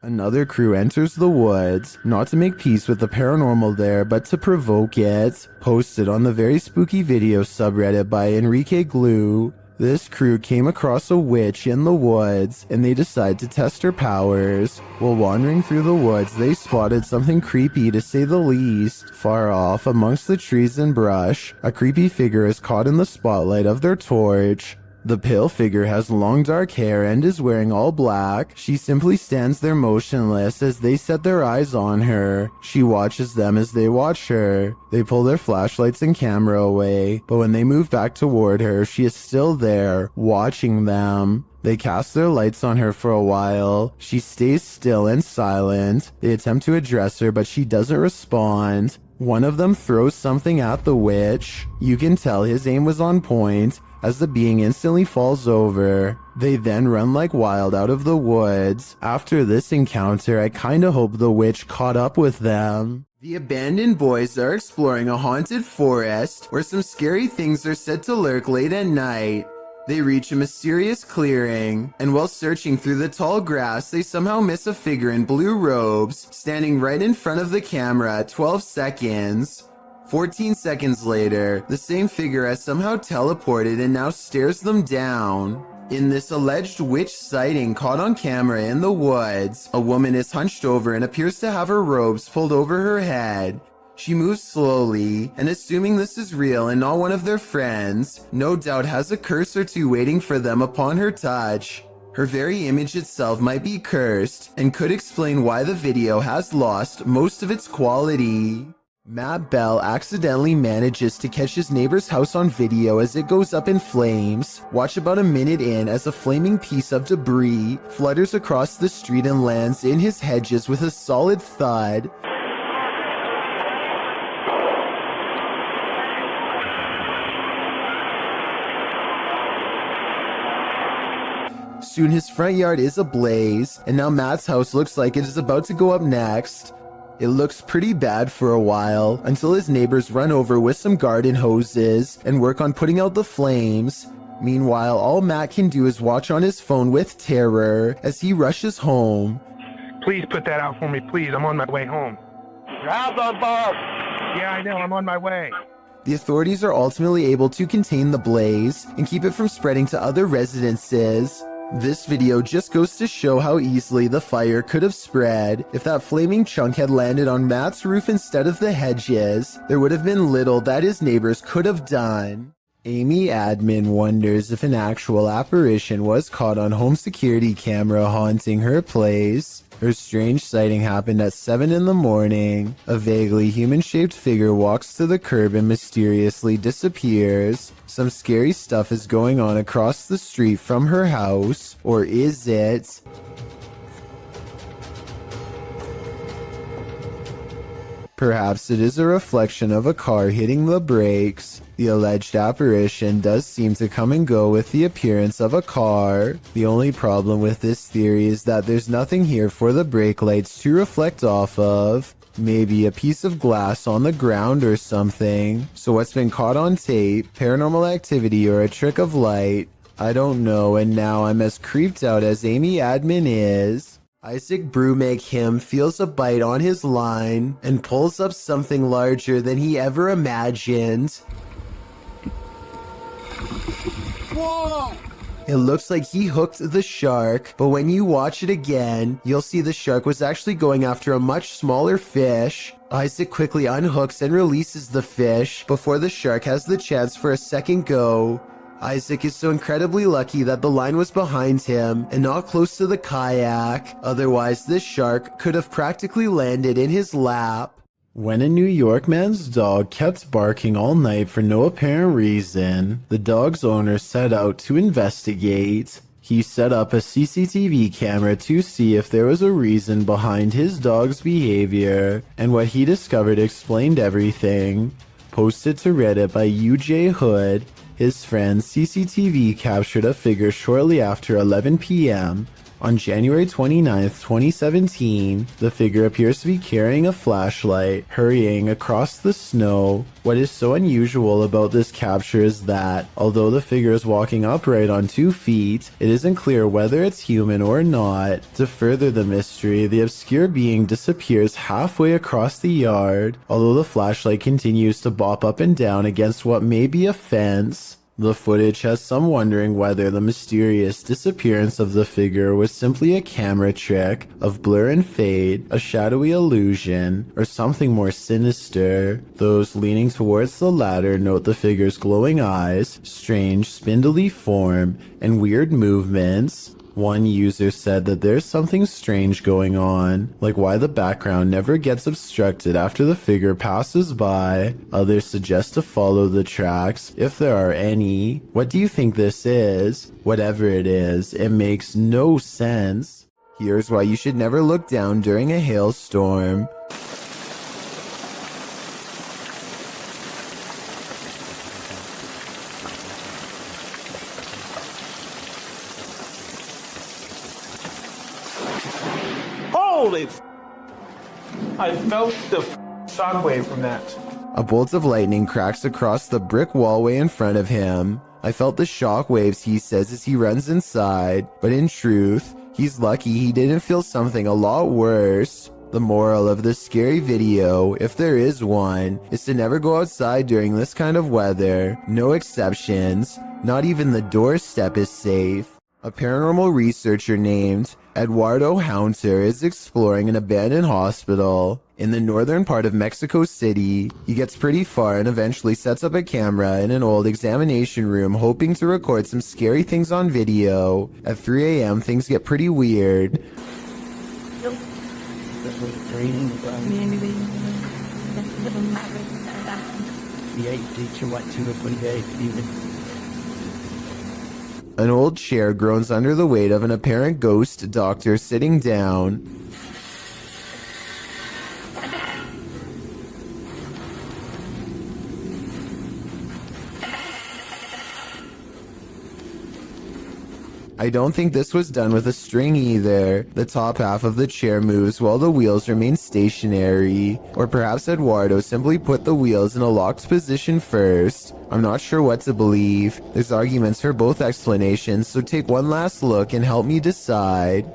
Another crew enters the woods, not to make peace with the paranormal there, but to provoke it. Posted on the Very Spooky Video subreddit by Enrique Glue, this crew came across a witch in the woods, and they decide to test her powers. While wandering through the woods, they spotted something creepy to say the least. Far off, amongst the trees and brush, a creepy figure is caught in the spotlight of their torch. The pale figure has long dark hair and is wearing all black. She simply stands there motionless as they set their eyes on her. She watches them as they watch her. They pull their flashlights and camera away, but when they move back toward her, she is still there, watching them. They cast their lights on her for a while. She stays still and silent. They attempt to address her, but she doesn't respond. One of them throws something at the witch. You can tell his aim was on point, as the being instantly falls over. They then run like wild out of the woods. After this encounter, I kinda hope the witch caught up with them. The abandoned boys are exploring a haunted forest where some scary things are said to lurk late at night. They reach a mysterious clearing, and while searching through the tall grass, they somehow miss a figure in blue robes, standing right in front of the camera at 12 seconds. 14 seconds later, the same figure has somehow teleported and now stares them down. In this alleged witch sighting caught on camera in the woods, a woman is hunched over and appears to have her robes pulled over her head. She moves slowly, and assuming this is real and not one of their friends, no doubt has a curse or two waiting for them upon her touch. Her very image itself might be cursed, and could explain why the video has lost most of its quality. Matt Bell accidentally manages to catch his neighbor's house on video as it goes up in flames. Watch about a minute in as a flaming piece of debris flutters across the street and lands in his hedges with a solid thud. Soon his front yard is ablaze, and now Matt's house looks like it is about to go up next. It looks pretty bad for a while, until his neighbors run over with some garden hoses and work on putting out the flames. Meanwhile, all Matt can do is watch on his phone with terror as he rushes home. Please put that out for me, please. I'm on my way home. Grab the boat! Yeah, I know. I'm on my way. The authorities are ultimately able to contain the blaze and keep it from spreading to other residences. This video just goes to show how easily the fire could have spread. If that flaming chunk had landed on Matt's roof instead of the hedges, there would have been little that his neighbors could have done. Amy Admin wonders if an actual apparition was caught on home security camera haunting her place. Her strange sighting happened at 7 in the morning. A vaguely human-shaped figure walks to the curb and mysteriously disappears. Some scary stuff is going on across the street from her house. Or is it? Perhaps it is a reflection of a car hitting the brakes. The alleged apparition does seem to come and go with the appearance of a car. The only problem with this theory is that there's nothing here for the brake lights to reflect off of. Maybe a piece of glass on the ground or something. So what's been caught on tape, paranormal activity, or a trick of light? I don't know, and now I'm as creeped out as Amy Admin is. Isaac Brumake feels a bite on his line and pulls up something larger than he ever imagined. Whoa! It looks like he hooked the shark, but when you watch it again, you'll see the shark was actually going after a much smaller fish. Isaac quickly unhooks and releases the fish before the shark has the chance for a second go. Isaac is so incredibly lucky that the line was behind him and not close to the kayak. Otherwise, this shark could have practically landed in his lap. When a New York man's dog kept barking all night for no apparent reason, the dog's owner set out to investigate. He set up a CCTV camera to see if there was a reason behind his dog's behavior, and what he discovered explained everything. Posted to Reddit by UJ Hood, his friend's CCTV captured a figure shortly after 11 p.m. On January 29th, 2017, the figure appears to be carrying a flashlight, hurrying across the snow. What is so unusual about this capture is that, although the figure is walking upright on 2 feet, it isn't clear whether it's human or not. To further the mystery, the obscure being disappears halfway across the yard, although the flashlight continues to bop up and down against what may be a fence. The footage has some wondering whether the mysterious disappearance of the figure was simply a camera trick of blur and fade, a shadowy illusion, or something more sinister. Those leaning towards the latter note the figure's glowing eyes, strange spindly form, and weird movements. One user said that there's something strange going on, like why the background never gets obstructed after the figure passes by. Others suggest to follow the tracks, if there are any. What do you think this is? Whatever it is, it makes no sense. Here's why you should never look down during a hailstorm. Holy I felt the shockwave from that. A bolt of lightning cracks across the brick wallway in front of him. I felt the shock waves, he says as he runs inside, but in truth, he's lucky he didn't feel something a lot worse. The moral of this scary video, if there is one, is to never go outside during this kind of weather. No exceptions. Not even the doorstep is safe. A paranormal researcher named Eduardo Haunter is exploring an abandoned hospital in the northern part of Mexico City. He gets pretty far and eventually sets up a camera in an old examination room, hoping to record some scary things on video. At 3 a.m. things get pretty weird. An old chair groans under the weight of an apparent ghost doctor sitting down. I don't think this was done with a string either. The top half of the chair moves while the wheels remain stationary. Or perhaps Eduardo simply put the wheels in a locked position first. I'm not sure what to believe. There's arguments for both explanations, so take one last look and help me decide.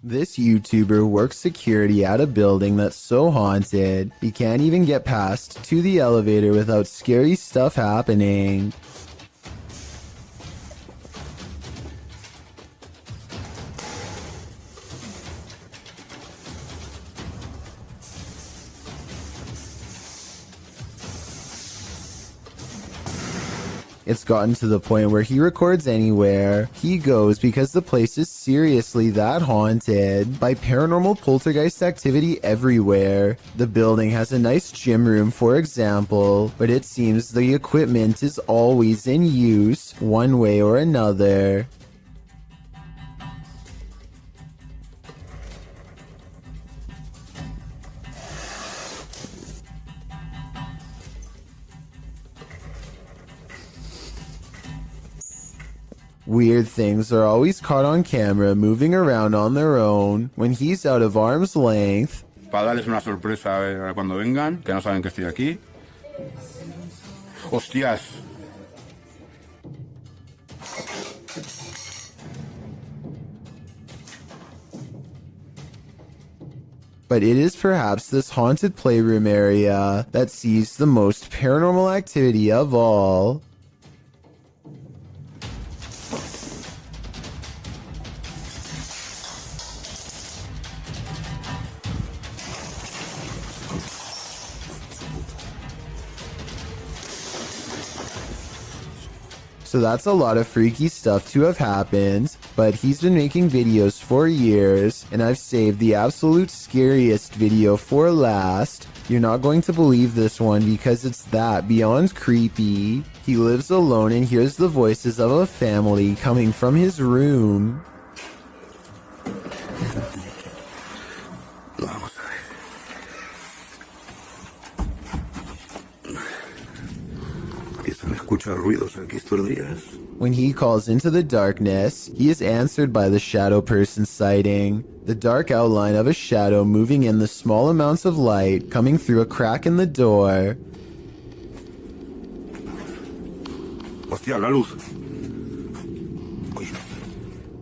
This YouTuber works security at a building that's so haunted, he can't even get past to the elevator without scary stuff happening. It's gotten to the point where he records anywhere he goes because the place is seriously that haunted by paranormal poltergeist activity everywhere. The building has a nice gym room, for example, but it seems the equipment is always in use one way or another. Weird things are always caught on camera moving around on their own when he's out of arm's length. Para darles una sorpresa cuando vengan, que no saben que estoy aquí. ¡Hostias! But it is perhaps this haunted playroom area that sees the most paranormal activity of all. So that's a lot of freaky stuff to have happened, but he's been making videos for years, and I've saved the absolute scariest video for last. You're not going to believe this one because it's that beyond creepy. He lives alone and hears the voices of a family coming from his room. escuchar ruidos aquí estos días. When he calls into the darkness, he is answered by the shadow person sighting. The dark outline of a shadow moving in the small amounts of light coming through a crack in the door. Hostia, la luz. Uy.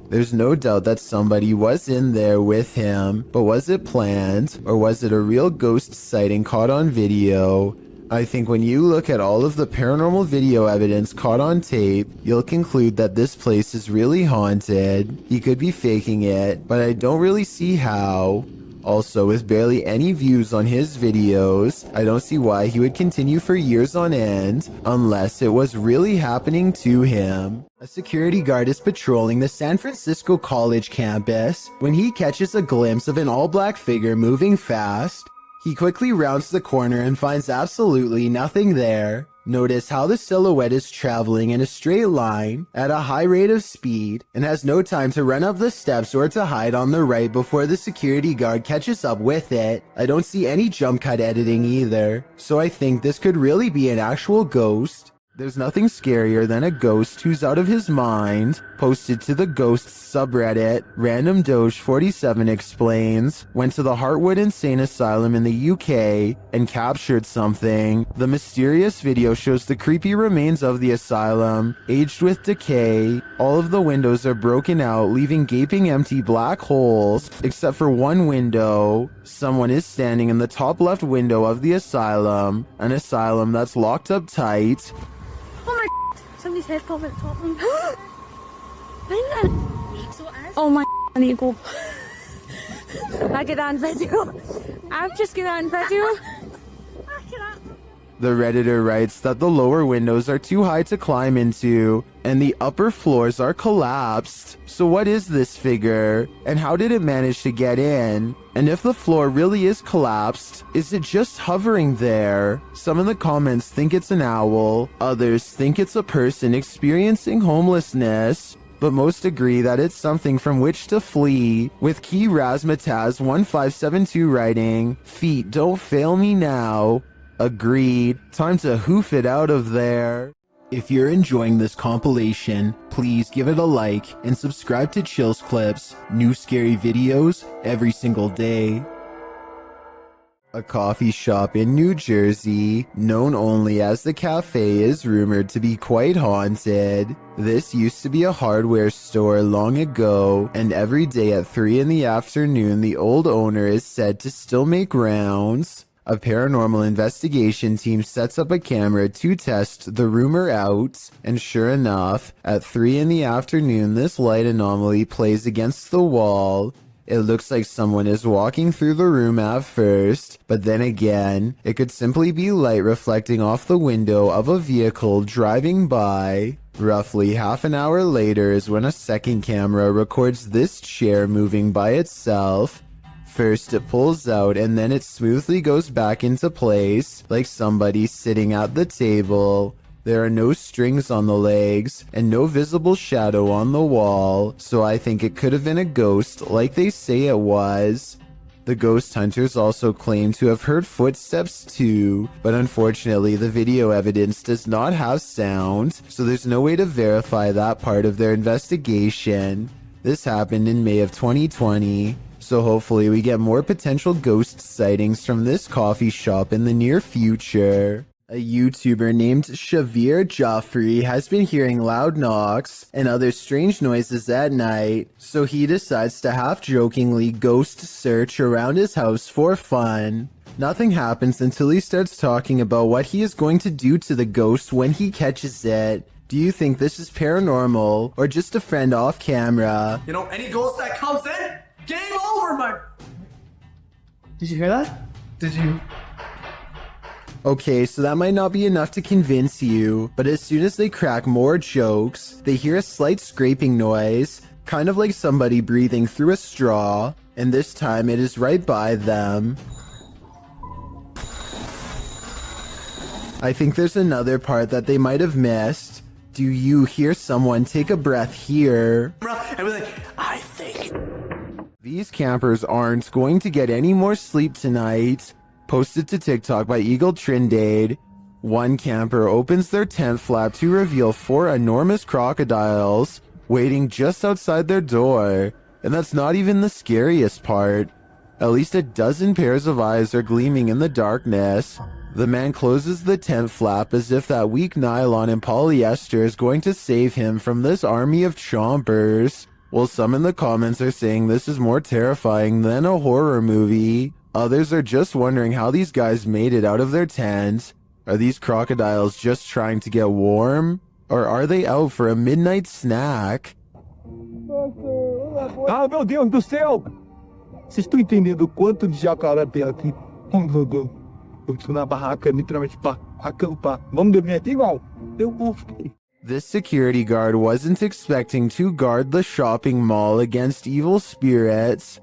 There's no doubt that somebody was in there with him, but was it planned, or was it a real ghost sighting caught on video? I think when you look at all of the paranormal video evidence caught on tape, you'll conclude that this place is really haunted. He could be faking it, but I don't really see how. Also, with barely any views on his videos, I don't see why he would continue for years on end, unless it was really happening to him. A security guard is patrolling the San Francisco College campus when he catches a glimpse of an all-black figure moving fast. He quickly rounds the corner and finds absolutely nothing there. Notice how the silhouette is traveling in a straight line at a high rate of speed and has no time to run up the steps or to hide on the right before the security guard catches up with it. I don't see any jump cut editing either, so I think this could really be an actual ghost. There's nothing scarier than a ghost who's out of his mind. Posted to the ghosts subreddit, Random Doge 47 explains, went to the Heartwood Insane Asylum in the UK and captured something. The mysterious video shows the creepy remains of the asylum, aged with decay. All of the windows are broken out, leaving gaping empty black holes, except for one window. Someone is standing in the top left window of the asylum, an asylum that's locked up tight. Oh my, somebody's head popped at the top of them. Oh my, I need to go. I get on video. I've just get on video. The Redditor writes that the lower windows are too high to climb into, and the upper floors are collapsed. So what is this figure? And how did it manage to get in? And if the floor really is collapsed, is it just hovering there? Some in the comments think it's an owl, others think it's a person experiencing homelessness, but most agree that it's something from which to flee, with Key Razmataz1572 writing, "Feet don't fail me now." Agreed. Time to hoof it out of there. If you're enjoying this compilation, please give it a like and subscribe to Chills Clips, new scary videos every single day. A coffee shop in New Jersey, known only as the Cafe, is rumored to be quite haunted. This used to be a hardware store long ago, and every day at 3 in the afternoon, the old owner is said to still make rounds. A paranormal investigation team sets up a camera to test the rumor out, and sure enough, at 3 in the afternoon, this light anomaly plays against the wall. It looks like someone is walking through the room at first, but then again, it could simply be light reflecting off the window of a vehicle driving by. Roughly half an hour later is when a second camera records this chair moving by itself. First it pulls out and then it smoothly goes back into place, like somebody sitting at the table. There are no strings on the legs and no visible shadow on the wall, so I think it could have been a ghost like they say it was. The ghost hunters also claim to have heard footsteps too, but unfortunately the video evidence does not have sound, so there's no way to verify that part of their investigation. This happened in May of 2020. So hopefully we get more potential ghost sightings from this coffee shop in the near future. A YouTuber named Shavir Joffrey has been hearing loud knocks and other strange noises at night, so he decides to half-jokingly ghost search around his house for fun. Nothing happens until he starts talking about what he is going to do to the ghost when he catches it. Do you think this is paranormal or just a friend off camera? You know, any ghost that comes in, game over, my... Did you hear that? Did you? Okay, so that might not be enough to convince you, but as soon as they crack more jokes, they hear a slight scraping noise, kind of like somebody breathing through a straw, and this time it is right by them. I think there's another part that they might have missed. Do you hear someone take a breath here? Everything, I think... These campers aren't going to get any more sleep tonight. Posted to TikTok by Eagle Trindade. One camper opens their tent flap to reveal 4 enormous crocodiles waiting just outside their door. And that's not even the scariest part. At least a dozen pairs of eyes are gleaming in the darkness. The man closes the tent flap as if that weak nylon and polyester is going to save him from this army of chompers. While some in the comments are saying this is more terrifying than a horror movie, others are just wondering how these guys made it out of their tent. Are these crocodiles just trying to get warm? Or are they out for a midnight snack? Ah, meu Deus do céu! Vocês estão entendendo o quanto de jacaré tem aqui? Eu tô na barraca, literalmente, pra acampar. Vamos dormir aqui igual? Eu vou. This security guard wasn't expecting to guard the shopping mall against evil spirits.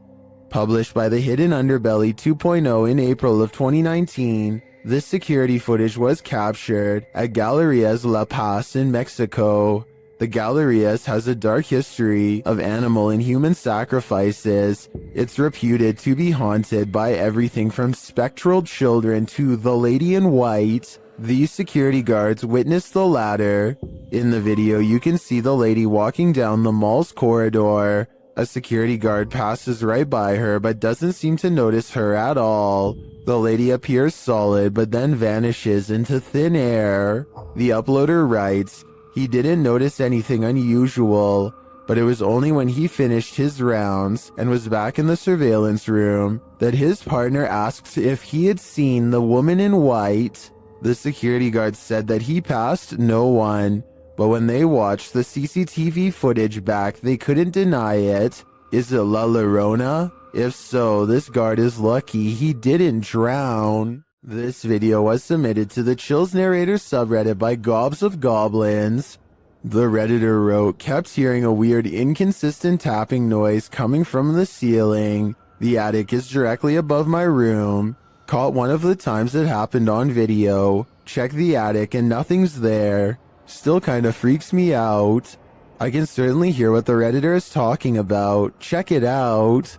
Published by the Hidden Underbelly 2.0 in April of 2019, this security footage was captured at Galerías La Paz in Mexico. The Galerías has a dark history of animal and human sacrifices. It's reputed to be haunted by everything from spectral children to the lady in white. These security guards witnessed the latter. In the video, you can see the lady walking down the mall's corridor. A security guard passes right by her but doesn't seem to notice her at all. The lady appears solid but then vanishes into thin air. The uploader writes, he didn't notice anything unusual, but it was only when he finished his rounds and was back in the surveillance room that his partner asked if he had seen the woman in white. The security guard said that he passed no one, but when they watched the CCTV footage back, they couldn't deny it. Is it La Llorona? If so, this guard is lucky he didn't drown. This video was submitted to the Chills Narrator subreddit by Gobs of Goblins. The Redditor wrote, kept hearing a weird inconsistent tapping noise coming from the ceiling. The attic is directly above my room. Caught one of the times it happened on video. Check the attic and nothing's there. Still kinda freaks me out. I can certainly hear what the Redditor is talking about. Check it out.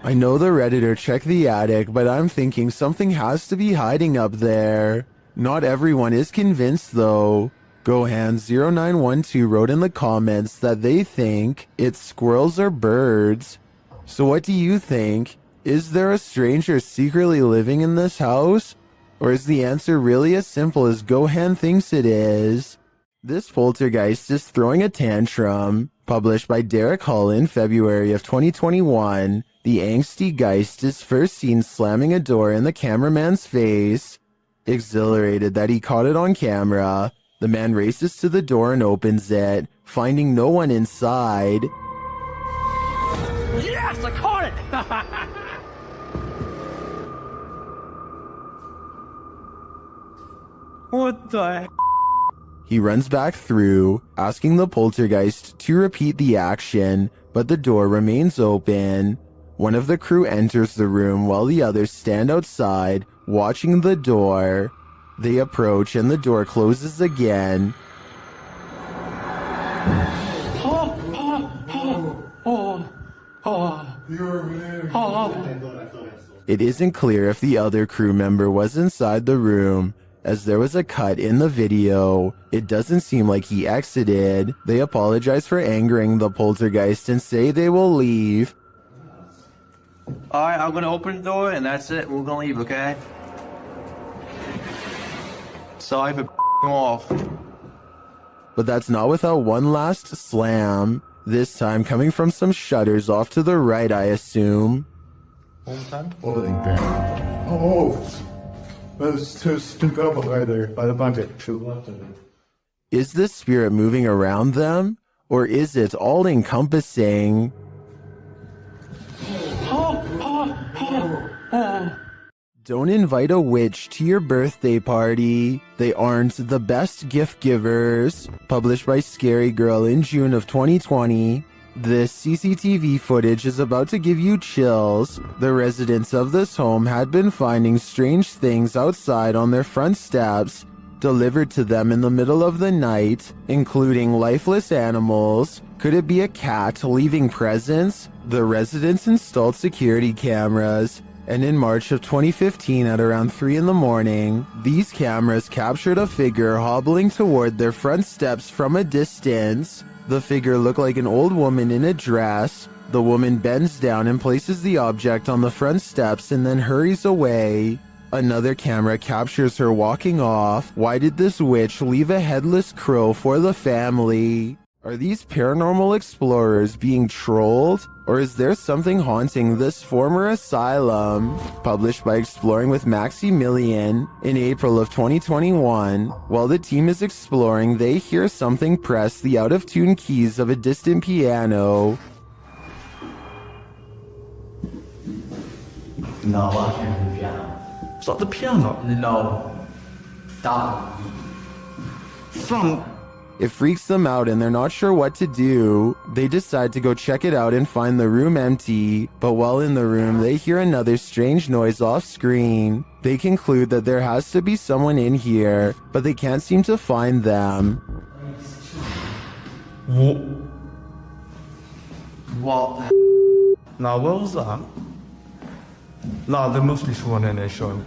I know the Redditor checked the attic, but I'm thinking something has to be hiding up there. Not everyone is convinced though. Gohan0912 wrote in the comments that they think it's squirrels or birds. So what do you think? Is there a stranger secretly living in this house? Or is the answer really as simple as Gohan thinks it is? This poltergeist is throwing a tantrum. Published by Derek Hull in February of 2021, the angsty geist is first seen slamming a door in the cameraman's face. Exhilarated that he caught it on camera, the man races to the door and opens it, finding no one inside. Yes, I caught it! What the heck? He runs back through, asking the poltergeist to repeat the action, but the door remains open. One of the crew enters the room while the others stand outside, watching the door. They approach and the door closes again. It isn't clear if the other crew member was inside the room, as there was a cut in the video. It doesn't seem like he exited. They apologize for angering the poltergeist and say they will leave. Alright, I'm gonna open the door and that's it. We're gonna leave, okay? Sorry for off. But that's not without one last slam. This time coming from some shutters off to the right, I assume. There's two people right there by the bucket. Is this spirit moving around them? Or is it all-encompassing? Don't invite a witch to your birthday party. They aren't the best gift givers. Published by Scary Girl in June of 2020. This CCTV footage is about to give you chills. The residents of this home had been finding strange things outside on their front steps, delivered to them in the middle of the night, including lifeless animals, Could it be a cat leaving presents? The residents installed security cameras, and in March of 2015 at around 3 in the morning, these cameras captured a figure hobbling toward their front steps from a distance. The figure looked like an old woman in a dress. The woman bends down and places the object on the front steps and then hurries away. Another camera captures her walking off. Why did this witch leave a headless crow for the family? Are these paranormal explorers being trolled? Or is there something haunting this former asylum? Published by Exploring with Maximilian in April of 2021. While the team is exploring, they hear something press the out-of-tune keys of a distant piano. No, I can't do the piano. It's not the piano. No. Stop. From It freaks them out and they're not sure what to do. They decide to go check it out and find the room empty, but while in the room, they hear another strange noise off screen. They conclude that there has to be someone in here, but they can't seem to find them. What? now what was that? No, there must be someone in there, Sean.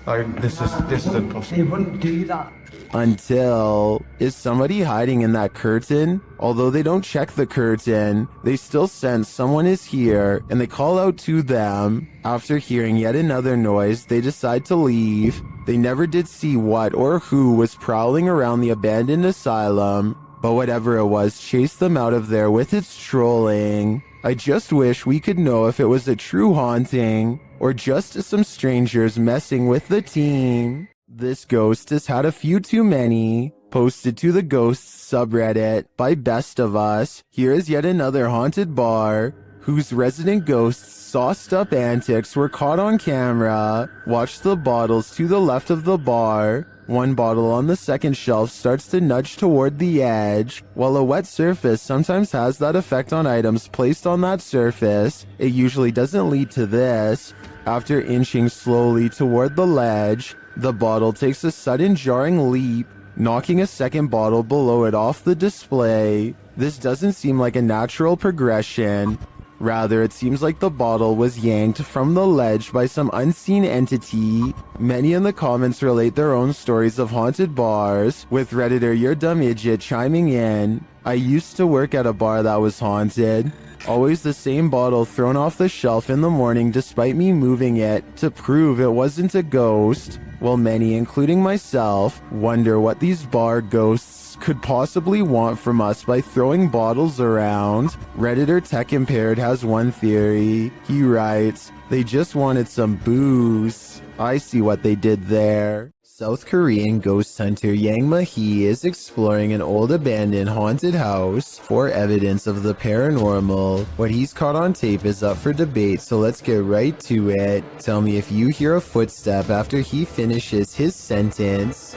Like this is impossible. They wouldn't do that. Until, is somebody hiding in that curtain? Although they don't check the curtain, they still sense someone is here and they call out to them. After hearing yet another noise, they decide to leave. They never did see what or who was prowling around the abandoned asylum, but whatever it was chased them out of there with its trolling. I just wish we could know if it was a true haunting or just some strangers messing with the team. This ghost has had a few too many. Posted to the Ghosts subreddit by Best of Us, here is yet another haunted bar whose resident ghosts' sauced up antics were caught on camera. Watch the bottles to the left of the bar. One bottle on the second shelf starts to nudge toward the edge. While a wet surface sometimes has that effect on items placed on that surface, it usually doesn't lead to this. After inching slowly toward the ledge, the bottle takes a sudden jarring leap, knocking a second bottle below it off the display. This doesn't seem like a natural progression. Rather, it seems like the bottle was yanked from the ledge by some unseen entity. Many in the comments relate their own stories of haunted bars, with Redditor Your Dumb Idiot chiming in. I used to work at a bar that was haunted. Always the same bottle thrown off the shelf in the morning despite me moving it to prove it wasn't a ghost. While many, including myself, wonder what these bar ghosts could possibly want from us by throwing bottles around. Redditor Tech Impaired has one theory. He writes, they just wanted some booze. I see what they did there. South Korean ghost hunter Yang Ma-hee is exploring an old abandoned haunted house for evidence of the paranormal. What he's caught on tape is up for debate, so let's get right to it. Tell me if you hear a footstep after he finishes his sentence.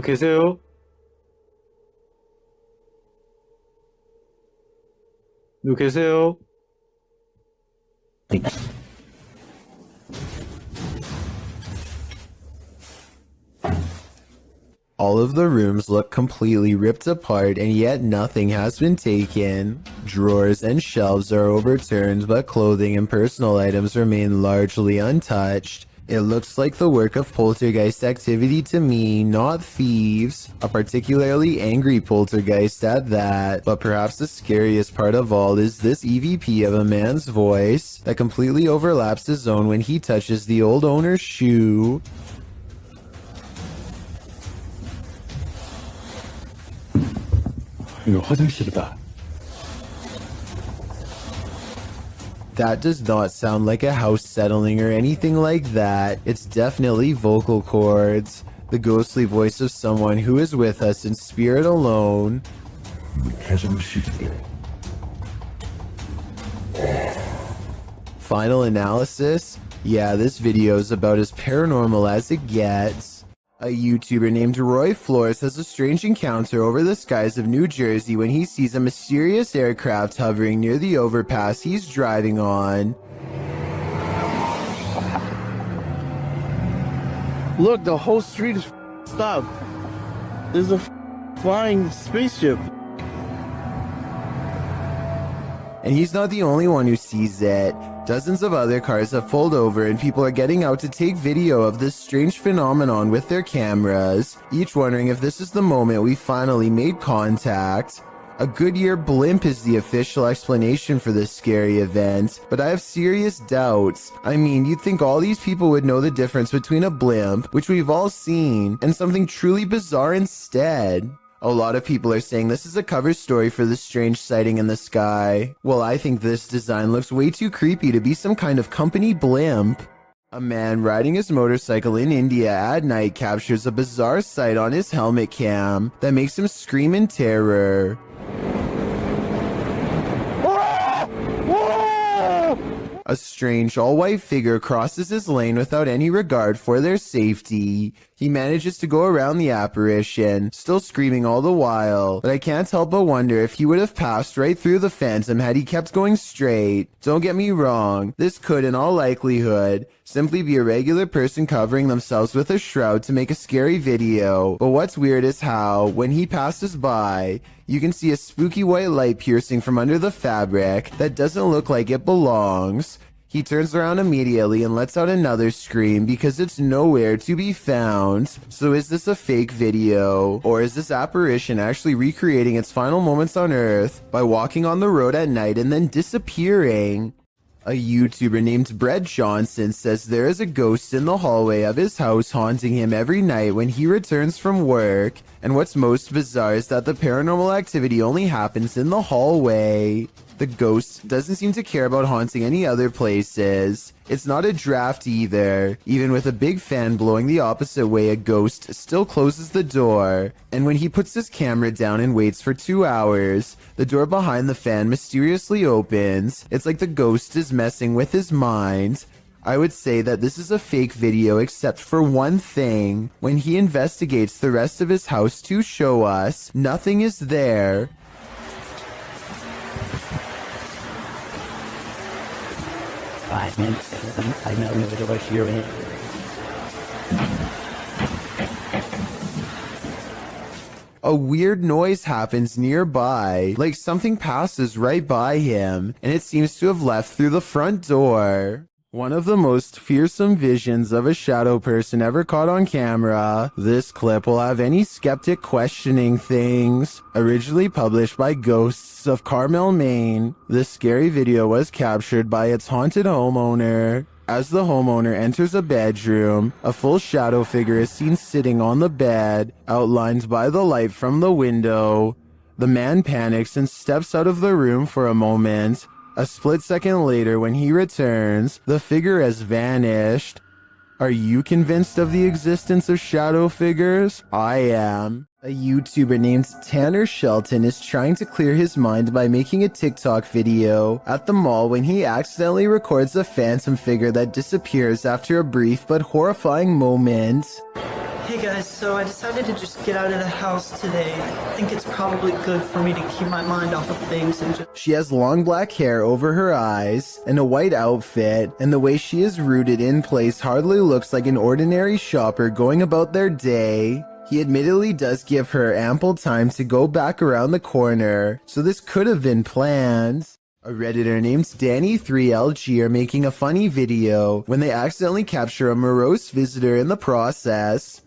계세요? 누구 계세요? All of the rooms look completely ripped apart and yet nothing has been taken. Drawers and shelves are overturned, but clothing and personal items remain largely untouched. It looks like the work of poltergeist activity to me, not thieves. A particularly angry poltergeist at that. But perhaps the scariest part of all is this EVP of a man's voice that completely overlaps his own when he touches the old owner's shoe. 이거 화장실이다. That does not sound like a house settling or anything like that. It's definitely vocal cords. The ghostly voice of someone who is with us in spirit alone. Final analysis? Yeah, this video is about as paranormal as it gets. A YouTuber named Roy Flores has a strange encounter over the skies of New Jersey when he sees a mysterious aircraft hovering near the overpass he's driving on. Look, the whole street is stopped. There's a flying spaceship. And he's not the only one who sees it. Dozens of other cars have pulled over and people are getting out to take video of this strange phenomenon with their cameras, each wondering if this is the moment we finally made contact. A Goodyear blimp is the official explanation for this scary event, but I have serious doubts. I mean, you'd think all these people would know the difference between a blimp, which we've all seen, and something truly bizarre instead. A lot of people are saying this is a cover story for this strange sighting in the sky. Well, I think this design looks way too creepy to be some kind of company blimp. A man riding his motorcycle in India at night captures a bizarre sight on his helmet cam that makes him scream in terror. A strange all-white figure crosses his lane without any regard for their safety. He manages to go around the apparition, still screaming all the while, but I can't help but wonder if he would have passed right through the phantom had he kept going straight. Don't get me wrong, this could in all likelihood simply be a regular person covering themselves with a shroud to make a scary video, but what's weird is how, when he passes by, you can see a spooky white light piercing from under the fabric that doesn't look like it belongs. He turns around immediately and lets out another scream because it's nowhere to be found. So is this a fake video? Or is this apparition actually recreating its final moments on Earth by walking on the road at night and then disappearing? A YouTuber named Brett Johnson says there is a ghost in the hallway of his house haunting him every night when he returns from work. And what's most bizarre is that the paranormal activity only happens in the hallway. The ghost doesn't seem to care about haunting any other places. It's not a draft either. Even with a big fan blowing the opposite way, a ghost still closes the door. And when he puts his camera down and waits for 2 hours, the door behind the fan mysteriously opens. It's like the ghost is messing with his mind. I would say that this is a fake video except for one thing. When he investigates the rest of his house to show us, nothing is there. I know the rush you're in. A weird noise happens nearby, like something passes right by him, and it seems to have left through the front door. One of the most fearsome visions of a shadow person ever caught on camera. This clip will have any skeptic questioning things. Originally published by Ghosts of Carmel, Maine, this scary video was captured by its haunted homeowner. As the homeowner enters a bedroom, a full shadow figure is seen sitting on the bed, outlined by the light from the window. The man panics and steps out of the room for a moment. A split second later, when he returns, the figure has vanished. Are you convinced of the existence of shadow figures? I am. A YouTuber named Tanner Shelton is trying to clear his mind by making a TikTok video at the mall when he accidentally records a phantom figure that disappears after a brief but horrifying moment. Hey guys, so I decided to just get out of the house today. I think it's probably good for me to keep my mind off of things and just... She has long black hair over her eyes and a white outfit, and the way she is rooted in place hardly looks like an ordinary shopper going about their day. He admittedly does give her ample time to go back around the corner, so this could have been planned. A Redditor named Danny3LG are making a funny video when they accidentally capture a morose visitor in the process.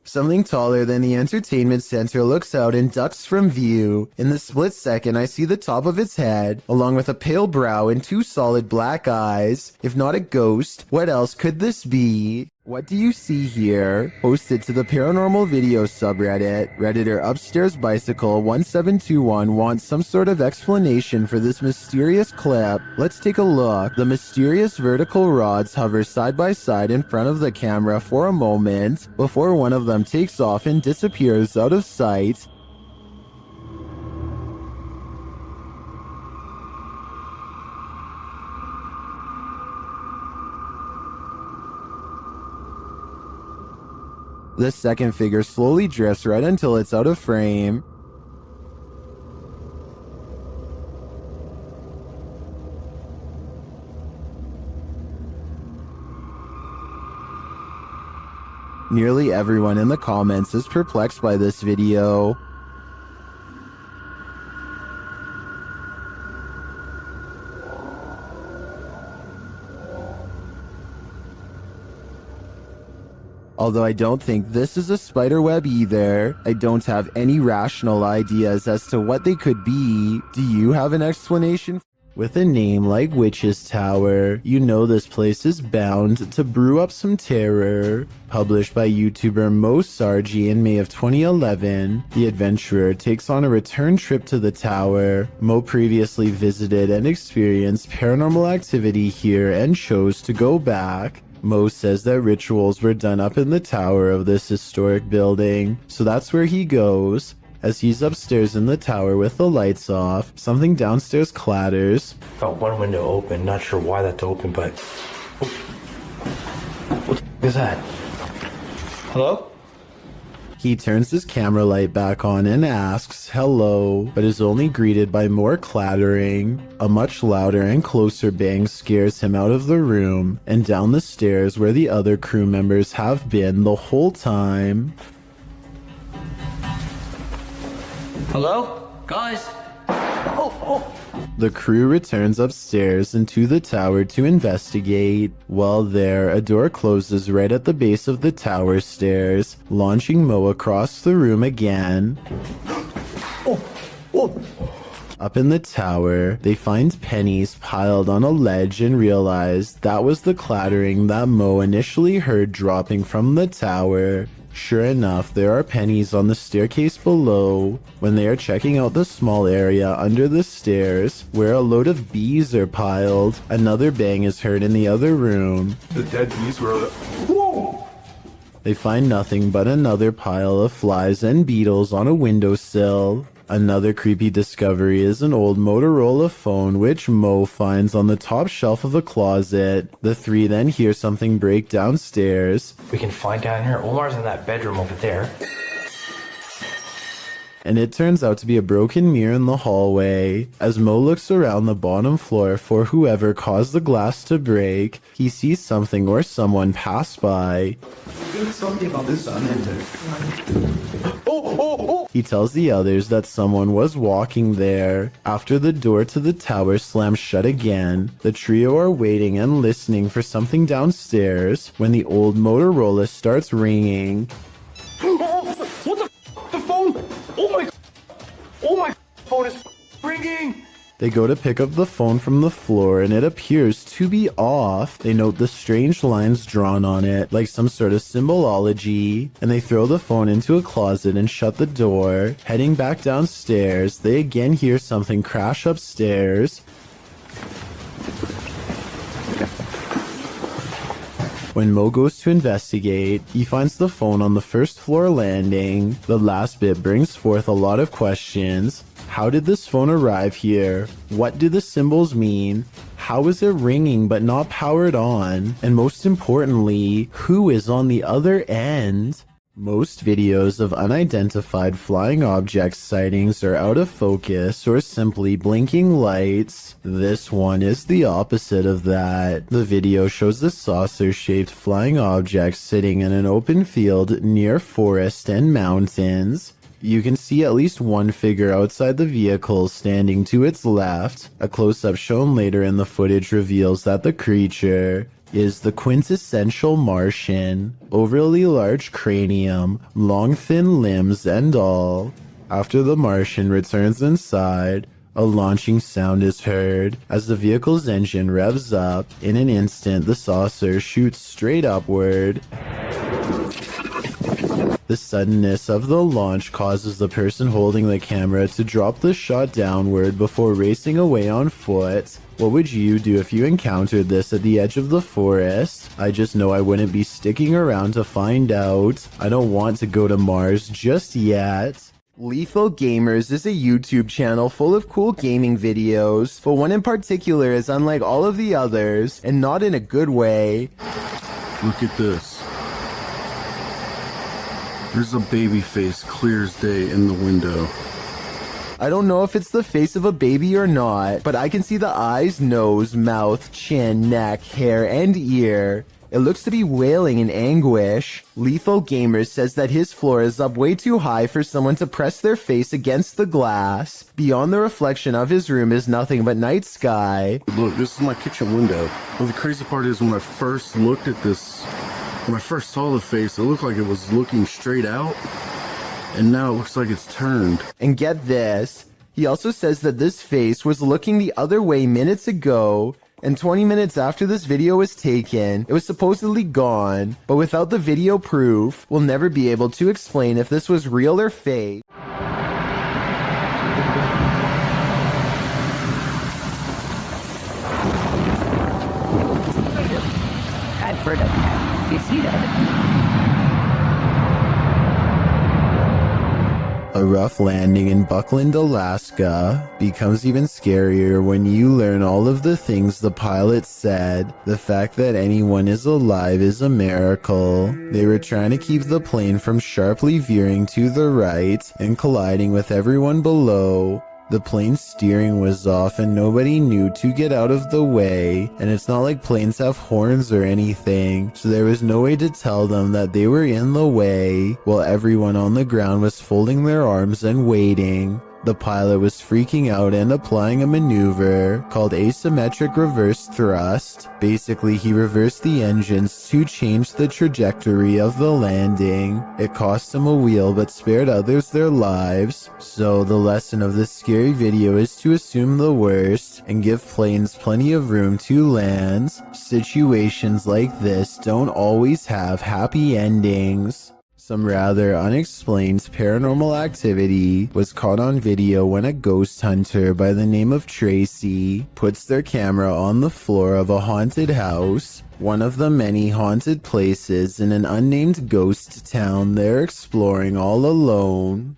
Something taller than the entertainment center looks out and ducks from view. In the split second, I see the top of its head, along with a pale brow and 2 solid black eyes. If not a ghost, what else could this be? What do you see here? Posted to the paranormal video subreddit, Redditor Upstairs Bicycle 1721 wants some sort of explanation for this mysterious clip. Let's take a look. The mysterious vertical rods hover side by side in front of the camera for a moment before one of them takes off and disappears out of sight. The second figure slowly drifts right until it's out of frame. Nearly everyone in the comments is perplexed by this video. Although I don't think this is a spider web either. I don't have any rational ideas as to what they could be. Do you have an explanation? With a name like Witch's Tower, you know this place is bound to brew up some terror. Published by YouTuber Mo Sargi in May of 2011, the adventurer takes on a return trip to the tower. Mo previously visited and experienced paranormal activity here and chose to go back. Mo says that rituals were done up in the tower of this historic building, so that's where he goes. As he's upstairs in the tower with the lights off, something downstairs clatters. Felt one window open, not sure why that's open, but... What the is that? Hello? He turns his camera light back on and asks, hello, but is only greeted by more clattering. A much louder and closer bang scares him out of the room and down the stairs where the other crew members have been the whole time. Hello? Guys? The crew returns upstairs into the tower to investigate. While there, a door closes right at the base of the tower stairs, launching Mo across the room again. Up in the tower, they find pennies piled on a ledge and realize that was the clattering that Mo initially heard dropping from the tower. Sure enough, there are pennies on the staircase below. When they are checking out the small area under the stairs, where a load of bees are piled, another bang is heard in the other room. The dead bees were... Whoa! They find nothing but another pile of flies and beetles on a windowsill. Another creepy discovery is an old Motorola phone which Mo finds on the top shelf of a closet. The three then hear something break downstairs. We can find down here. Omar's in that bedroom over there. And it turns out to be a broken mirror in the hallway. As Mo looks around the bottom floor for whoever caused the glass to break, he sees something or someone pass by. Something about this unending. He tells the others that someone was walking there. After the door to the tower slams shut again, the trio are waiting and listening for something downstairs when the old Motorola starts ringing. What the phone? Oh my phone is ringing! They go to pick up the phone from the floor and it appears to be off. They note the strange lines drawn on it, like some sort of symbology, and they throw the phone into a closet and shut the door. Heading back downstairs, they again hear something crash upstairs. When Mo goes to investigate, he finds the phone on the first floor landing. The last bit brings forth a lot of questions. How did this phone arrive here? What do the symbols mean? How is it ringing but not powered on? And most importantly, who is on the other end? Most videos of unidentified flying object sightings are out of focus or simply blinking lights. This one is the opposite of that. The video shows the saucer-shaped flying object sitting in an open field near forest and mountains. You can see at least one figure outside the vehicle standing to its left. A close-up shown later in the footage reveals that the creature is the quintessential Martian. Overly large cranium, long thin limbs and all. After the Martian returns inside, a launching sound is heard. As the vehicle's engine revs up, in an instant the saucer shoots straight upward. The suddenness of the launch causes the person holding the camera to drop the shot downward before racing away on foot. What would you do if you encountered this at the edge of the forest? I just know I wouldn't be sticking around to find out. I don't want to go to Mars just yet. Lethal Gamers is a YouTube channel full of cool gaming videos, but one in particular is unlike all of the others, and not in a good way. Look at this. There's a baby face clear as day in the window. I don't know if it's the face of a baby or not, but I can see the eyes, nose, mouth, chin, neck, hair, and ear. It looks to be wailing in anguish. Lethal Gamers says that his floor is up way too high for someone to press their face against the glass. Beyond the reflection of his room is nothing but night sky. Look, this is my kitchen window. Well, the crazy part is when I first looked at this When I first saw the face, it looked like it was looking straight out, and now it looks like it's turned. And get this, he also says that this face was looking the other way minutes ago, and 20 minutes after this video was taken, it was supposedly gone, but without the video proof, we'll never be able to explain if this was real or fake. A rough landing in Buckland, Alaska becomes even scarier when you learn all of the things the pilot said. The fact that anyone is alive is a miracle. They were trying to keep the plane from sharply veering to the right and colliding with everyone below. The plane's steering was off and nobody knew to get out of the way, and it's not like planes have horns or anything, so there was no way to tell them that they were in the way, while everyone on the ground was folding their arms and waiting. The pilot was freaking out and applying a maneuver called asymmetric reverse thrust. Basically, he reversed the engines to change the trajectory of the landing. It cost him a wheel but spared others their lives. So the lesson of this scary video is to assume the worst and give planes plenty of room to land. Situations like this don't always have happy endings. Some rather unexplained paranormal activity was caught on video when a ghost hunter by the name of Tracy puts their camera on the floor of a haunted house, one of the many haunted places in an unnamed ghost town they're exploring all alone.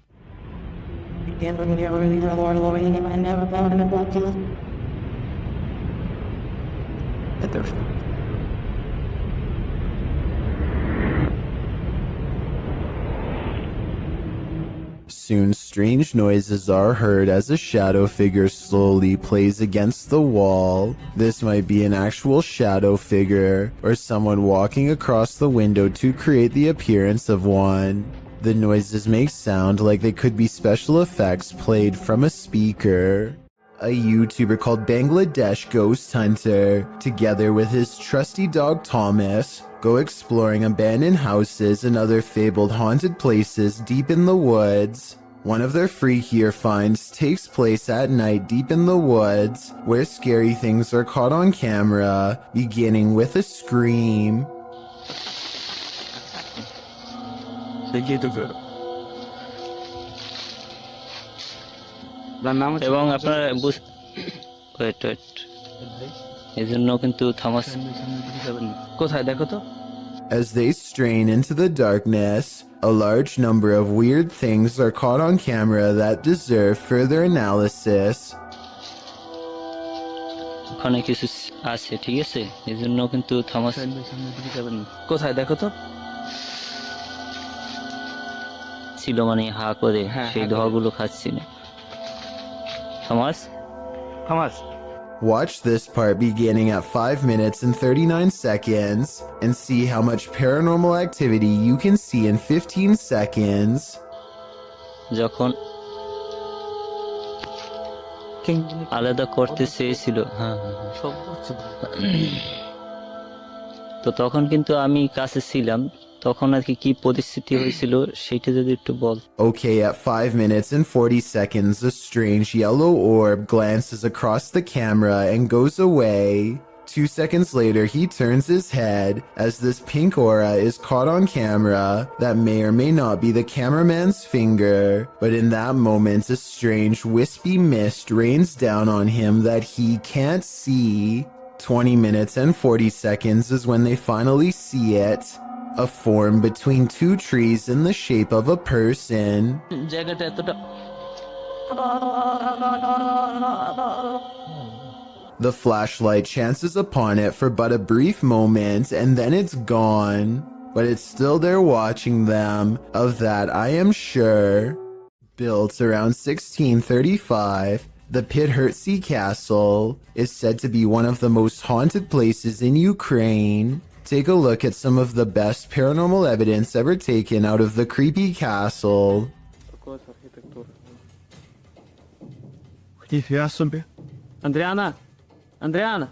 Soon, strange noises are heard as a shadow figure slowly plays against the wall. This might be an actual shadow figure, or someone walking across the window to create the appearance of one. The noises make sound like they could be special effects played from a speaker. A YouTuber called Bangladesh Ghost Hunter, together with his trusty dog Thomas, go exploring abandoned houses and other fabled haunted places deep in the woods. One of their freakier finds takes place at night deep in the woods, where scary things are caught on camera, beginning with a scream. এবং আপনারা wait এই জন্য কিন্তু Thomas কোথায় দেখো তো। As they strain into the darkness, a large number of weird things are caught on camera that deserve further analysis. ওখানে কিছু আছে, ঠিক আছে, এই জন্য কিন্তু থামাস কোথায় দেখো তো ছিল, মানে হা করে সেই ধোয়াগুলো খাচ্ছি না। Thomas Thomas. Watch this part beginning at 5 minutes and 39 seconds and see how much paranormal activity you can see in 15 seconds. যখন আলাদা করতে চেয়েছিল, তো তখন কিন্তু আমি কাছে ছিলাম, তখন আর কি পরিস্থিতি হয়েছিল সেটা যদি একটু বল। Okay, at 5 minutes and 40 seconds, a strange yellow orb glances across the camera and goes away. 2 seconds later, he turns his head as this pink aura is caught on camera that may or may not be the cameraman's finger, but in that moment, a strange wispy mist rains down on him that he can't see. 20 minutes and 40 seconds is when they finally see it. A form between two trees in the shape of a person. The flashlight chances upon it for but a brief moment and then it's gone. But it's still there watching them, of that I am sure. Built around 1635, the Pithertsy Castle is said to be one of the most haunted places in Ukraine. Take a look at some of the best paranormal evidence ever taken out of the creepy castle. Andriana! Andriana!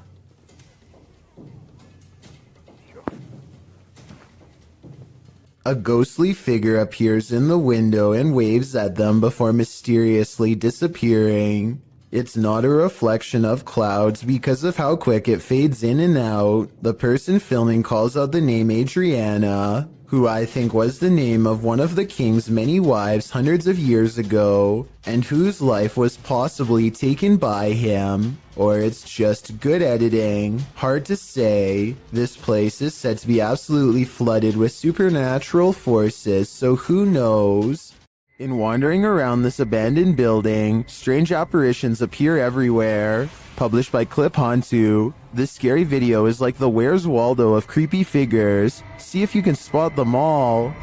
A ghostly figure appears in the window and waves at them before mysteriously disappearing. It's not a reflection of clouds because of how quick it fades in and out. The person filming calls out the name Adriana, who I think was the name of one of the king's many wives hundreds of years ago, and whose life was possibly taken by him. Or it's just good editing. Hard to say. This place is said to be absolutely flooded with supernatural forces, so who knows? In wandering around this abandoned building, strange apparitions appear everywhere. Published by Clip Hantu, this scary video is like the Where's Waldo of creepy figures. See if you can spot them all.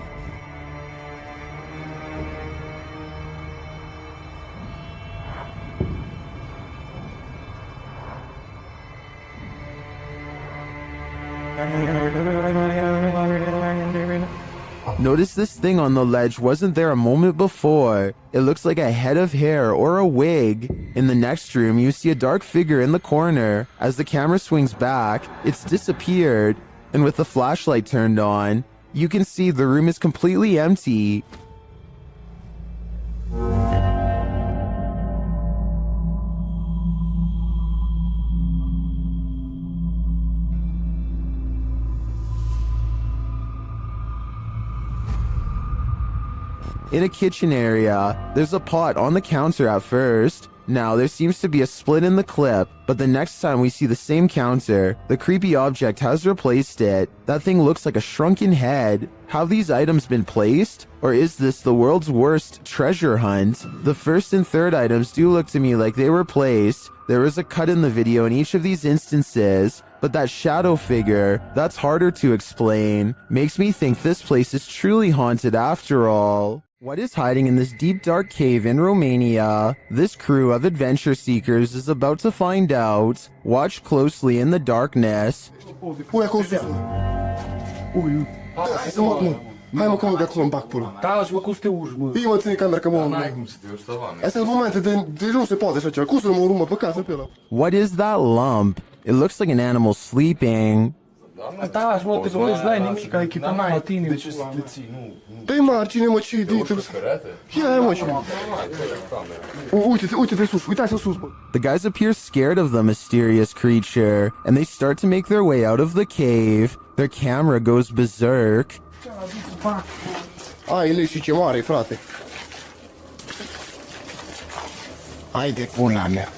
Notice this thing on the ledge wasn't there a moment before. It looks like a head of hair or a wig. In the next room, you see a dark figure in the corner. As the camera swings back, it's disappeared. And with the flashlight turned on, you can see the room is completely empty. In a kitchen area, there's a pot on the counter at first. Now, there seems to be a split in the clip, but the next time we see the same counter, the creepy object has replaced it. That thing looks like a shrunken head. Have these items been placed? Or is this the world's worst treasure hunt? The first and third items do look to me like they were placed. There is a cut in the video in each of these instances, but that shadow figure, that's harder to explain. Makes me think this place is truly haunted after all. What is hiding in this deep dark cave in Romania? This crew of adventure seekers is about to find out. Watch closely in the darkness. Pune acolo sus. Hai să mă, hai mă, că mă de acolo în backpool. Da, mă, cum să te urci, mă? Bine, mă, ține camera, că mă... N-ai cum să te urci, Stăvan. Astea sunt momente de nu se poate așa ceva. Cum să mă urmă pe casă pe ăla? What is that lump? It looks like an animal sleeping. Da, mă, te vezi, n-ai nimic, ai echipament la tine. De ce să te ții, nu? Dă-i margine, mă, ce idei trebuie să... Ia, mă, și... Uite-te sus, uitați-o sus, bă. The guys appear scared of the mysterious creature, and they start to make their way out of the cave. Their camera goes berserk. Ai, le și ce mare, frate. Hai de pula mea.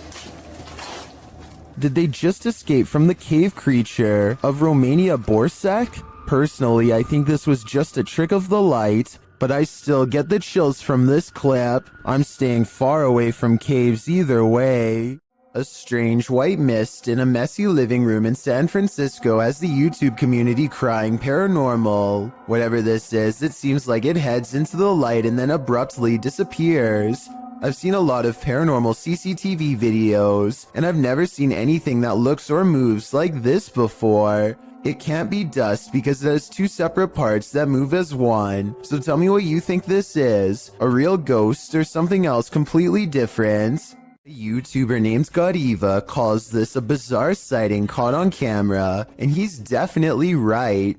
Did they just escape from the cave creature of Romania Borsec? Personally, I think this was just a trick of the light, but I still get the chills from this clip. I'm staying far away from caves either way. A strange white mist in a messy living room in San Francisco has the YouTube community crying paranormal. Whatever this is, it seems like it heads into the light and then abruptly disappears. I've seen a lot of paranormal CCTV videos, and I've never seen anything that looks or moves like this before. It can't be dust because it has two separate parts that move as one. So tell me what you think this is. A real ghost or something else completely different? A YouTuber named Godiva calls this a bizarre sighting caught on camera, and he's definitely right.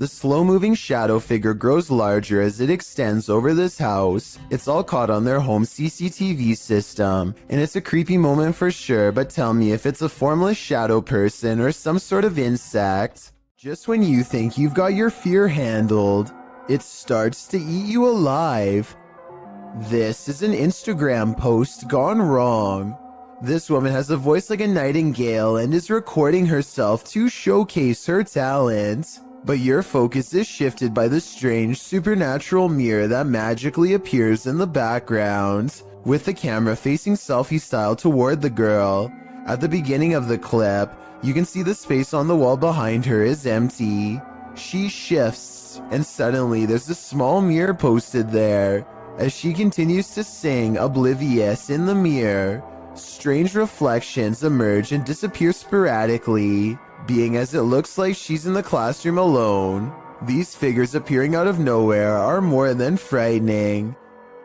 The slow-moving shadow figure grows larger as it extends over this house. It's all caught on their home CCTV system, and it's a creepy moment for sure, but tell me if it's a formless shadow person or some sort of insect. Just when you think you've got your fear handled, it starts to eat you alive. This is an Instagram post gone wrong. This woman has a voice like a nightingale and is recording herself to showcase her talent. But your focus is shifted by the strange supernatural mirror that magically appears in the background, with the camera facing selfie style toward the girl. At the beginning of the clip, you can see the space on the wall behind her is empty. She shifts, and suddenly there's a small mirror posted there. As she continues to sing, oblivious in the mirror, strange reflections emerge and disappear sporadically. Being as it looks like she's in the classroom alone, these figures appearing out of nowhere are more than frightening.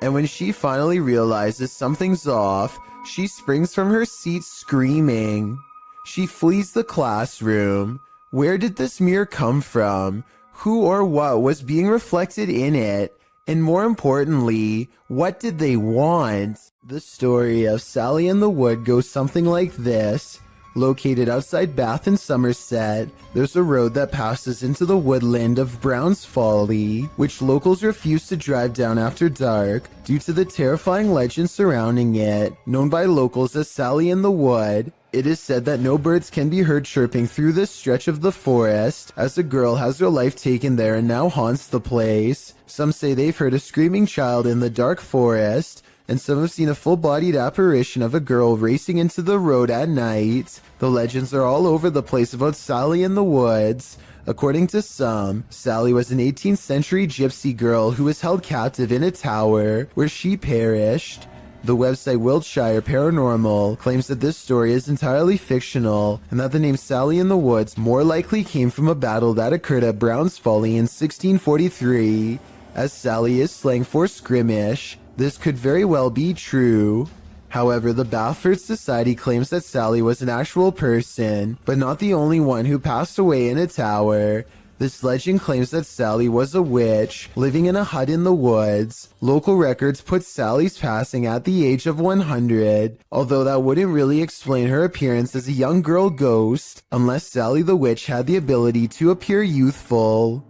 And when she finally realizes something's off, she springs from her seat screaming. She flees the classroom. Where did this mirror come from? Who or what was being reflected in it? And more importantly, what did they want? The story of Sally in the Wood goes something like this. Located outside Bath in Somerset, there's a road that passes into the woodland of Brown's Folly, which locals refuse to drive down after dark due to the terrifying legend surrounding it, known by locals as Sally in the Wood. It is said that no birds can be heard chirping through this stretch of the forest, as a girl has her life taken there and now haunts the place. Some say they've heard a screaming child in the dark forest, and some have seen a full-bodied apparition of a girl racing into the road at night. The legends are all over the place about Sally in the Woods. According to some, Sally was an 18th century gypsy girl who was held captive in a tower, where she perished. The website Wiltshire Paranormal claims that this story is entirely fictional, and that the name Sally in the Woods more likely came from a battle that occurred at Brown's Folly in 1643. As Sally is slang for skirmish, this could very well be true. However, the Baffle Society claims that Sally was an actual person, but not the only one who passed away in a tower. This legend claims that Sally was a witch, living in a hut in the woods. Local records put Sally's passing at the age of 100, although that wouldn't really explain her appearance as a young girl ghost, unless Sally the witch had the ability to appear youthful.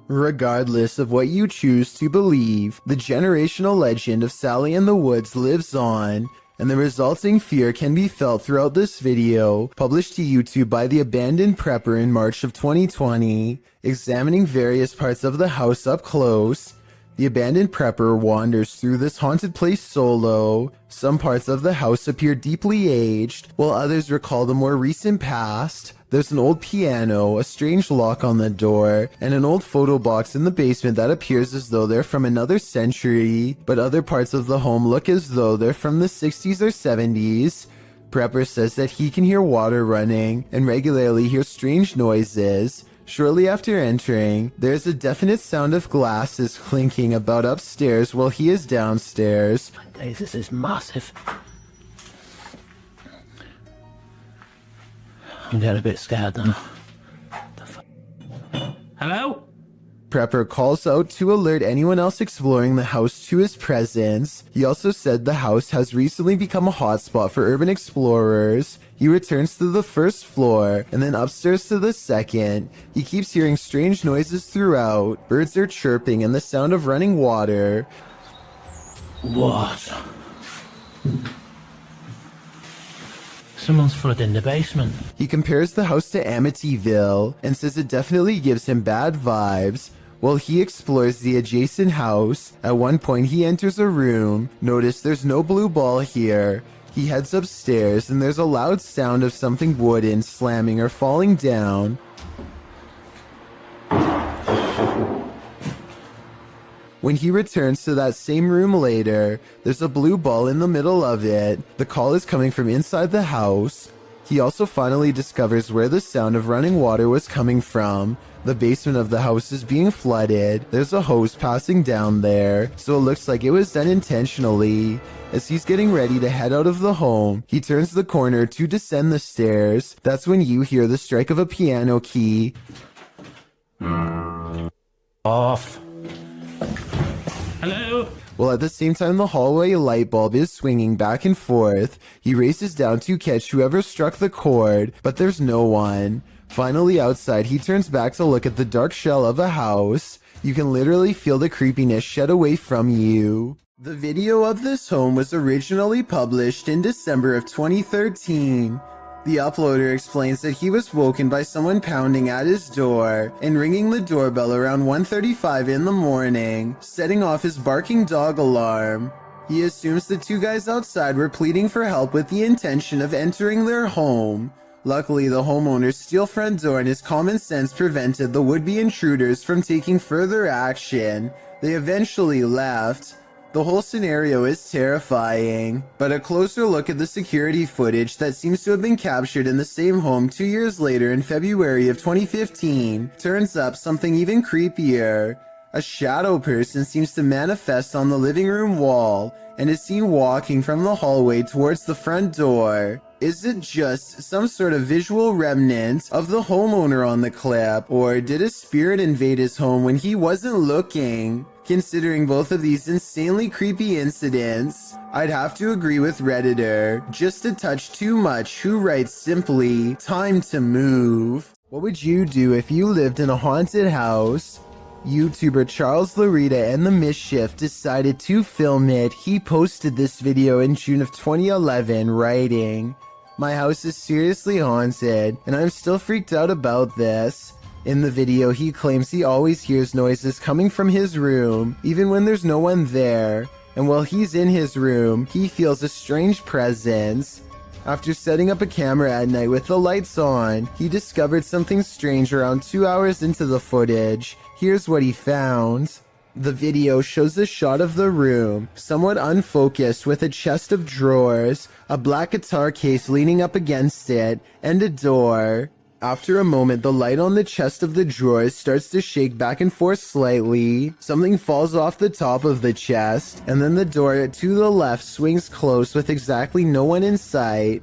Regardless of what you choose to believe, the generational legend of Sally in the Woods lives on, and the resulting fear can be felt throughout this video, published to YouTube by the Abandoned Prepper in March of 2020. Examining various parts of the house up close, the Abandoned Prepper wanders through this haunted place solo. Some parts of the house appear deeply aged, while others recall the more recent past. There's an old piano, a strange lock on the door, and an old photo box in the basement that appears as though they're from another century, but other parts of the home look as though they're from the 60s or 70s. Prepper says that he can hear water running and regularly hears strange noises. Shortly after entering, there's a definite sound of glasses clinking about upstairs while he is downstairs. This is massive. I'm getting a bit scared now. Hello? Prepper calls out to alert anyone else exploring the house to his presence. He also said the house has recently become a hotspot for urban explorers. He returns to the first floor, and then upstairs to the second. He keeps hearing strange noises throughout. Birds are chirping and the sound of running water. What? Someone's flooding the basement. He compares the house to Amityville and says it definitely gives him bad vibes. While he explores the adjacent house, at one point he enters a room. Notice there's no blue ball here. He heads upstairs and there's a loud sound of something wooden slamming or falling down. When he returns to that same room later, there's a blue ball in the middle of it. The call is coming from inside the house. He also finally discovers where the sound of running water was coming from. The basement of the house is being flooded. There's a hose passing down there, so it looks like it was done intentionally. As he's getting ready to head out of the home, he turns the corner to descend the stairs. That's when you hear the strike of a piano key. Off. Hello? While at the same time the hallway light bulb is swinging back and forth, he races down to catch whoever struck the cord, but there's no one. Finally outside, he turns back to look at the dark shell of a house. You can literally feel the creepiness shed away from you. The video of this home was originally published in December of 2013. The uploader explains that he was woken by someone pounding at his door and ringing the doorbell around 1:35 in the morning, setting off his barking dog alarm. He assumes the two guys outside were pleading for help with the intention of entering their home. Luckily, the homeowner's steel front door and his common sense prevented the would-be intruders from taking further action. They eventually left. The whole scenario is terrifying, but a closer look at the security footage that seems to have been captured in the same home 2 years later in February of 2015 turns up something even creepier. A shadow person seems to manifest on the living room wall and is seen walking from the hallway towards the front door. Is it just some sort of visual remnant of the homeowner on the clip, or did a spirit invade his home when he wasn't looking? Considering both of these insanely creepy incidents, I'd have to agree with Redditor, just a touch too much, who writes simply, "Time to move." What would you do if you lived in a haunted house? YouTuber Charles Larita and the Mischief decided to film it. He posted this video in June of 2011, writing, "My house is seriously haunted, and I'm still freaked out about this." In the video, he claims he always hears noises coming from his room, even when there's no one there. And while he's in his room, he feels a strange presence. After setting up a camera at night with the lights on, he discovered something strange around 2 hours into the footage. Here's what he found. The video shows a shot of the room, somewhat unfocused, with a chest of drawers, a black guitar case leaning up against it, and a door. After a moment, the light on the chest of the drawers starts to shake back and forth slightly. Something falls off the top of the chest, and then the door to the left swings closed with exactly no one in sight.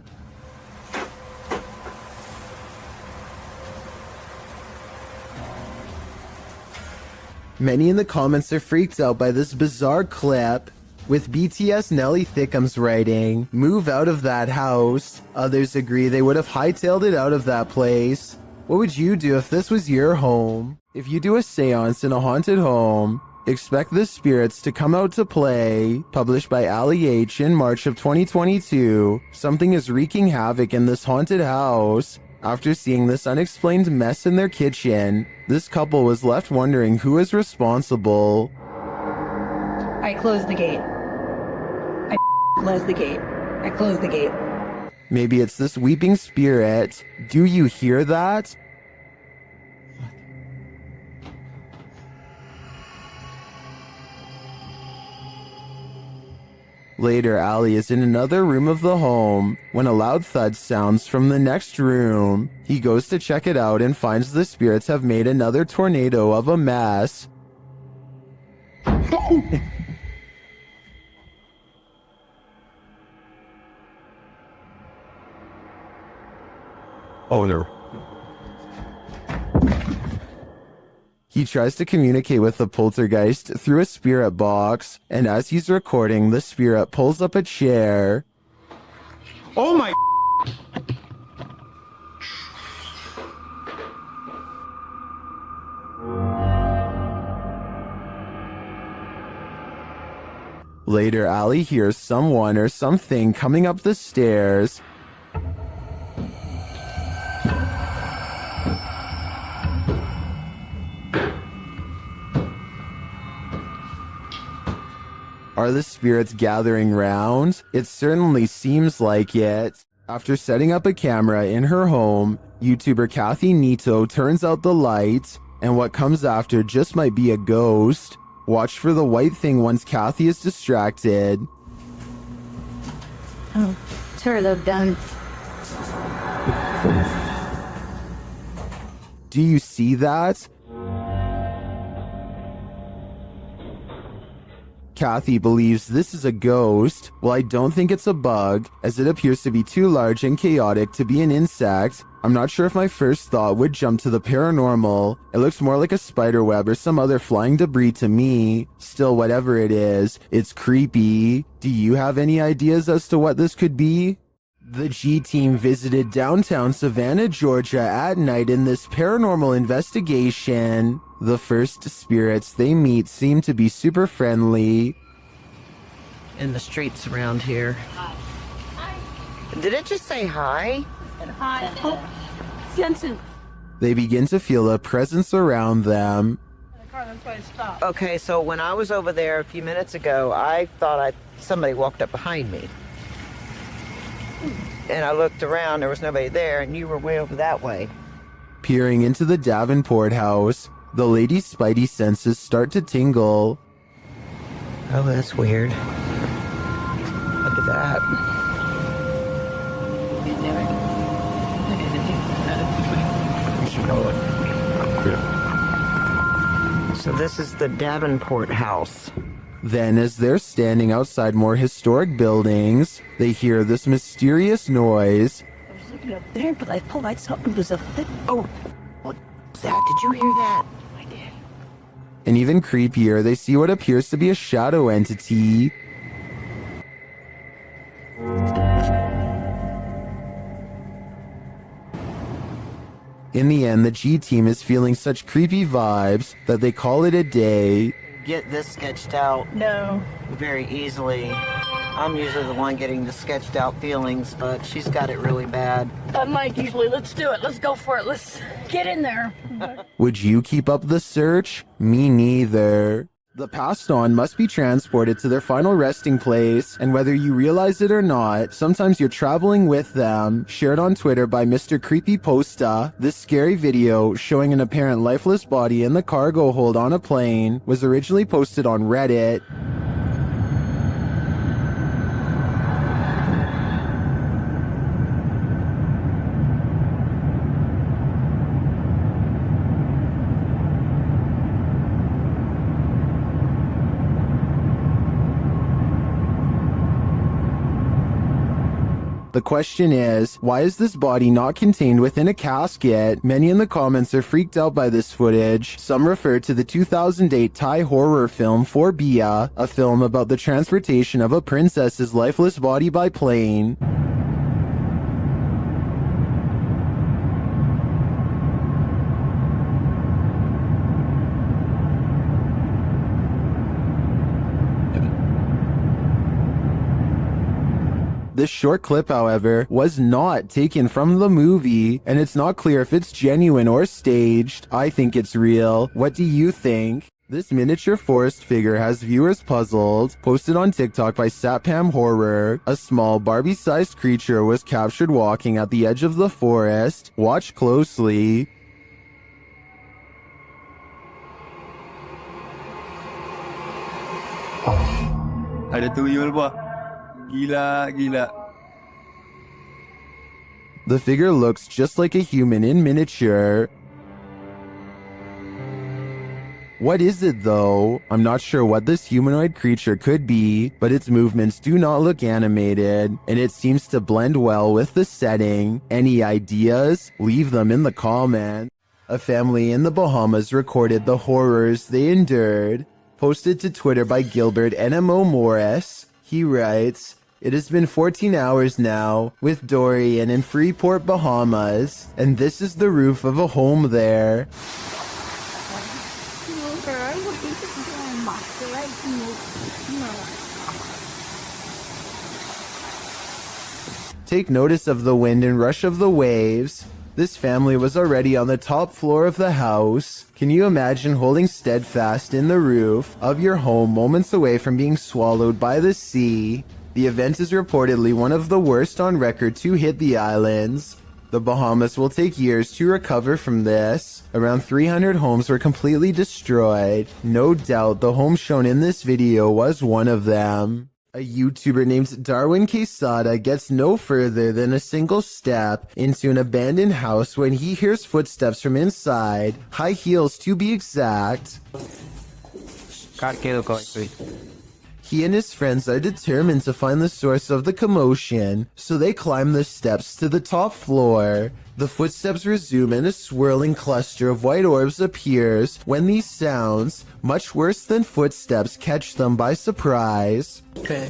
Many in the comments are freaked out by this bizarre clip, with BTS Nelly Thickums writing, "Move out of that house." Others agree they would have hightailed it out of that place. What would you do if this was your home? If you do a seance in a haunted home, expect the spirits to come out to play. Published by Ali H in March of 2022, something is wreaking havoc in this haunted house. After seeing this unexplained mess in their kitchen, this couple was left wondering who is responsible. I closed the gate. I closed the gate. I closed the gate. Maybe it's this weeping spirit. Do you hear that? Later, Ali is in another room of the home when a loud thud sounds from the next room. He goes to check it out and finds the spirits have made another tornado of a mess. Oh no. He tries to communicate with the poltergeist through a spirit box, and as he's recording, the spirit pulls up a chair. Oh my. Later, Ali hears someone or something coming up the stairs. Are the spirits gathering round? It certainly seems like it. After setting up a camera in her home, YouTuber Kathy Nito turns out the lights, and what comes after just might be a ghost. Watch for the white thing once Kathy is distracted. Oh, turn them down. Do you see that? Kathy believes this is a ghost. Well, I don't think it's a bug, as it appears to be too large and chaotic to be an insect. I'm not sure if my first thought would jump to the paranormal. It looks more like a spider web or some other flying debris to me. Still, whatever it is, it's creepy. Do you have any ideas as to what this could be? The G team visited downtown Savannah, Georgia at night in this paranormal investigation. The first spirits they meet seem to be super friendly. In the streets around here. Did it just say hi? Hi. Oh, Jensen. They begin to feel a presence around them. Okay, so when I was over there a few minutes ago, I thought somebody walked up behind me. And I looked around, there was nobody there, and you were way over that way. Peering into the Davenport house, the lady's spidey senses start to tingle. Oh, that's weird. Look at that. So this is the Davenport house. Then, as they're standing outside more historic buildings, they hear this mysterious noise. I was looking up there, but I thought I saw it was a thing. Oh, what was that? Did you hear that? I did. And even creepier, they see what appears to be a shadow entity. In the end, the G team is feeling such creepy vibes that they call it a day. Get this sketched out. No. Very easily. I'm usually the one getting the sketched out feelings, but she's got it really bad. I'm Mike usually. Let's do it. Let's go for it. Let's get in there. Would you keep up the search? Me neither. The passed on must be transported to their final resting place, and whether you realize it or not, sometimes you're traveling with them. Shared on Twitter by Mr. Creepy Posta, this scary video showing an apparent lifeless body in the cargo hold on a plane was originally posted on Reddit. The question is, why is this body not contained within a casket? Many in the comments are freaked out by this footage. Some refer to the 2008 Thai horror film Phobia, a film about the transportation of a princess's lifeless body by plane. This short clip, however, was not taken from the movie, and it's not clear if it's genuine or staged. I think it's real. What do you think? This miniature forest figure has viewers puzzled. Posted on TikTok by Satpam Horror, a small Barbie-sized creature was captured walking at the edge of the forest. Watch closely. Ada tuyul ba? Gila. The figure looks just like a human in miniature. What is it though? I'm not sure what this humanoid creature could be, but its movements do not look animated, and it seems to blend well with the setting. Any ideas? Leave them in the comments. A family in the Bahamas recorded the horrors they endured. Posted to Twitter by Gilbert NMO Morris. He writes, "It has been 14 hours now with Dorian in Freeport, Bahamas, and this is the roof of a home there. Take notice of the wind and rush of the waves. This family was already on the top floor of the house. Can you imagine holding steadfast in the roof of your home moments away from being swallowed by the sea? The event is reportedly one of the worst on record to hit the islands. The Bahamas will take years to recover from this. Around 300 homes were completely destroyed. No doubt the home shown in this video was one of them." A YouTuber named Darwin Quesada gets no further than a single step into an abandoned house when he hears footsteps from inside, high heels to be exact. He and his friends are determined to find the source of the commotion, so they climb the steps to the top floor. The footsteps resume and a swirling cluster of white orbs appears when these sounds, much worse than footsteps, catch them by surprise. Okay.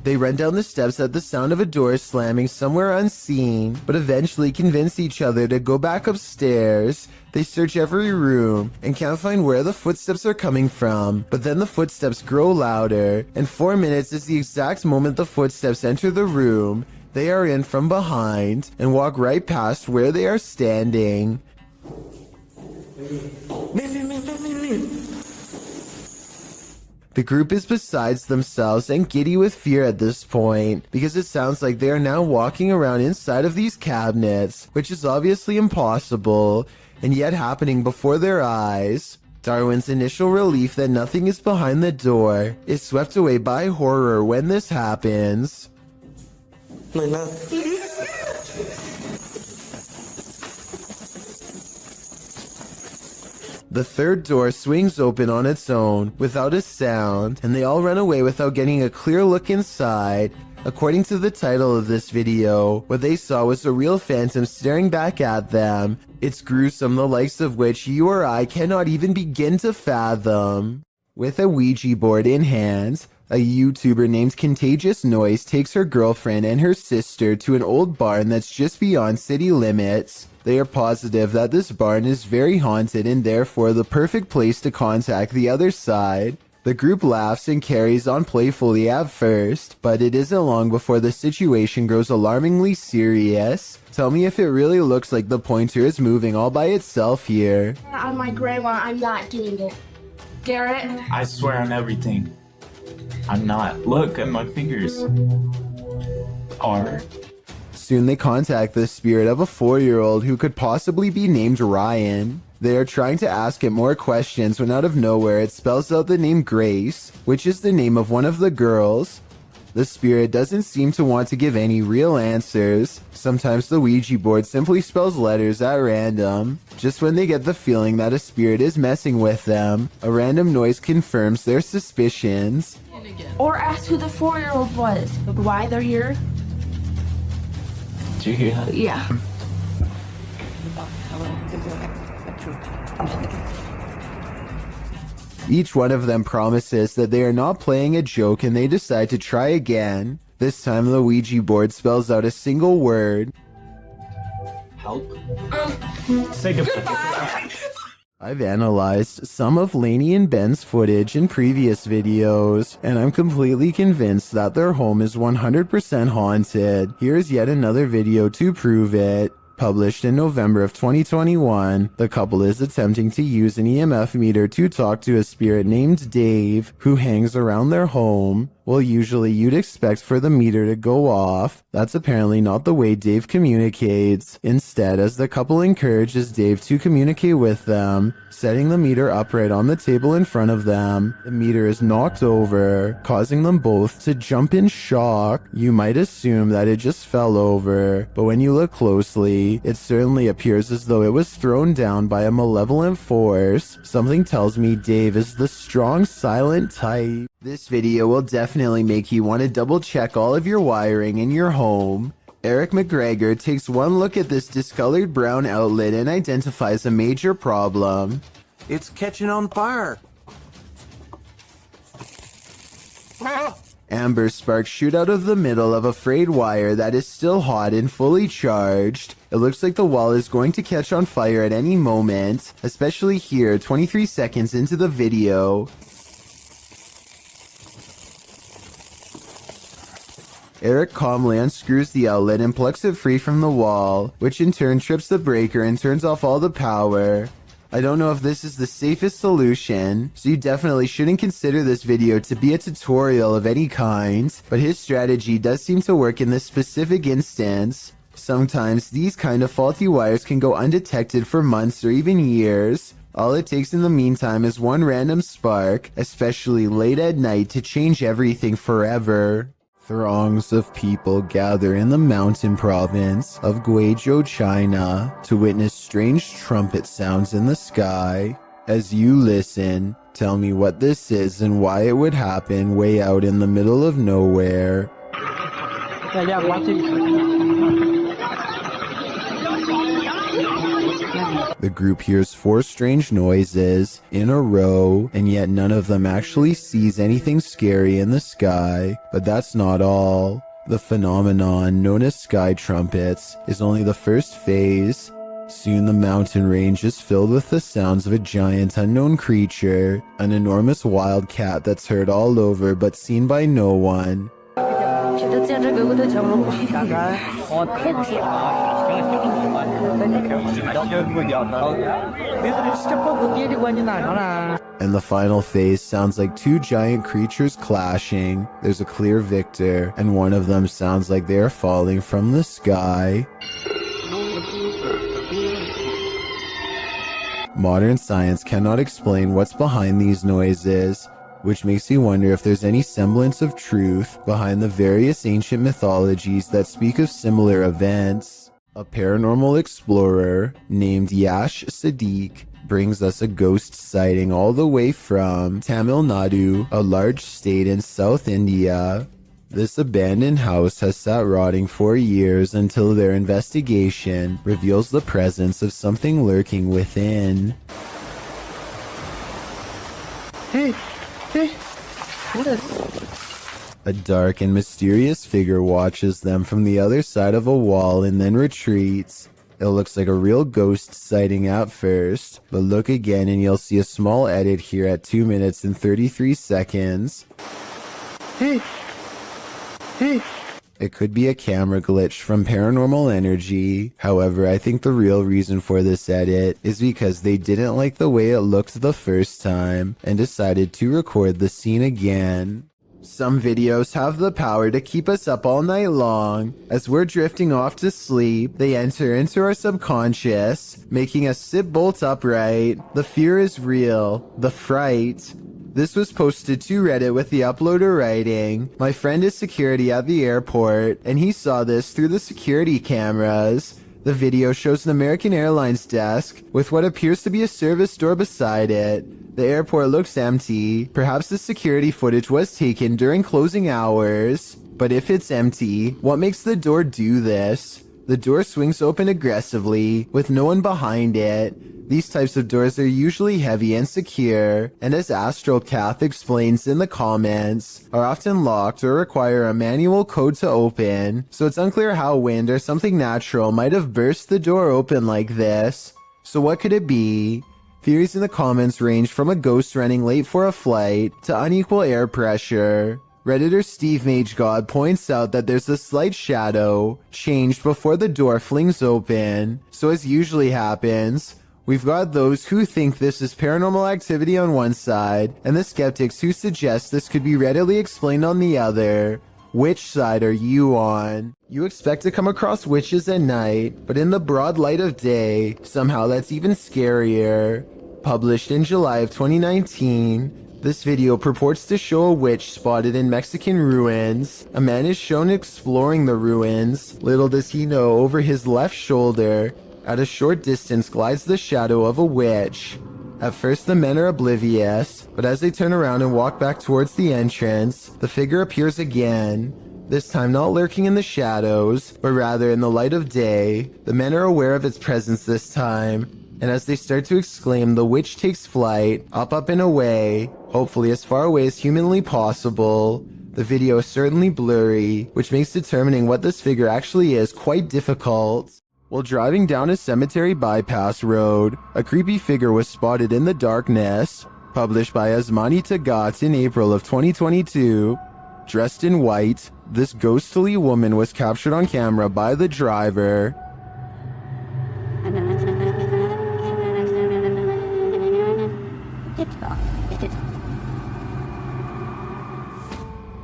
They run down the steps at the sound of a door slamming somewhere unseen, but eventually convince each other to go back upstairs. They search every room and can't find where the footsteps are coming from, but then the footsteps grow louder, and 4 minutes is the exact moment the footsteps enter the room. They are in from behind and walk right past where they are standing. The group is besides themselves and giddy with fear at this point, because it sounds like they are now walking around inside of these cabinets, which is obviously impossible, and yet happening before their eyes. Darwin's initial relief that nothing is behind the door is swept away by horror when this happens. The third door swings open on its own without a sound, and they all run away without getting a clear look inside. According to the title of this video, what they saw was a real phantom staring back at them. It's gruesome, the likes of which you or I cannot even begin to fathom. With a Ouija board in hand, a YouTuber named Contagious Noise takes her girlfriend and her sister to an old barn that's just beyond city limits. They are positive that this barn is very haunted and therefore the perfect place to contact the other side. The group laughs and carries on playfully at first, but it isn't long before the situation grows alarmingly serious. Tell me if it really looks like the pointer is moving all by itself here. On my grandma, I'm not doing it. Garrett? I swear on everything. I'm not. Look at my fingers. Are. Soon they contact the spirit of a 4-year-old who could possibly be named Ryan. They are trying to ask it more questions when out of nowhere it spells out the name Grace, which is the name of one of the girls. The spirit doesn't seem to want to give any real answers. Sometimes the Ouija board simply spells letters at random. Just when they get the feeling that a spirit is messing with them, a random noise confirms their suspicions. Or ask who the 4-year-old was. Why they're here? Did you hear that? Yeah. Each one of them promises that they are not playing a joke and they decide to try again. This time the Ouija board spells out a single word. Help. Say goodbye. I've analyzed some of Lainey and Ben's footage in previous videos, and I'm completely convinced that their home is 100% haunted. Here's yet another video to prove it. Published in November of 2021, the couple is attempting to use an EMF meter to talk to a spirit named Dave, who hangs around their home. Well, usually you'd expect for the meter to go off. That's apparently not the way Dave communicates. Instead, as the couple encourages Dave to communicate with them, setting the meter upright on the table in front of them, the meter is knocked over, causing them both to jump in shock. You might assume that it just fell over, but when you look closely, it certainly appears as though it was thrown down by a malevolent force. Something tells me Dave is the strong, silent type. This video will definitely make you want to double check all of your wiring in your home. Eric McGregor takes one look at this discolored brown outlet and identifies a major problem. It's catching on fire. Amber sparks shoot out of the middle of a frayed wire that is still hot and fully charged. It looks like the wall is going to catch on fire at any moment, especially here 23 seconds into the video. Eric calmly unscrews the outlet and plucks it free from the wall, which in turn trips the breaker and turns off all the power. I don't know if this is the safest solution, so you definitely shouldn't consider this video to be a tutorial of any kind, but his strategy does seem to work in this specific instance. Sometimes these kind of faulty wires can go undetected for months or even years. All it takes in the meantime is one random spark, especially late at night, to change everything forever. Throngs of people gather in the mountain province of Guizhou, China, to witness strange trumpet sounds in the sky. As you listen, tell me what this is and why it would happen way out in the middle of nowhere. The group hears 4 strange noises in a row, and yet none of them actually sees anything scary in the sky. But that's not all. The phenomenon known as sky trumpets is only the first phase. Soon the mountain range is filled with the sounds of a giant unknown creature, an enormous wild cat that's heard all over but seen by no one. And the final phase sounds like 2 giant creatures clashing. There's a clear victor, and one of them sounds like they are falling from the sky. Modern science cannot explain what's behind these noises, which makes me wonder if there's any semblance of truth behind the various ancient mythologies that speak of similar events. A paranormal explorer named Yash Sadiq brings us a ghost sighting all the way from Tamil Nadu, a large state in South India. This abandoned house has sat rotting for years until their investigation reveals the presence of something lurking within. Hey, what is... A dark and mysterious figure watches them from the other side of a wall and then retreats. It looks like a real ghost sighting at first, but look again and you'll see a small edit here at 2 minutes and 33 seconds. Hey! It could be a camera glitch from Paranormal Energy. However, I think the real reason for this edit is because they didn't like the way it looked the first time and decided to record the scene again. Some videos have the power to keep us up all night long. As we're drifting off to sleep, they enter into our subconscious, making us sit bolt upright. The fear is real. The fright. This was posted to Reddit with the uploader writing, "My friend is security at the airport, and he saw this through the security cameras." The video shows an American Airlines desk with what appears to be a service door beside it. The airport looks empty. Perhaps the security footage was taken during closing hours. But if it's empty, what makes the door do this? The door swings open aggressively, with no one behind it. These types of doors are usually heavy and secure, and as AstroCath explains in the comments, are often locked or require a manual code to open, so it's unclear how wind or something natural might have burst the door open like this. So what could it be? Theories in the comments range from a ghost running late for a flight to unequal air pressure. Redditor Steve MageGod points out that there's a slight shadow changed before the door flings open, so as usually happens, we've got those who think this is paranormal activity on one side, and the skeptics who suggest this could be readily explained on the other. Which side are you on? You expect to come across witches at night, but in the broad light of day, somehow that's even scarier. Published in July of 2019, this video purports to show a witch spotted in Mexican ruins. A man is shown exploring the ruins. Little does he know, over his left shoulder, at a short distance glides the shadow of a witch. At first the men are oblivious, but as they turn around and walk back towards the entrance, the figure appears again. This time not lurking in the shadows, but rather in the light of day. The men are aware of its presence this time, and as they start to exclaim, the witch takes flight, up and away, hopefully as far away as humanly possible. The video is certainly blurry, which makes determining what this figure actually is quite difficult. While driving down a cemetery bypass road, a creepy figure was spotted in the darkness. Published by Asmani Tagat in April of 2022. Dressed in white, this ghostly woman was captured on camera by the driver.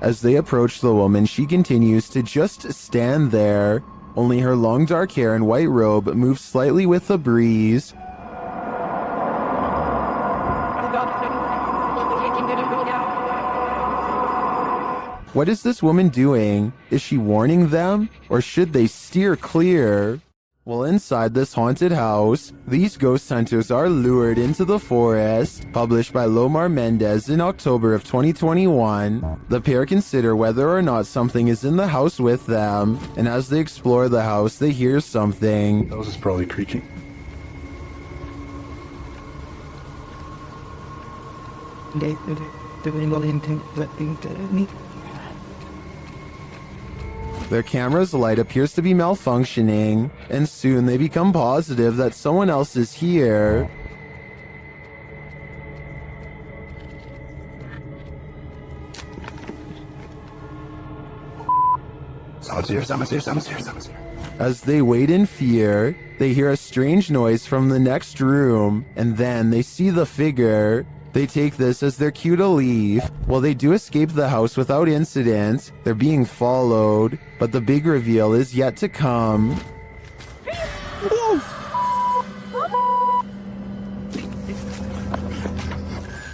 As they approach the woman, she continues to just stand there. Only her long dark hair and white robe move slightly with the breeze. What is this woman doing? Is she warning them? Or should they steer clear? Well, inside this haunted house, these ghost hunters are lured into the forest. Published by Lomar Mendez in October of 2021. The pair consider whether or not something is in the house with them, and as they explore the house, they hear something. That was probably creaking. Their camera's light appears to be malfunctioning, and soon they become positive that someone else is here. As they wait in fear, they hear a strange noise from the next room, and then they see the figure. They take this as their cue to leave. While they do escape the house without incident, they're being followed, but the big reveal is yet to come.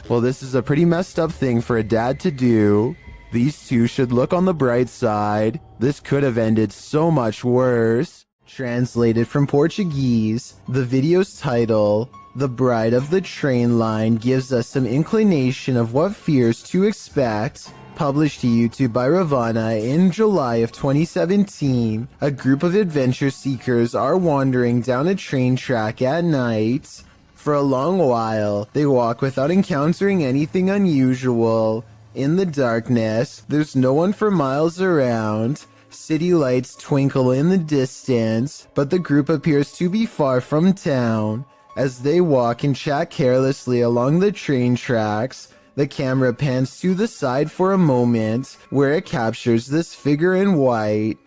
Well, this is a pretty messed up thing for a dad to do. These two should look on the bright side. This could have ended so much worse. Translated from Portuguese, the video's title, The bride of the train line gives us some inclination of what fears to expect. Published to YouTube by Ravana in July of 2017, a group of adventure seekers are wandering down a train track at night. For a long while, they walk without encountering anything unusual. In the darkness, there's no one for miles around. City lights twinkle in the distance, but the group appears to be far from town. As they walk and chat carelessly along the train tracks, the camera pans to the side for a moment, where it captures this figure in white.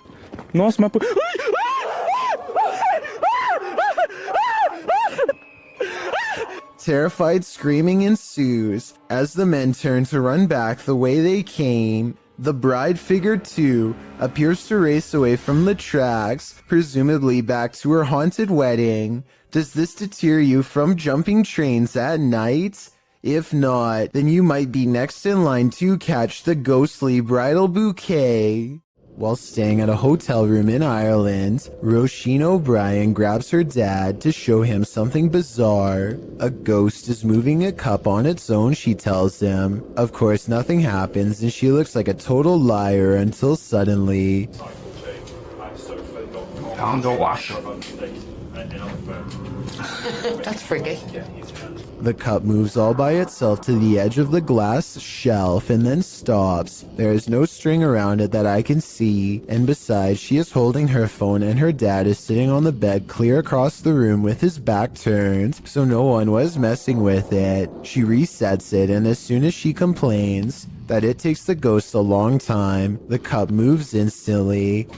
Nossa, mas... Terrified screaming ensues as the men turn to run back the way they came. The bride figure, too, appears to race away from the tracks, presumably back to her haunted wedding. Does this deter you from jumping trains at night? If not, then you might be next in line to catch the ghostly bridal bouquet. While staying at a hotel room in Ireland, Roisin O'Brien grabs her dad to show him something bizarre. A ghost is moving a cup on its own, she tells him. Of course, nothing happens, and she looks like a total liar until suddenly... Found the washer. That's freaky. The cup moves all by itself to the edge of the glass shelf and then stops. There is no string around it that I can see, and besides, she is holding her phone and her dad is sitting on the bed clear across the room with his back turned, so no one was messing with it. She resets it, and as soon as she complains that it takes the ghost a long time, the cup moves instantly.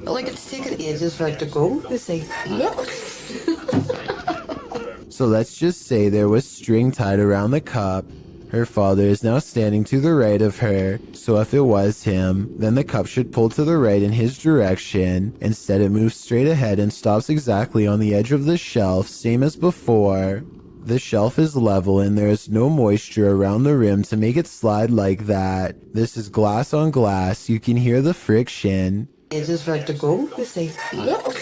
Like it's taking ages for it to go. They say, look. So let's just say there was string tied around the cup. Her father is now standing to the right of her, so if it was him, then the cup should pull to the right in his direction. Instead, it moves straight ahead and stops exactly on the edge of the shelf, same as before. The shelf is level and there is no moisture around the rim to make it slide like that. This is glass on glass, you can hear the friction. Ages for it to go. They say, look.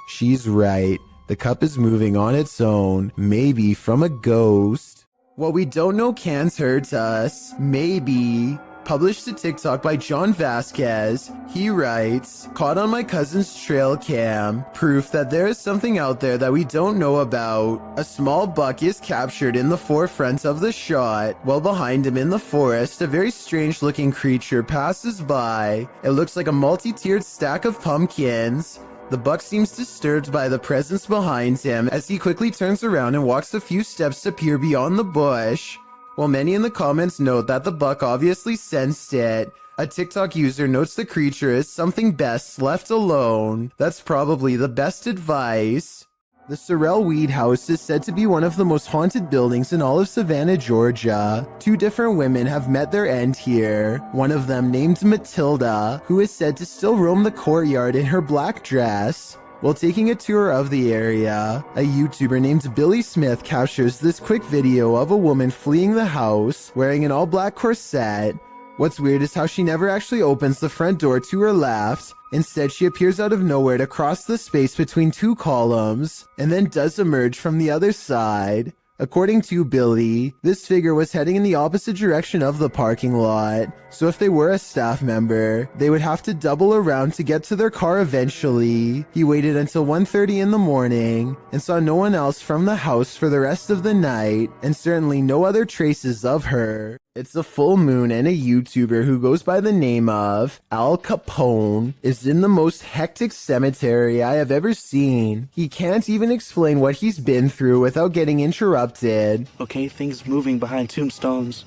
She's right. The cup is moving on its own, maybe from a ghost. What we don't know can't hurt us. Maybe. Published to TikTok by John Vasquez. He writes, caught on my cousin's trail cam. Proof that there is something out there that we don't know about. A small buck is captured in the forefront of the shot, while behind him in the forest, a very strange looking creature passes by. It looks like a multi-tiered stack of pumpkins. The buck seems disturbed by the presence behind him as he quickly turns around and walks a few steps to peer beyond the bush. While many in the comments note that the buck obviously sensed it, a TikTok user notes the creature is something best left alone. That's probably the best advice. The Sorrel Weed House is said to be one of the most haunted buildings in all of Savannah, Georgia. 2 different women have met their end here. One of them named Matilda, who is said to still roam the courtyard in her black dress. While taking a tour of the area, a YouTuber named Billy Smith captures this quick video of a woman fleeing the house, wearing an all-black corset. What's weird is how she never actually opens the front door to her left. Instead, she appears out of nowhere to cross the space between 2 columns, and then does emerge from the other side. According to Billy, this figure was heading in the opposite direction of the parking lot, so if they were a staff member, they would have to double around to get to their car eventually. He waited until 1:30 in the morning and saw no one else from the house for the rest of the night, and certainly no other traces of her. It's a full moon, and a YouTuber who goes by the name of Al Capone is in the most hectic cemetery I have ever seen. He can't even explain what he's been through without getting interrupted. Okay, things moving behind tombstones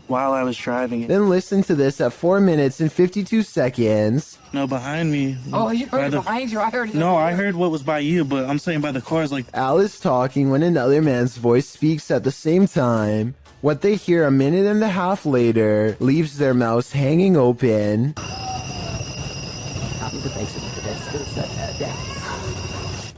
while I was driving. Then listen to this at 4 minutes and 52 seconds. No, behind me. Oh, you heard it behind you. I heard it. No, I heard what was by you, but I'm saying by the cars, like... Al is talking when another man's voice speaks at the same time. What they hear a minute and a half later leaves their mouths hanging open.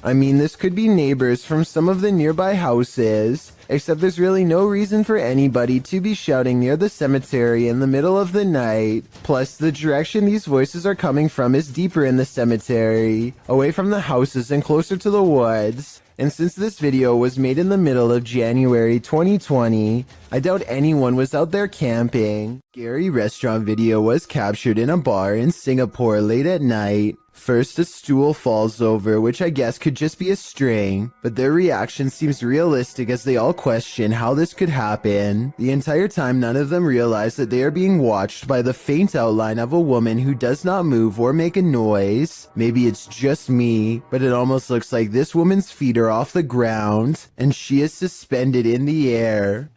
I mean, this could be neighbors from some of the nearby houses, except there's really no reason for anybody to be shouting near the cemetery in the middle of the night. Plus, the direction these voices are coming from is deeper in the cemetery, away from the houses and closer to the woods. And since this video was made in the middle of January 2020, I doubt anyone was out there camping. Scary restaurant video was captured in a bar in Singapore late at night. First, a stool falls over, which I guess could just be a string, but their reaction seems realistic as they all question how this could happen. The entire time, none of them realize that they are being watched by the faint outline of a woman who does not move or make a noise. Maybe it's just me, but it almost looks like this woman's feet are off the ground, and she is suspended in the air.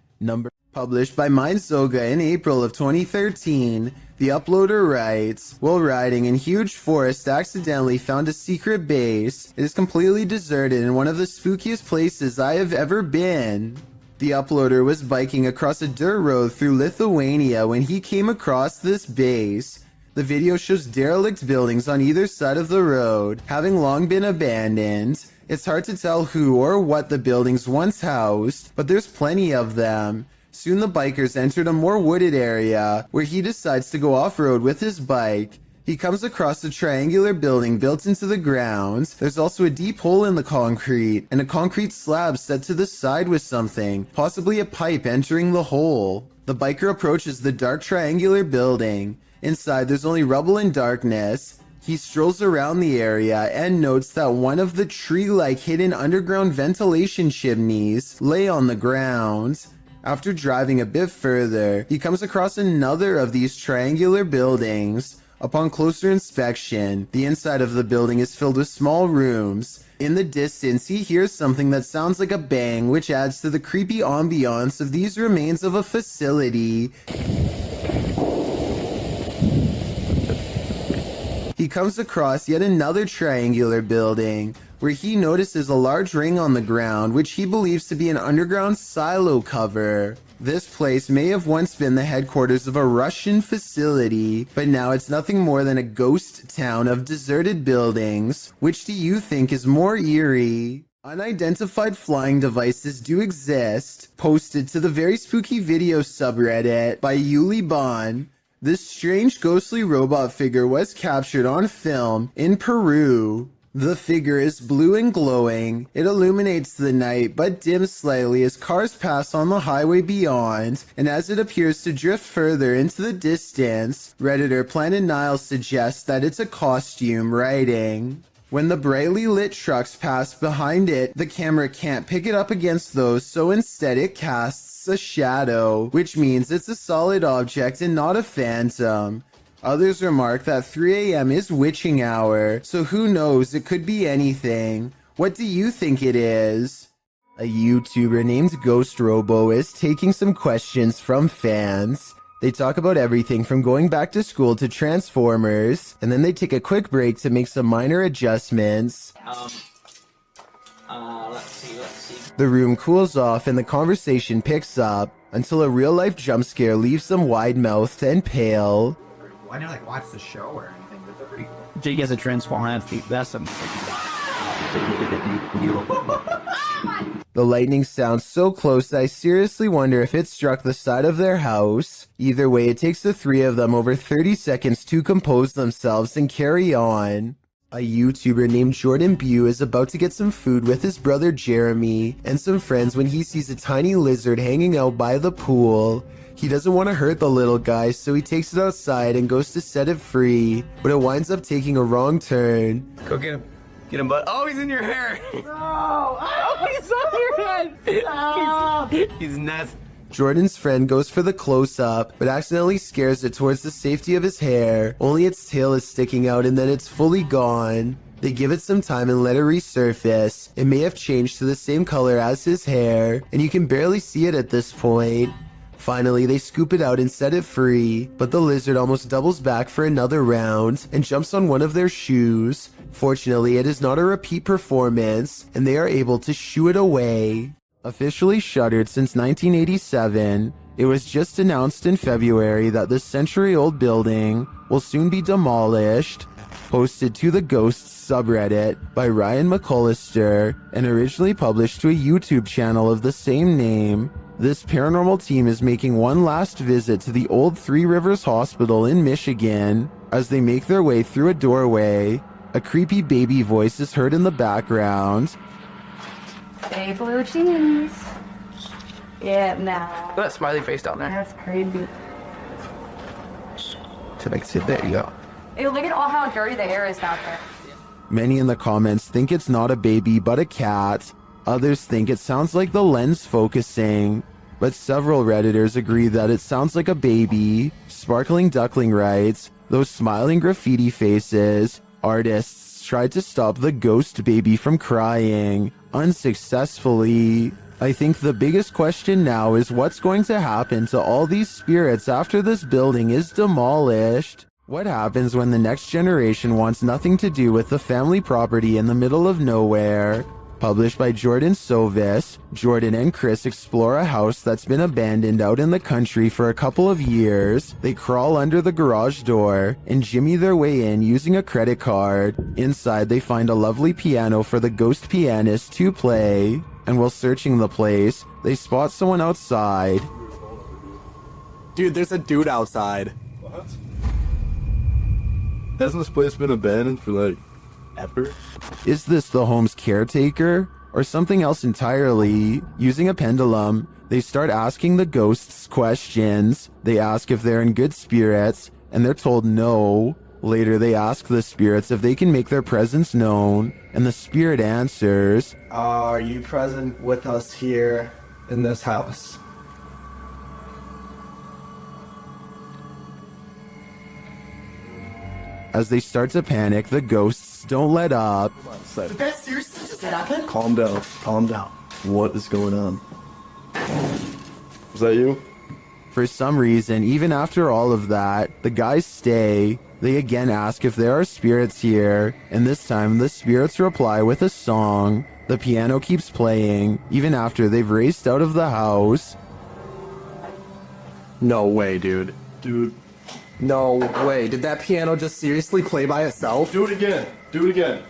Published by Mindzoga in April of 2013, the uploader writes, while riding in huge forest, accidentally found a secret base. It is completely deserted in one of the spookiest places I have ever been. The uploader was biking across a dirt road through Lithuania when he came across this base. The video shows derelict buildings on either side of the road, having long been abandoned. It's hard to tell who or what the buildings once housed, but there's plenty of them. Soon the bikers entered a more wooded area, where he decides to go off-road with his bike. He comes across a triangular building built into the ground. There's also a deep hole in the concrete, and a concrete slab set to the side with something, possibly a pipe entering the hole. The biker approaches the dark triangular building. Inside, there's only rubble and darkness. He strolls around the area and notes that one of the tree-like hidden underground ventilation chimneys lay on the ground. After driving a bit further, he comes across another of these triangular buildings. Upon closer inspection, the inside of the building is filled with small rooms. In the distance, he hears something that sounds like a bang, which adds to the creepy ambiance of these remains of a facility. He comes across yet another triangular building, where he notices a large ring on the ground, which he believes to be an underground silo cover. This place may have once been the headquarters of a Russian facility, but now it's nothing more than a ghost town of deserted buildings. Which do you think is more eerie? Unidentified flying devices do exist, posted to the Very Spooky Video subreddit by Yuli Bon. This strange ghostly robot figure was captured on film in Peru. The figure is blue and glowing. It illuminates the night but dims slightly as cars pass on the highway beyond, and as it appears to drift further into the distance, Redditor Planet Nile suggests that it's a costume, writing, when the brightly lit trucks pass behind it, the camera can't pick it up against those, so instead it casts a shadow, which means it's a solid object and not a phantom. Others remark that 3 a.m. is witching hour, so who knows, it could be anything. What do you think it is? A YouTuber named Ghost Robo is taking some questions from fans. They talk about everything from going back to school to Transformers, and then they take a quick break to make some minor adjustments. Let's see. The room cools off and the conversation picks up, until a real-life jump scare leaves them wide-mouthed and pale. I never watch the show or anything, but they're pretty cool. Jake has a transformer. That's a... The lightning sounds so close that I seriously wonder if it struck the side of their house. Either way, it takes the three of them over 30 seconds to compose themselves and carry on. A YouTuber named Jordan Bew is about to get some food with his brother Jeremy and some friends when he sees a tiny lizard hanging out by the pool. He doesn't want to hurt the little guy, so he takes it outside and goes to set it free, but it winds up taking a wrong turn. Go get him. Get him, bud. Oh, he's in your hair. No! Oh, he's on your head! Oh. He's nuts. Jordan's friend goes for the close-up, but accidentally scares it towards the safety of his hair. Only its tail is sticking out and then it's fully gone. They give it some time and let it resurface. It may have changed to the same color as his hair, and you can barely see it at this point. Finally, they scoop it out and set it free, but the lizard almost doubles back for another round and jumps on one of their shoes. Fortunately, it is not a repeat performance, and they are able to shoo it away. Officially shuttered since 1987, it was just announced in February that this century-old building will soon be demolished. posted to the Ghosts subreddit by Ryan McCullister and originally published to a YouTube channel of the same name. This paranormal team is making one last visit to the old Three Rivers Hospital in Michigan. As they make their way through a doorway, a creepy baby voice is heard in the background. Hey, blue cheese. Yeah, nah. Look at that smiley face down there. That's crazy. To make it, there you go. Ew, look at all how dirty the air is out there. Many in the comments think it's not a baby but a cat. Others think it sounds like the lens focusing. But several Redditors agree that it sounds like a baby. Sparkling Duckling writes, those smiling graffiti faces. Artists tried to stop the ghost baby from crying. Unsuccessfully. I think the biggest question now is what's going to happen to all these spirits after this building is demolished? What happens when the next generation wants nothing to do with the family property in the middle of nowhere? Published by Jordan Sovis, Jordan and Chris explore a house that's been abandoned out in the country for a couple of years. They crawl under the garage door and jimmy their way in using a credit card. Inside, they find a lovely piano for the ghost pianist to play. And while searching the place, they spot someone outside. Dude, there's a dude outside. What? Hasn't this place been abandoned for like ever? Is this the home's caretaker or something else entirely? Using a pendulum, they start asking the ghosts questions. They ask if they're in good spirits, and they're told no. Later, they ask the spirits if they can make their presence known, and the spirit answers, Are you present with us here in this house? As they start to panic, the ghosts don't let up. Did that seriously just happen? Calm down. Calm down. What is going on? Is that you? For some reason, even after all of that, the guys stay. They again ask if there are spirits here, and this time the spirits reply with a song. The piano keeps playing, even after they've raced out of the house. No way, dude. Dude. No way. Did that piano just seriously play by itself? Do it again. Do it again.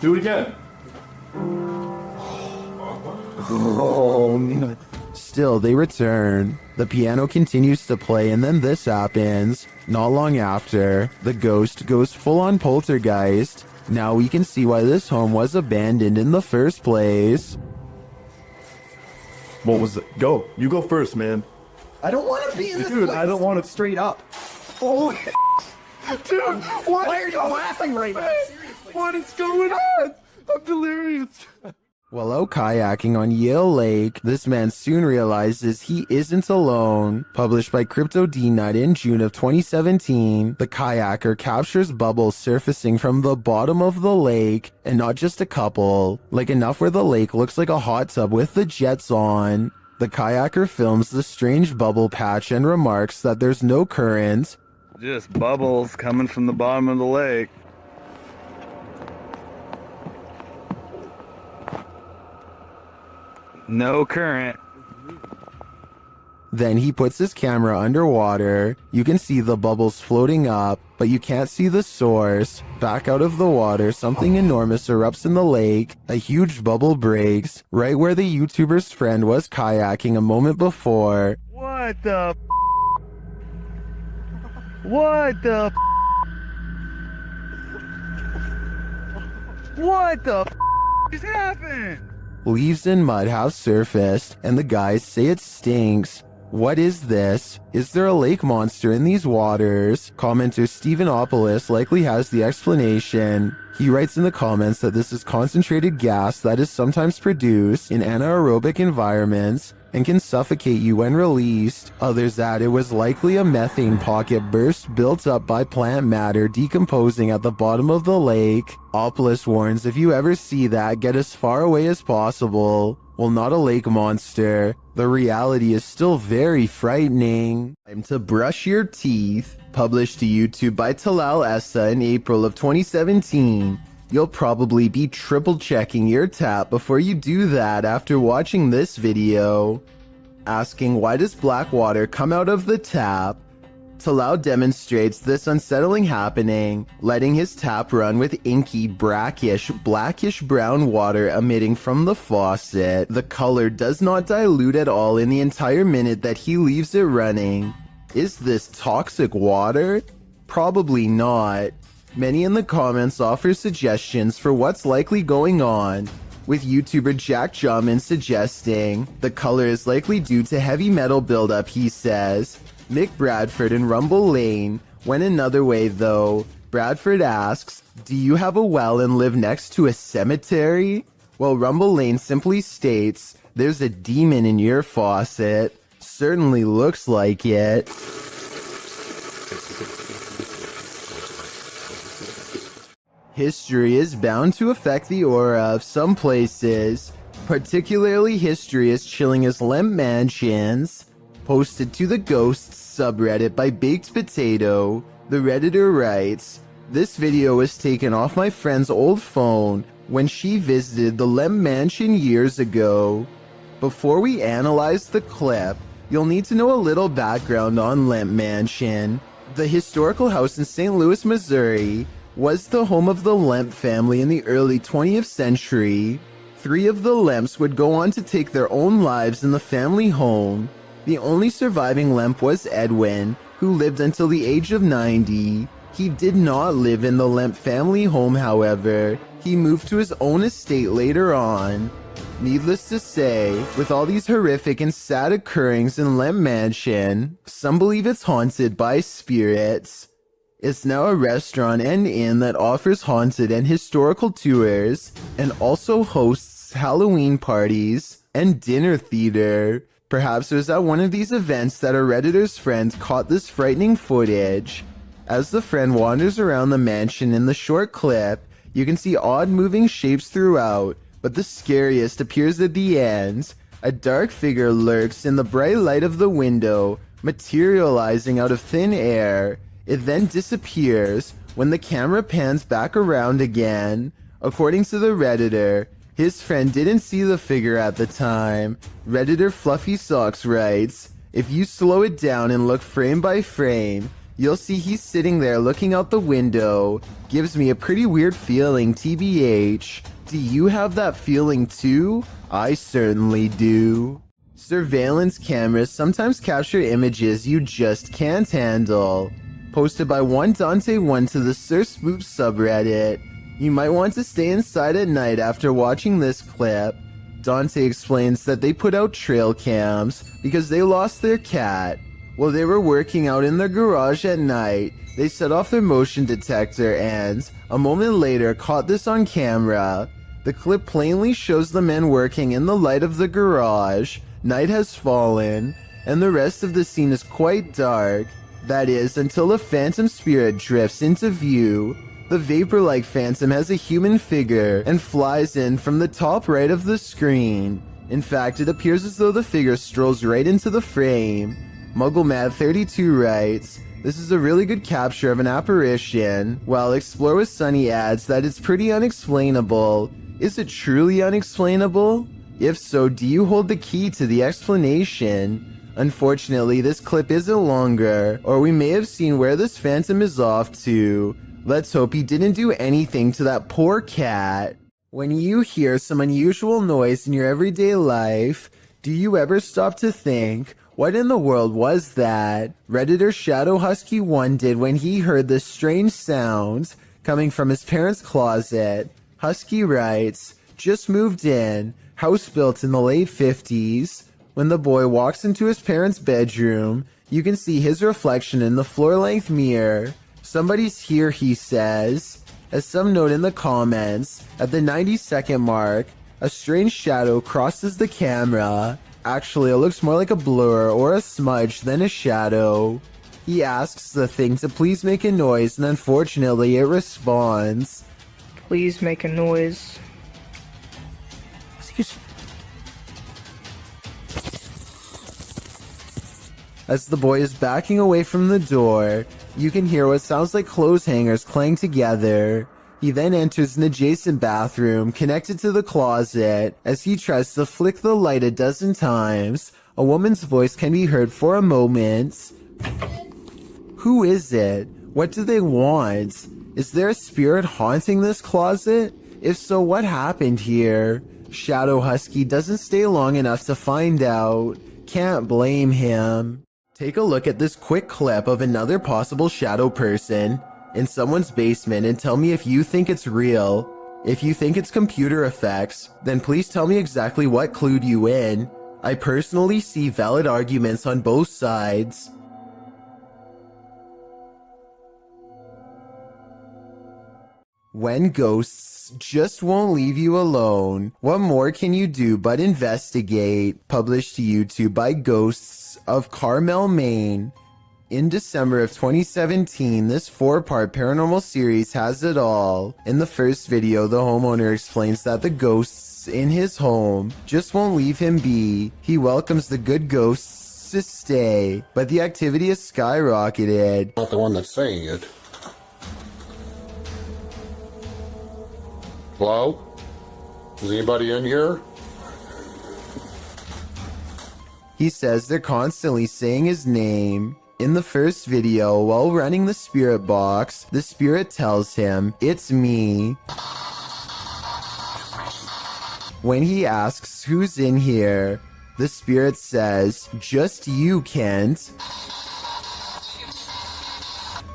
Do it again. Oh, no. Still, they return. The piano continues to play, and then this happens. Not long after, the ghost goes full-on poltergeist. Now we can see why this home was abandoned in the first place. What was it? Go. You go first, man. I don't want to be in this Dude, place. I don't want to. Straight up. Holy dude, what? Why are you laughing right now? What is going on? I'm delirious. While out kayaking on Yale Lake, this man soon realizes he isn't alone. Published by Crypto D-Nut in June of 2017, the kayaker captures bubbles surfacing from the bottom of the lake, and not just a couple, like enough where the lake looks like a hot tub with the jets on. The kayaker films the strange bubble patch and remarks that there's no current. Just bubbles coming from the bottom of the lake. No current. Then he puts his camera underwater. You can see the bubbles floating up, but you can't see the source. Back out of the water, something enormous erupts in the lake. A huge bubble breaks, right where the YouTuber's friend was kayaking a moment before. What the What the What the just happened? Leaves and mud have surfaced, and the guys say it stinks. What is this? Is there a lake monster in these waters? Commenter Stephenopoulos likely has the explanation. He writes in the comments that this is concentrated gas that is sometimes produced in anaerobic environments and can suffocate you when released. Others add it was likely a methane pocket burst built up by plant matter decomposing at the bottom of the lake. Opoulos warns if you ever see that, get as far away as possible. Well, not a lake monster. The reality is still very frightening. Time to brush your teeth. Published to YouTube by Talal Essa in April of 2017. You'll probably be triple checking your tap before you do that after watching this video. Asking why does black water come out of the tap? Talal demonstrates this unsettling happening, letting his tap run with inky, brackish, blackish brown water emitting from the faucet. The color does not dilute at all in the entire minute that he leaves it running. Is this toxic water? Probably not. Many in the comments offer suggestions for what's likely going on, with YouTuber Jack Jamin suggesting the color is likely due to heavy metal buildup, he says. Mick Bradford and Rumble Lane went another way though. Bradford asks, do you have a well and live next to a cemetery? Well, Rumble Lane simply states, there's a demon in your faucet. Certainly looks like it. History is bound to affect the aura of some places. Particularly history is chilling as Lemp Mansions. Posted to the Ghosts subreddit by Baked Potato, the Redditor writes, this video was taken off my friend's old phone when she visited the Lemp Mansion years ago. Before we analyze the clip, you'll need to know a little background on Lemp Mansion. The historical house in St. Louis, Missouri, was the home of the Lemp family in the early 20th century. 3 of the Lemps would go on to take their own lives in the family home. The only surviving Lemp was Edwin, who lived until the age of 90. He did not live in the Lemp family home, however. He moved to his own estate later on. Needless to say, with all these horrific and sad occurrings in Lemp Mansion, some believe it's haunted by spirits. It's now a restaurant and inn that offers haunted and historical tours, and also hosts Halloween parties and dinner theater. Perhaps it was at one of these events that a Redditor's friend caught this frightening footage. As the friend wanders around the mansion in the short clip, you can see odd moving shapes throughout, but the scariest appears at the end. A dark figure lurks in the bright light of the window, materializing out of thin air. It then disappears when the camera pans back around again. According to the Redditor, his friend didn't see the figure at the time. Redditor Fluffy Socks writes, if you slow it down and look frame by frame, you'll see he's sitting there looking out the window. Gives me a pretty weird feeling, TBH. Do you have that feeling too? I certainly do. Surveillance cameras sometimes capture images you just can't handle. Posted by one Dante1 to the Sir Spoop subreddit. You might want to stay inside at night after watching this clip. Dante explains that they put out trail cams because they lost their cat. While they were working out in their garage at night, they set off their motion detector and, a moment later, caught this on camera. The clip plainly shows the men working in the light of the garage. Night has fallen, and the rest of the scene is quite dark. That is, until a phantom spirit drifts into view. The vapor-like phantom has a human figure and flies in from the top right of the screen. In fact, it appears as though the figure strolls right into the frame. MuggleMad32 writes, this is a really good capture of an apparition, while Explore with Sunny adds that it's pretty unexplainable. Is it truly unexplainable? If so, do you hold the key to the explanation? Unfortunately, this clip isn't longer, or we may have seen where this phantom is off to. Let's hope he didn't do anything to that poor cat. When you hear some unusual noise in your everyday life, do you ever stop to think, what in the world was that? Redditor Shadow Husky 1 did when he heard this strange sound coming from his parents' closet. Husky writes, just moved in, house built in the late 50s. When the boy walks into his parents' bedroom, you can see his reflection in the floor-length mirror. Somebody's here, he says. As some note in the comments, at the 90-second mark, a strange shadow crosses the camera. Actually, it looks more like a blur or a smudge than a shadow. He asks the thing to please make a noise, and unfortunately it responds. Please make a noise. As the boy is backing away from the door, you can hear what sounds like clothes hangers clang together. He then enters an adjacent bathroom connected to the closet. As he tries to flick the light a dozen times, a woman's voice can be heard for a moment. Who is it? What do they want? Is there a spirit haunting this closet? If so, what happened here? Shadow Husky doesn't stay long enough to find out. Can't blame him. Take a look at this quick clip of another possible shadow person in someone's basement and tell me if you think it's real. If you think it's computer effects, then please tell me exactly what clued you in. I personally see valid arguments on both sides. When ghosts just won't leave you alone, what more can you do but investigate? Published to YouTube by Ghosts of Carmel, Maine. In December of 2017, this 4-part paranormal series has it all. In the first video, the homeowner explains that the ghosts in his home just won't leave him be. He welcomes the good ghosts to stay, but the activity has skyrocketed. Not the one that's saying it. Hello? Is anybody in here? He says they're constantly saying his name. In the first video, while running the spirit box, the spirit tells him, "It's me." When he asks who's in here, the spirit says, "Just you, Kent."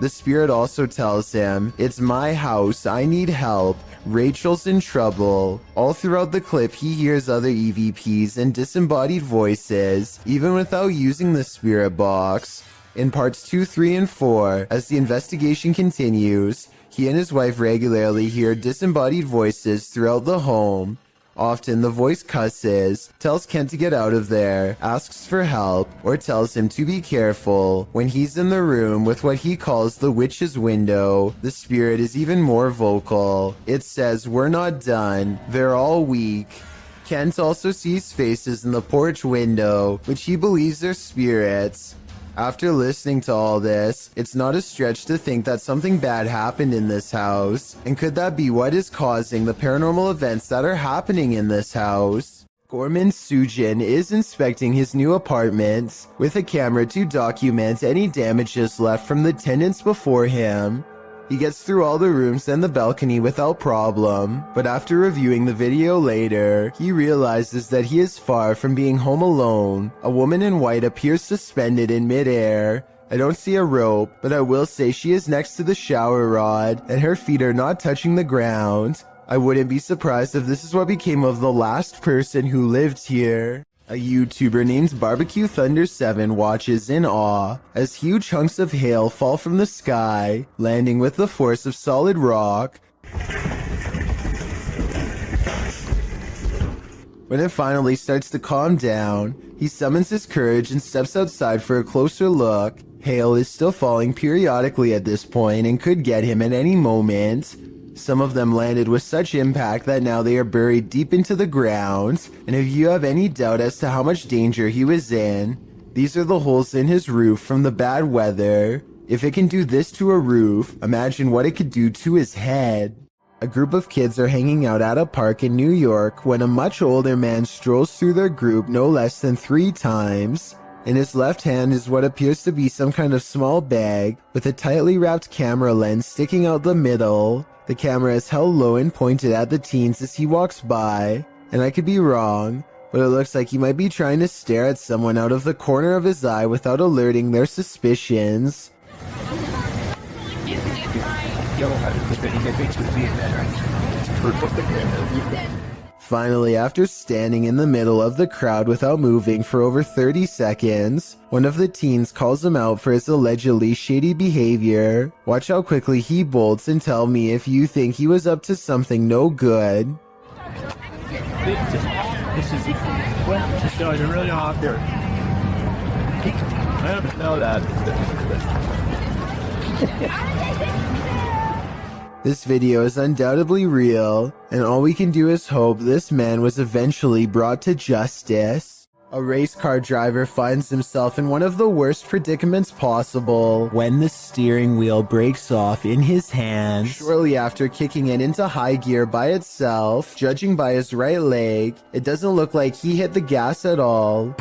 The spirit also tells him, "It's my house, I need help. Rachel's in trouble." All throughout the clip, he hears other EVPs and disembodied voices, even without using the spirit box. In parts 2, 3, and 4, as the investigation continues, he and his wife regularly hear disembodied voices throughout the home. Often the voice cusses, tells Kent to get out of there, asks for help, or tells him to be careful. When he's in the room with what he calls the witch's window, the spirit is even more vocal. It says, "We're not done. They're all weak." Kent also sees faces in the porch window, which he believes are spirits. After listening to all this, it's not a stretch to think that something bad happened in this house. And could that be what is causing the paranormal events that are happening in this house? Gorman Sujin is inspecting his new apartment with a camera to document any damages left from the tenants before him. He gets through all the rooms and the balcony without problem, but after reviewing the video later, he realizes that he is far from being home alone. A woman in white appears suspended in midair. I don't see a rope, but I will say she is next to the shower rod, and her feet are not touching the ground. I wouldn't be surprised if this is what became of the last person who lived here. A YouTuber named Barbecue Thunder 7 watches in awe as huge chunks of hail fall from the sky, landing with the force of solid rock. When it finally starts to calm down, he summons his courage and steps outside for a closer look. Hail is still falling periodically at this point and could get him at any moment. Some of them landed with such impact that now they are buried deep into the ground, and if you have any doubt as to how much danger he was in, these are the holes in his roof from the bad weather. If it can do this to a roof, imagine what it could do to his head. A group of kids are hanging out at a park in New York when a much older man strolls through their group no less than 3 times. In his left hand is what appears to be some kind of small bag with a tightly wrapped camera lens sticking out the middle. The camera is held low and pointed at the teens as he walks by, and I could be wrong, but it looks like he might be trying to stare at someone out of the corner of his eye without alerting their suspicions. Finally, after standing in the middle of the crowd without moving for over 30 seconds, one of the teens calls him out for his allegedly shady behavior. Watch how quickly he bolts and tell me if you think he was up to something no good. This is just going really hot there. I don't know that. This video is undoubtedly real, and all we can do is hope this man was eventually brought to justice. A race car driver finds himself in one of the worst predicaments possible when the steering wheel breaks off in his hands. Shortly after kicking it into high gear by itself, judging by his right leg, it doesn't look like he hit the gas at all.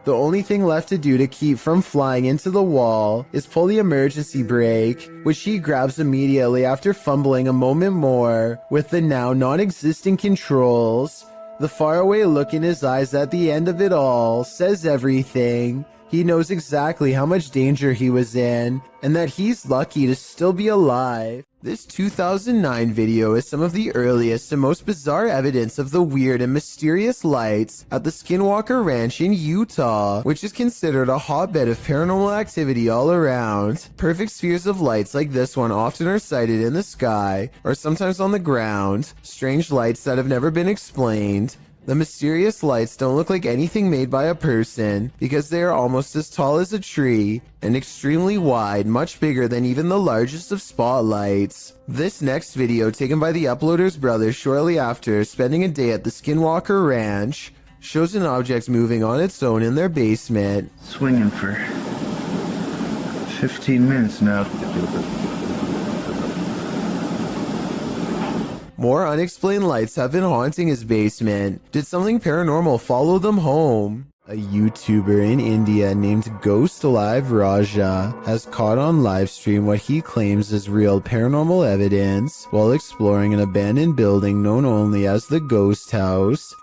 The only thing left to do to keep from flying into the wall is pull the emergency brake, which he grabs immediately after fumbling a moment more with the now non-existent controls. The faraway look in his eyes at the end of it all says everything. He knows exactly how much danger he was in, and that he's lucky to still be alive. This 2009 video is some of the earliest and most bizarre evidence of the weird and mysterious lights at the Skinwalker Ranch in Utah, which is considered a hotbed of paranormal activity all around. Perfect spheres of lights like this one often are sighted in the sky, or sometimes on the ground. Strange lights that have never been explained. The mysterious lights don't look like anything made by a person because they are almost as tall as a tree and extremely wide, much bigger than even the largest of spotlights. This next video, taken by the uploader's brother shortly after spending a day at the Skinwalker Ranch, shows an object moving on its own in their basement. Swinging for 15 minutes now. More unexplained lights have been haunting his basement. Did something paranormal follow them home? A YouTuber in India named Ghost Live Raja has caught on livestream what he claims is real paranormal evidence while exploring an abandoned building known only as the Ghost House.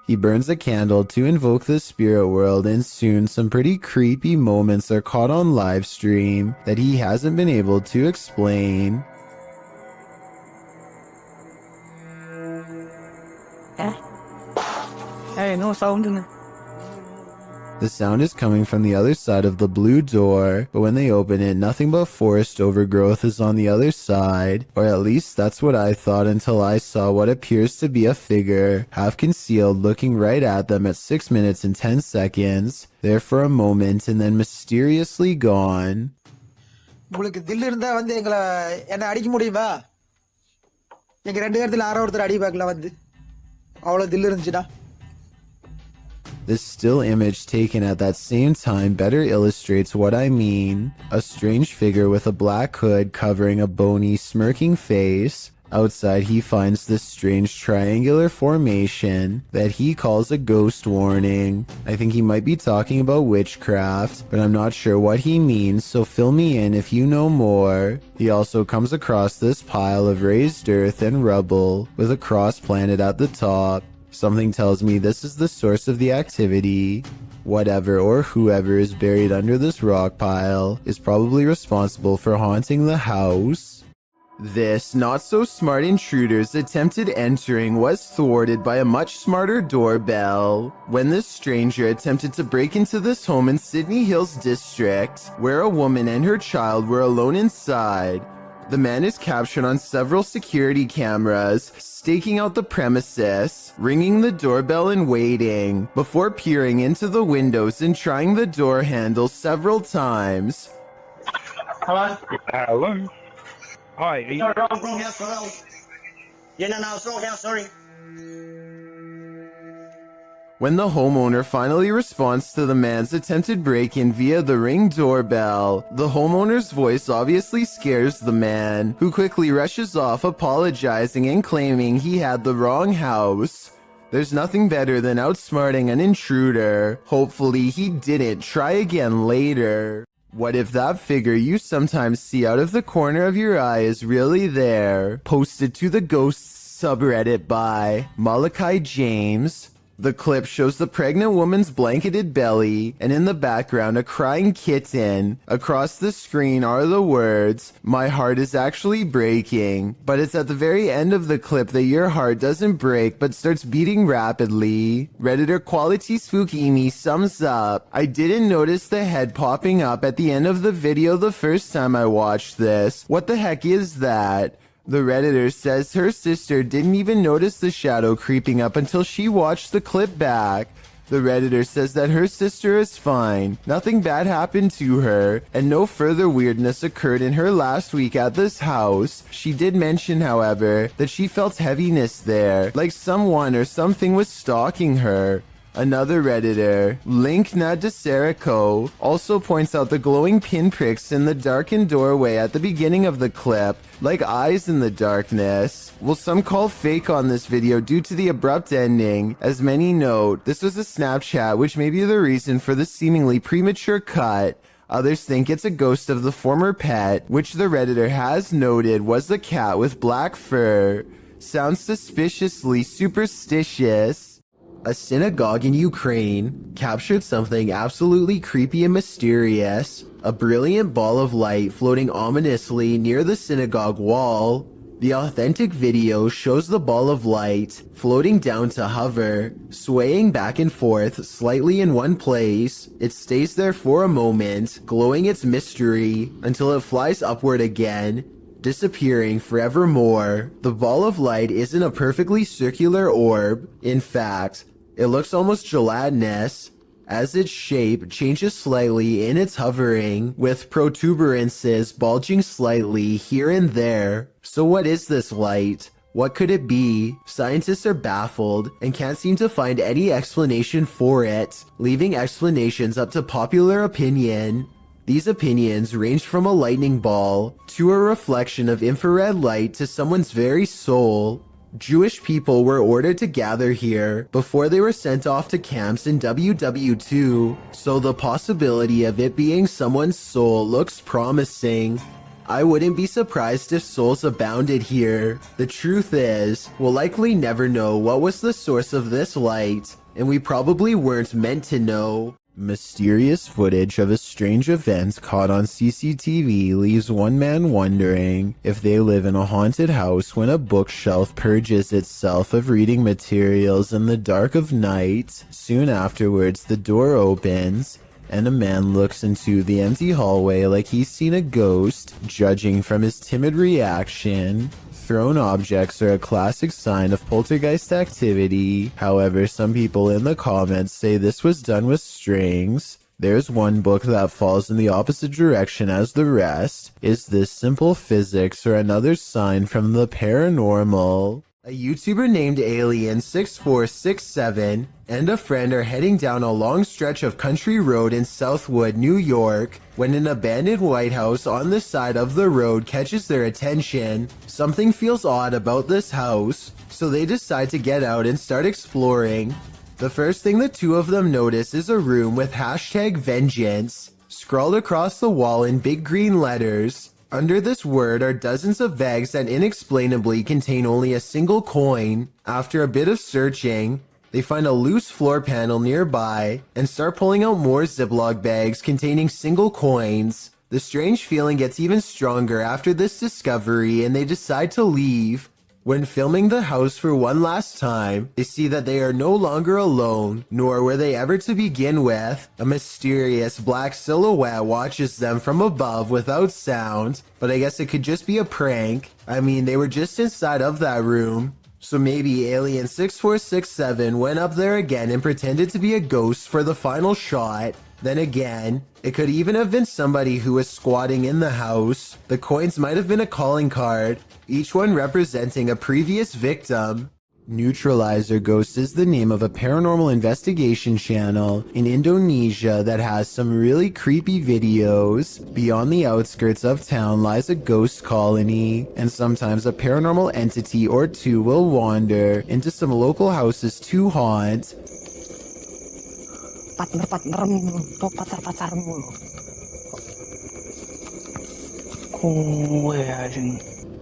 He burns a candle to invoke the spirit world, and soon some pretty creepy moments are caught on livestream that he hasn't been able to explain. Hey, no sound in it. The sound is coming from the other side of the blue door, but when they open it, nothing but forest overgrowth is on the other side, or at least that's what I thought until I saw what appears to be a figure, half concealed, looking right at them at 6 minutes and 10 seconds, there for a moment and then mysteriously gone. உங்களுக்கு தில் இருந்தா வந்து எங்களை என்ன அடிக்க முடியுமா? எங்க ரெண்டு பேர்த்துல ஆரோ ஒருத்தர் அடி பார்க்கல வந்து. அவ்வளவு தில் இருந்துச்சுடா. This still image taken at that same time better illustrates what I mean. A strange figure with a black hood covering a bony, smirking face. Outside, he finds this strange triangular formation that he calls a ghost warning. I think he might be talking about witchcraft, but I'm not sure what he means, so fill me in if you know more. He also comes across this pile of raised earth and rubble with a cross planted at the top. Something tells me this is the source of the activity. Whatever or whoever is buried under this rock pile is probably responsible for haunting the house. This not-so-smart intruder's attempted entering was thwarted by a much smarter doorbell. When this stranger attempted to break into this home in Sydney Hills District, where a woman and her child were alone inside, the man is captured on several security cameras, staking out the premises, ringing the doorbell and waiting, before peering into the windows and trying the door handle several times. Hello? Hello. Hi. Are you... Wrong house, hello. Yeah, no, it's wrong house, sorry. When the homeowner finally responds to the man's attempted break-in via the Ring doorbell, the homeowner's voice obviously scares the man, who quickly rushes off apologizing and claiming he had the wrong house. There's nothing better than outsmarting an intruder. Hopefully he didn't try again later. What if that figure you sometimes see out of the corner of your eye is really there? Posted to the Ghosts subreddit by Malachi James. The clip shows the pregnant woman's blanketed belly, and in the background a crying kitten. Across the screen are the words, "My heart is actually breaking." But it's at the very end of the clip that your heart doesn't break but starts beating rapidly. Redditor Quality Spooky Me sums up, "I didn't notice the head popping up at the end of the video the first time I watched this. What the heck is that?" The Redditor says her sister didn't even notice the shadow creeping up until she watched the clip back. The Redditor says that her sister is fine, nothing bad happened to her, and no further weirdness occurred in her last week at this house. She did mention, however, that she felt heaviness there, like someone or something was stalking her. Another Redditor, Linkna DeSerico, also points out the glowing pinpricks in the darkened doorway at the beginning of the clip, like eyes in the darkness. Well, some call fake on this video due to the abrupt ending. As many note, this was a Snapchat, which may be the reason for the seemingly premature cut. Others think it's a ghost of the former pet, which the Redditor has noted was the cat with black fur. Sounds suspiciously superstitious. A synagogue in Ukraine captured something absolutely creepy and mysterious. A brilliant ball of light floating ominously near the synagogue wall. The authentic video shows the ball of light floating down to hover, swaying back and forth slightly in one place. It stays there for a moment, glowing its mystery, until it flies upward again, disappearing forevermore. The ball of light isn't a perfectly circular orb. In fact, it looks almost gelatinous, as its shape changes slightly in its hovering, with protuberances bulging slightly here and there. So what is this light? What could it be? Scientists are baffled and can't seem to find any explanation for it, leaving explanations up to popular opinion. These opinions range from a lightning ball to a reflection of infrared light to someone's very soul. Jewish people were ordered to gather here before they were sent off to camps in WW2, so the possibility of it being someone's soul looks promising. I wouldn't be surprised if souls abounded here. The truth is, we'll likely never know what was the source of this light, and we probably weren't meant to know. Mysterious footage of a strange event caught on CCTV leaves one man wondering if they live in a haunted house when a bookshelf purges itself of reading materials in the dark of night. Soon afterwards, the door opens, and a man looks into the empty hallway like he's seen a ghost. Judging from his timid reaction, thrown objects are a classic sign of poltergeist activity. However, some people in the comments say this was done with strings. There's one book that falls in the opposite direction as the rest. Is this simple physics or another sign from the paranormal? A YouTuber named Alien6467 and a friend are heading down a long stretch of country road in Southwood, New York, when an abandoned White House on the side of the road catches their attention. Something feels odd about this house, so they decide to get out and start exploring. The first thing the two of them notice is a room with #vengeance scrawled across the wall in big green letters. Under this word are dozens of bags that inexplainably contain only a single coin. After a bit of searching, they find a loose floor panel nearby and start pulling out more Ziploc bags containing single coins. The strange feeling gets even stronger after this discovery and they decide to leave. When filming the house for one last time, they see that they are no longer alone, nor were they ever to begin with. A mysterious black silhouette watches them from above without sound, but I guess it could just be a prank. I mean, they were just inside of that room. So maybe Alien6467 went up there again and pretended to be a ghost for the final shot. Then again, it could even have been somebody who was squatting in the house. The coins might have been a calling card, each one representing a previous victim. Neutralizer Ghost is the name of a paranormal investigation channel in Indonesia that has some really creepy videos. Beyond the outskirts of town lies a ghost colony, and sometimes a paranormal entity or two will wander into some local houses to haunt.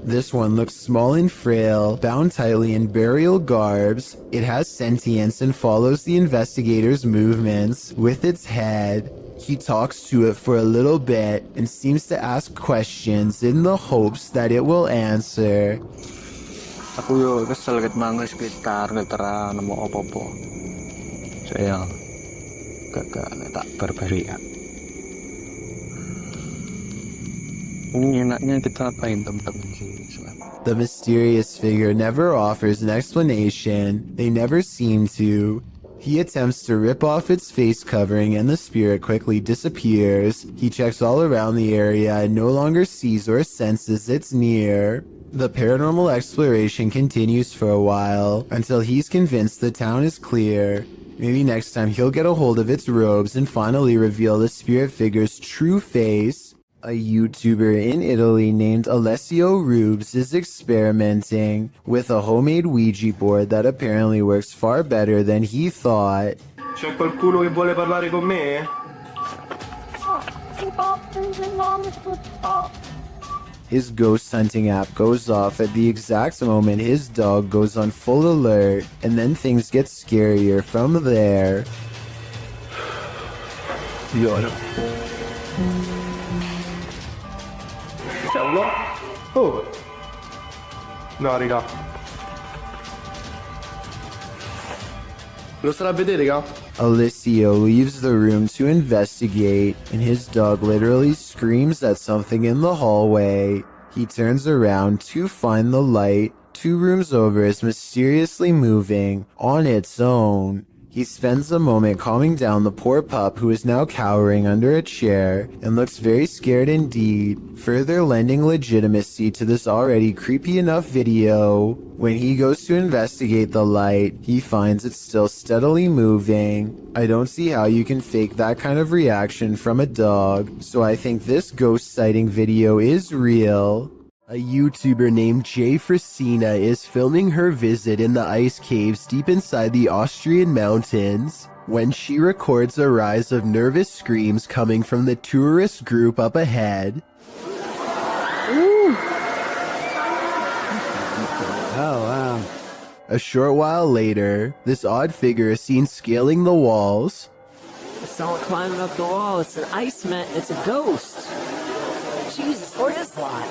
This one looks small and frail, bound tightly in burial garbs. It has sentience and follows the investigator's movements with its head. He talks to it for a little bit and seems to ask questions in the hopes that it will answer. Aku yo kesel ket mangga sekitar netera nemu opo-opo. Saya gak tak berberi ya. Ini enaknya kita apain temen-temen sih? The mysterious figure never offers an explanation. They never seem to. He attempts to rip off its face covering and the spirit quickly disappears. He checks all around the area and no longer sees or senses it's near. The paranormal exploration continues for a while until he's convinced the town is clear. Maybe next time he'll get a hold of its robes and finally reveal the spirit figure's true face. A YouTuber in Italy named Alessio Rubes is experimenting with a homemade Ouija board that apparently works far better than he thought. C'è qualcuno che vuole parlare con me? His ghost hunting app goes off at the exact moment his dog goes on full alert, and then things get scarier from there. C'è uno? Oh! No, raga. Lo starà a vedere, raga? Alessio leaves the room to investigate, and his dog literally screams at something in the hallway. He turns around to find the light 2 rooms over is mysteriously moving on its own. He spends a moment calming down the poor pup who is now cowering under a chair and looks very scared indeed, further lending legitimacy to this already creepy enough video. When he goes to investigate the light, he finds it still steadily moving. I don't see how you can fake that kind of reaction from a dog, so I think this ghost sighting video is real. A YouTuber named Jay Frasina is filming her visit in the ice caves deep inside the Austrian mountains when she records a rise of nervous screams coming from the tourist group up ahead. Ooh. Oh, wow. A short while later, this odd figure is seen scaling the walls. It's someone climbing up the wall. It's an iceman. It's a ghost. Jesus, what is that?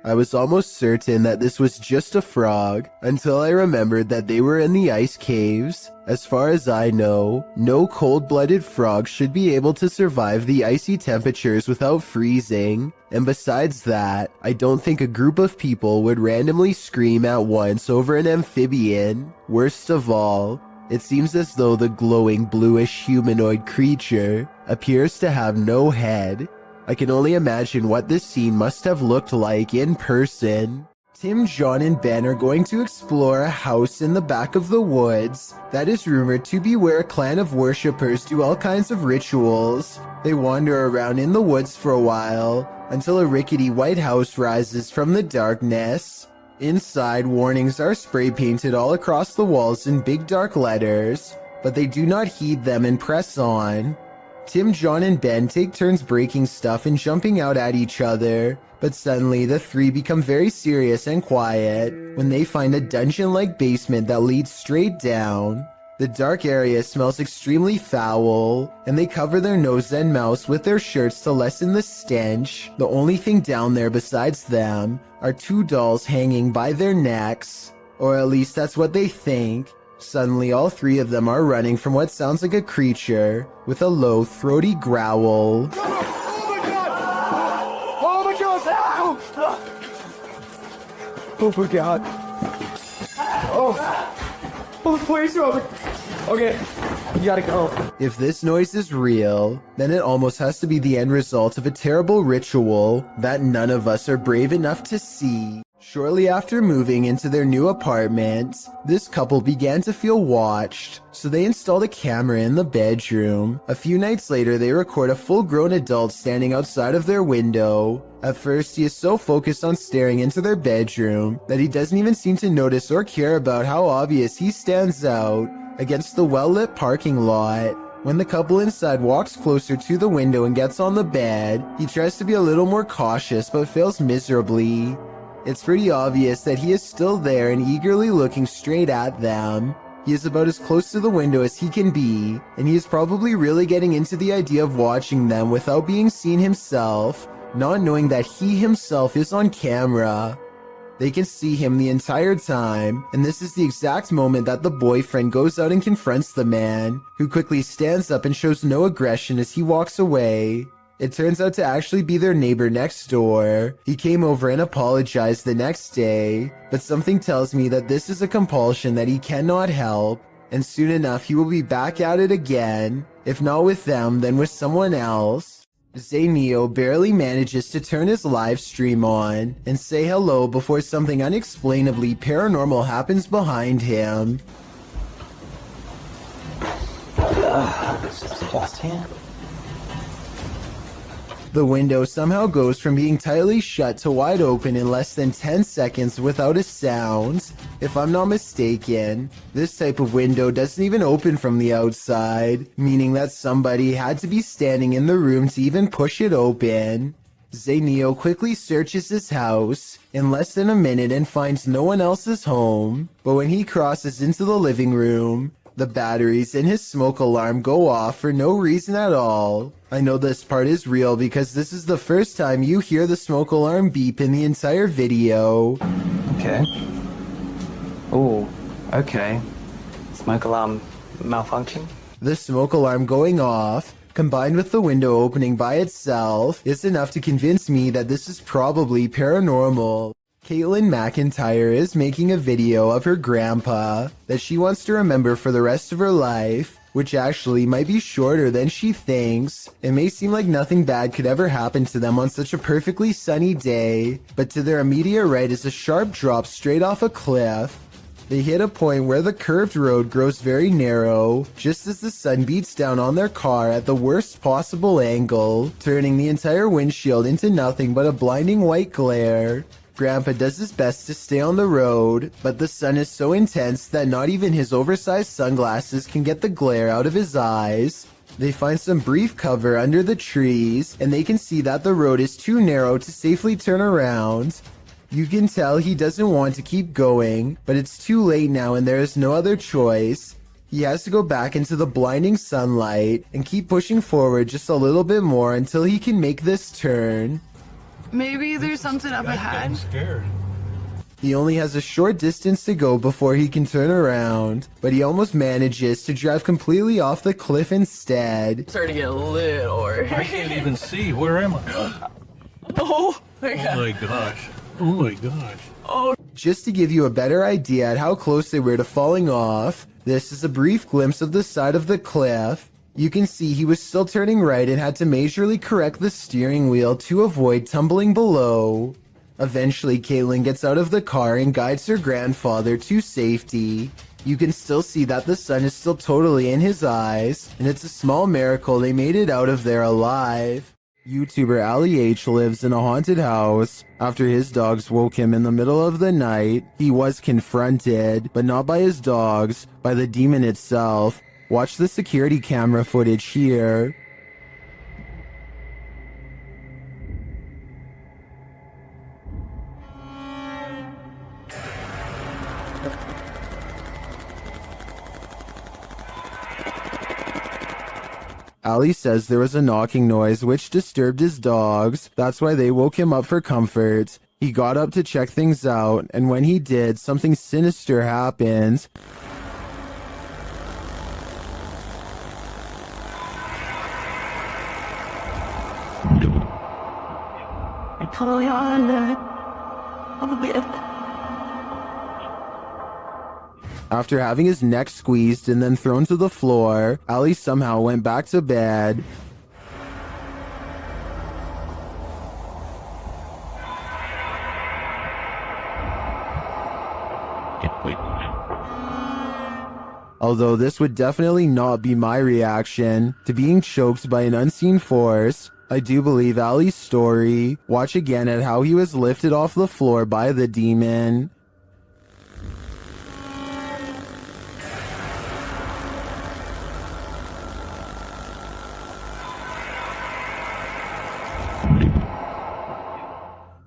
I was almost certain that this was just a frog, until I remembered that they were in the ice caves. As far as I know, no cold-blooded frog should be able to survive the icy temperatures without freezing. And besides that, I don't think a group of people would randomly scream at once over an amphibian. Worst of all, it seems as though the glowing bluish humanoid creature appears to have no head. I can only imagine what this scene must have looked like in person. Tim, John, and Ben are going to explore a house in the back of the woods that is rumored to be where a clan of worshippers do all kinds of rituals. They wander around in the woods for a while until a rickety white house rises from the darkness. Inside, warnings are spray painted all across the walls in big dark letters, but they do not heed them and press on. Tim, John, and Ben take turns breaking stuff and jumping out at each other, but suddenly the 3 become very serious and quiet when they find a dungeon-like basement that leads straight down. The dark area smells extremely foul, and they cover their nose and mouths with their shirts to lessen the stench. The only thing down there besides them are 2 dolls hanging by their necks, or at least that's what they think. Suddenly, all 3 of them are running from what sounds like a creature with a low, throaty growl. Oh my god! Oh my god! Oh my god. Oh, please, Robert. Okay, you gotta go. If this noise is real, then it almost has to be the end result of a terrible ritual that none of us are brave enough to see. Shortly after moving into their new apartment, this couple began to feel watched, so they installed a camera in the bedroom. A few nights later, they record a full-grown adult standing outside of their window. At first, he is so focused on staring into their bedroom that he doesn't even seem to notice or care about how obvious he stands out against the well-lit parking lot. When the couple inside walks closer to the window and gets on the bed, he tries to be a little more cautious but fails miserably. It's pretty obvious that he is still there and eagerly looking straight at them. He is about as close to the window as he can be, and he is probably really getting into the idea of watching them without being seen himself, not knowing that he himself is on camera. They can see him the entire time, and this is the exact moment that the boyfriend goes out and confronts the man, who quickly stands up and shows no aggression as he walks away. It turns out to actually be their neighbor next door. He came over and apologized the next day, but something tells me that this is a compulsion that he cannot help, and soon enough he will be back at it again, if not with them, then with someone else. Zayneo barely manages to turn his live stream on and say hello before something unexplainably paranormal happens behind him. Sebastian? The window somehow goes from being tightly shut to wide open in less than 10 seconds without a sound. If I'm not mistaken, this type of window doesn't even open from the outside, meaning that somebody had to be standing in the room to even push it open. Zayneo quickly searches his house in less than a minute and finds no one else is home, but when he crosses into the living room, the batteries in his smoke alarm go off for no reason at all. I know this part is real because this is the first time you hear the smoke alarm beep in the entire video. Okay. Oh, okay. Smoke alarm malfunction? The smoke alarm going off, combined with the window opening by itself, is enough to convince me that this is probably paranormal. Caitlin McIntyre is making a video of her grandpa that she wants to remember for the rest of her life, which actually might be shorter than she thinks. It may seem like nothing bad could ever happen to them on such a perfectly sunny day, but to their immediate right is a sharp drop straight off a cliff. They hit a point where the curved road grows very narrow, just as the sun beats down on their car at the worst possible angle, turning the entire windshield into nothing but a blinding white glare. Grandpa does his best to stay on the road, but the sun is so intense that not even his oversized sunglasses can get the glare out of his eyes. They find some brief cover under the trees, and they can see that the road is too narrow to safely turn around. You can tell he doesn't want to keep going, but it's too late now and there is no other choice. He has to go back into the blinding sunlight and keep pushing forward just a little bit more until he can make this turn. Maybe there's something up ahead. He only has a short distance to go before he can turn around, but he almost manages to drive completely off the cliff instead. I'm starting to get a little worried. I can't even see. Where am I? Oh my god. Oh my gosh. Oh my gosh. Oh. Just to give you a better idea at how close they were to falling off, this is a brief glimpse of the side of the cliff. You can see he was still turning right and had to majorly correct the steering wheel to avoid tumbling below. Eventually, Caitlin gets out of the car and guides her grandfather to safety. You can still see that the sun is still totally in his eyes, and it's a small miracle they made it out of there alive. YouTuber Ali H lives in a haunted house. After his dogs woke him in the middle of the night, he was confronted, but not by his dogs, by the demon itself. Watch the security camera footage here. Ali says there was a knocking noise which disturbed his dogs. That's why they woke him up for comfort. He got up to check things out, and when he did, something sinister happened. After having his neck squeezed and then thrown to the floor, Ali somehow went back to bed. Although this would definitely not be my reaction to being choked by an unseen force, I do believe Ali's story. Watch again at how he was lifted off the floor by the demon.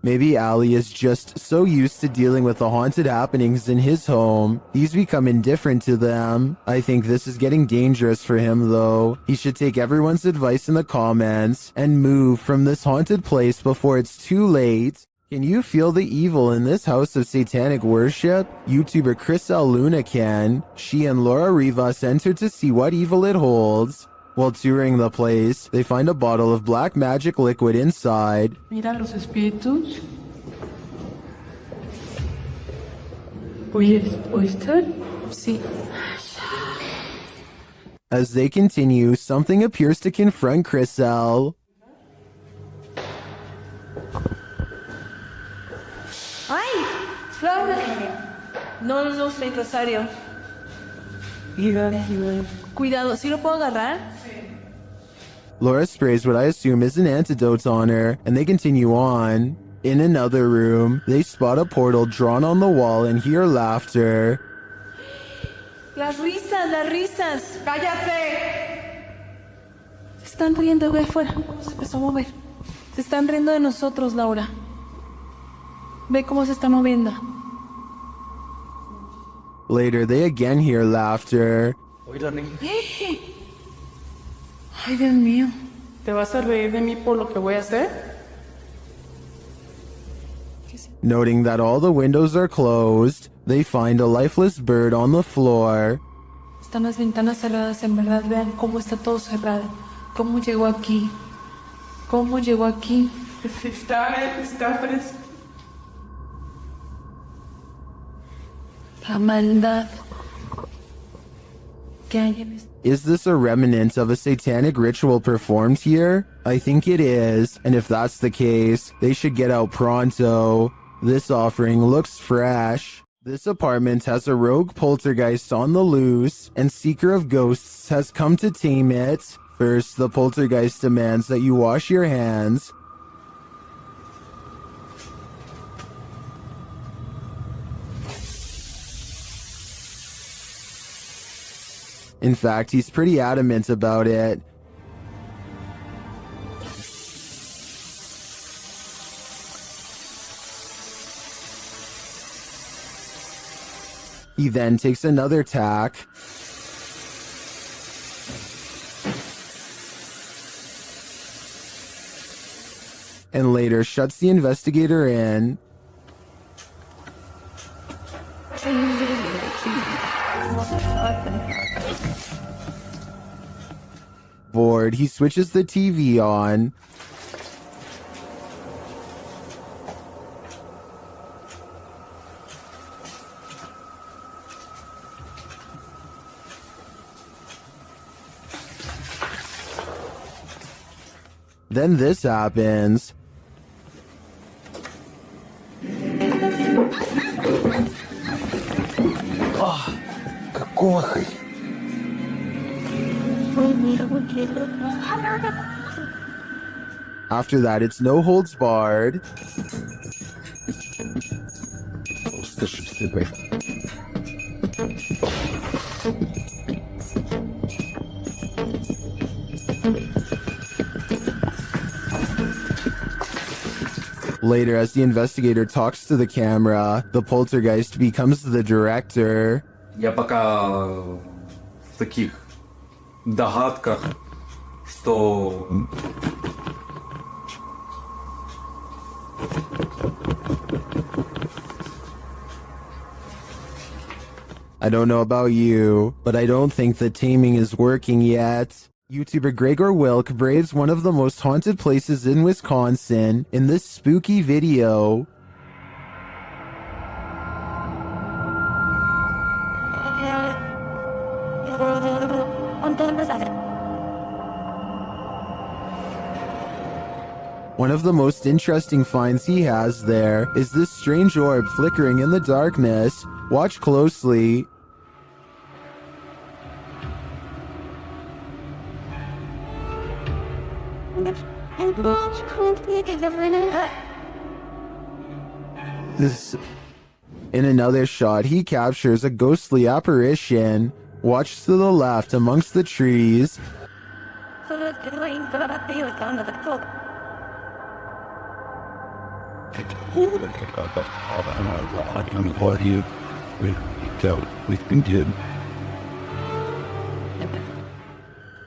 Maybe Ali is just so used to dealing with the haunted happenings in his home, he's become indifferent to them. I think this is getting dangerous for him though. He should take everyone's advice in the comments and move from this haunted place before it's too late. Can you feel the evil in this house of satanic worship? YouTuber Chriselle Luna can. She and Laura Rivas enter to see what evil it holds. While touring the place, they find a bottle of black magic liquid inside. Mira los espíritus. ¿Oíste? Sí. As they continue, something appears to confront Chriselle. ¡Ay! ¡Flor! No, soy Rosario. Cuidado, ¿sí lo puedo agarrar? Laura sprays what I assume is an antidote on her, and they continue on. In another room, they spot a portal drawn on the wall and hear laughter. Las risas, las risas. ¡Cállate! Se están riendo, ve afuera. Se empezó a mover. Se están riendo de nosotros, Laura. Ve cómo se está moviendo. Later, they again hear laughter. Ay, Dios mío. ¿Te vas a reír de mí por lo que voy a hacer? Noting that all the windows are closed, they find a lifeless bird on the floor. Están las ventanas cerradas, en verdad. Vean cómo está todo cerrado. ¿Cómo llegó aquí? ¿Cómo llegó aquí? Está fresco. La maldad que hay en esto. Is this a remnant of a satanic ritual performed here? I think it is, and if that's the case, they should get out pronto. This offering looks fresh. This apartment has a rogue poltergeist on the loose, and Seeker of Ghosts has come to tame it. First, the poltergeist demands that you wash your hands. In fact, he's pretty adamant about it. He then takes another tack. And later shuts the investigator in. Bored, he switches the TV on. Then this happens. Какой? After that, it's no holds barred. Later, as the investigator talks to the camera, the poltergeist becomes the director. Я пока в таких догадках, что I don't know about you, but I don't think the taming is working yet. YouTuber Gregor Wilk braves one of the most haunted places in Wisconsin in this spooky video. One of the most interesting finds he has there is this strange orb flickering in the darkness. Watch closely. In another shot, he captures a ghostly apparition. Watch to the left amongst the trees.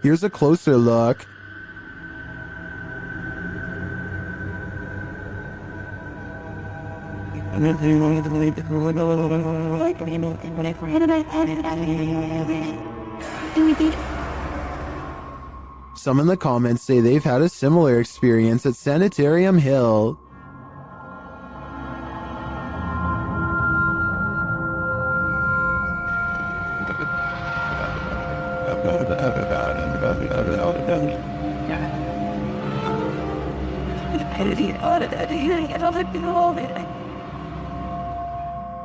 Here's a closer look. Some in the comments say they've had a similar experience at Sanitarium Hill.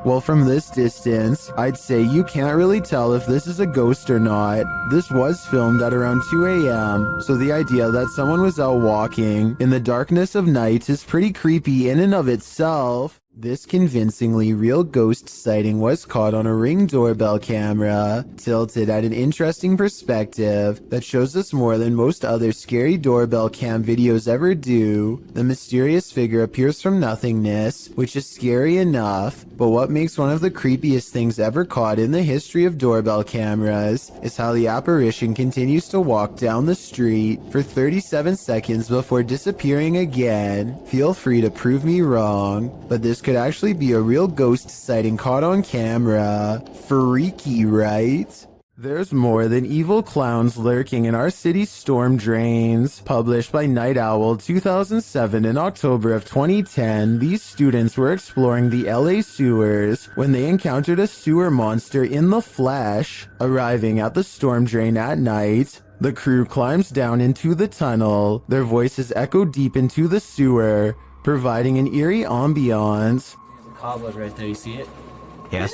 Well, from this distance, I'd say you can't really tell if this is a ghost or not. This was filmed at around 2 a.m., so the idea that someone was out walking in the darkness of night is pretty creepy in and of itself. This convincingly real ghost sighting was caught on a Ring doorbell camera, tilted at an interesting perspective that shows us more than most other scary doorbell cam videos ever do. The mysterious figure appears from nothingness, which is scary enough, but what makes one of the creepiest things ever caught in the history of doorbell cameras is how the apparition continues to walk down the street for 37 seconds before disappearing again. Feel free to prove me wrong, but this could actually be a real ghost sighting caught on camera. Freaky, right? There's more than evil clowns lurking in our city's storm drains. Published by Night Owl 2007 in October of 2010, these students were exploring the LA sewers when they encountered a sewer monster in the flesh. Arriving at the storm drain at night, the crew climbs down into the tunnel. Their voices echo deep into the sewer, providing an eerie ambiance. The cobweb right there, you see it? Yes.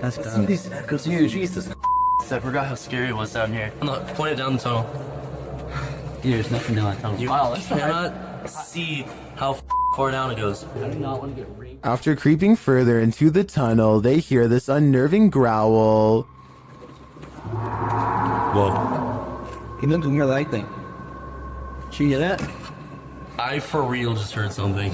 That's done. These echoes here, Jesus. I forgot how scary it was down here. Look, point it down the tunnel. Dude, there's nothing down that tunnel. Wow, let's cannot see how far down it goes. I do not want to get raped. After creeping further into the tunnel, they hear this unnerving growl. Whoa. You didn't hear that thing. Did you hear that? I for real just heard something.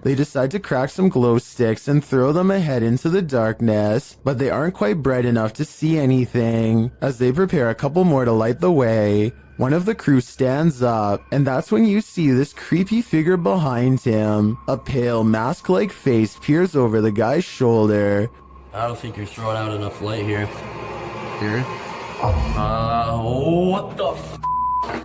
They decide to crack some glow sticks and throw them ahead into the darkness, but they aren't quite bright enough to see anything. As they prepare a couple more to light the way, one of the crew stands up, and that's when you see this creepy figure behind him. A pale, mask-like face peers over the guy's shoulder. I don't think you're throwing out enough light here. Here? What the f?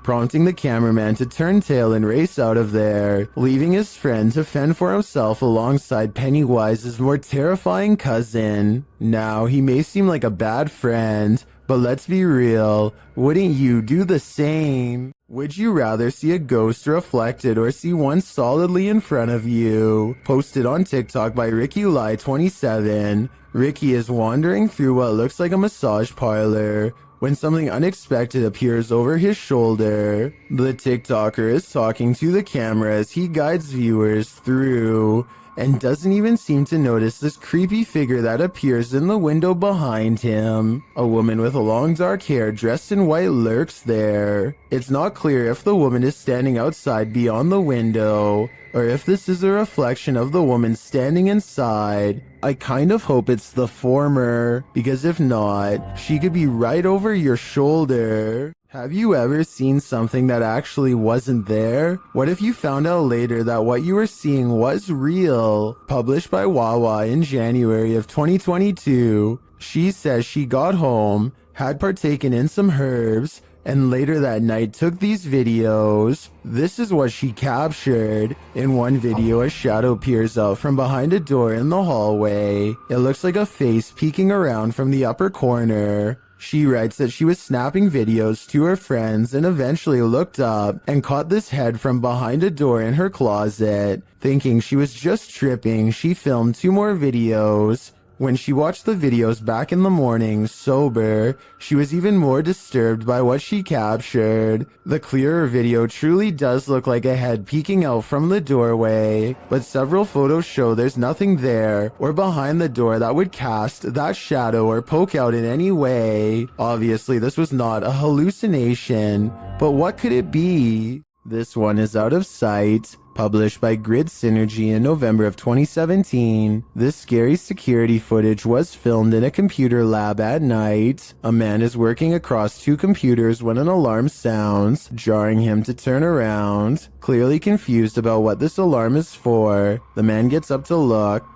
Prompting the cameraman to turn tail and race out of there, leaving his friend to fend for himself alongside Pennywise's more terrifying cousin. Now, he may seem like a bad friend, but let's be real, wouldn't you do the same? Would you rather see a ghost reflected or see one solidly in front of you? Posted on TikTok by RickyLie27, Ricky is wandering through what looks like a massage parlor when something unexpected appears over his shoulder. The TikToker is talking to the camera as he guides viewers through and doesn't even seem to notice this creepy figure that appears in the window behind him. A woman with long dark hair dressed in white lurks there. It's not clear if the woman is standing outside beyond the window or if this is a reflection of the woman standing inside. I kind of hope it's the former, because if not, she could be right over your shoulder. Have you ever seen something that actually wasn't there? What if you found out later that what you were seeing was real? Published by Wawa in January of 2022, she says she got home, had partaken in some herbs, and later that night took these videos. This is what she captured. In one video, a shadow peers out from behind a door in the hallway. It looks like a face peeking around from the upper corner. She writes that she was snapping videos to her friends and eventually looked up and caught this head from behind a door in her closet. Thinking she was just tripping, she filmed 2 more videos. When she watched the videos back in the morning, sober, she was even more disturbed by what she captured. The clearer video truly does look like a head peeking out from the doorway, but several photos show there's nothing there or behind the door that would cast that shadow or poke out in any way. Obviously, this was not a hallucination, but what could it be? This one is out of sight. Published by Grid Synergy in November of 2017, this scary security footage was filmed in a computer lab at night. A man is working across 2 computers when an alarm sounds, jarring him to turn around. Clearly confused about what this alarm is for, the man gets up to look.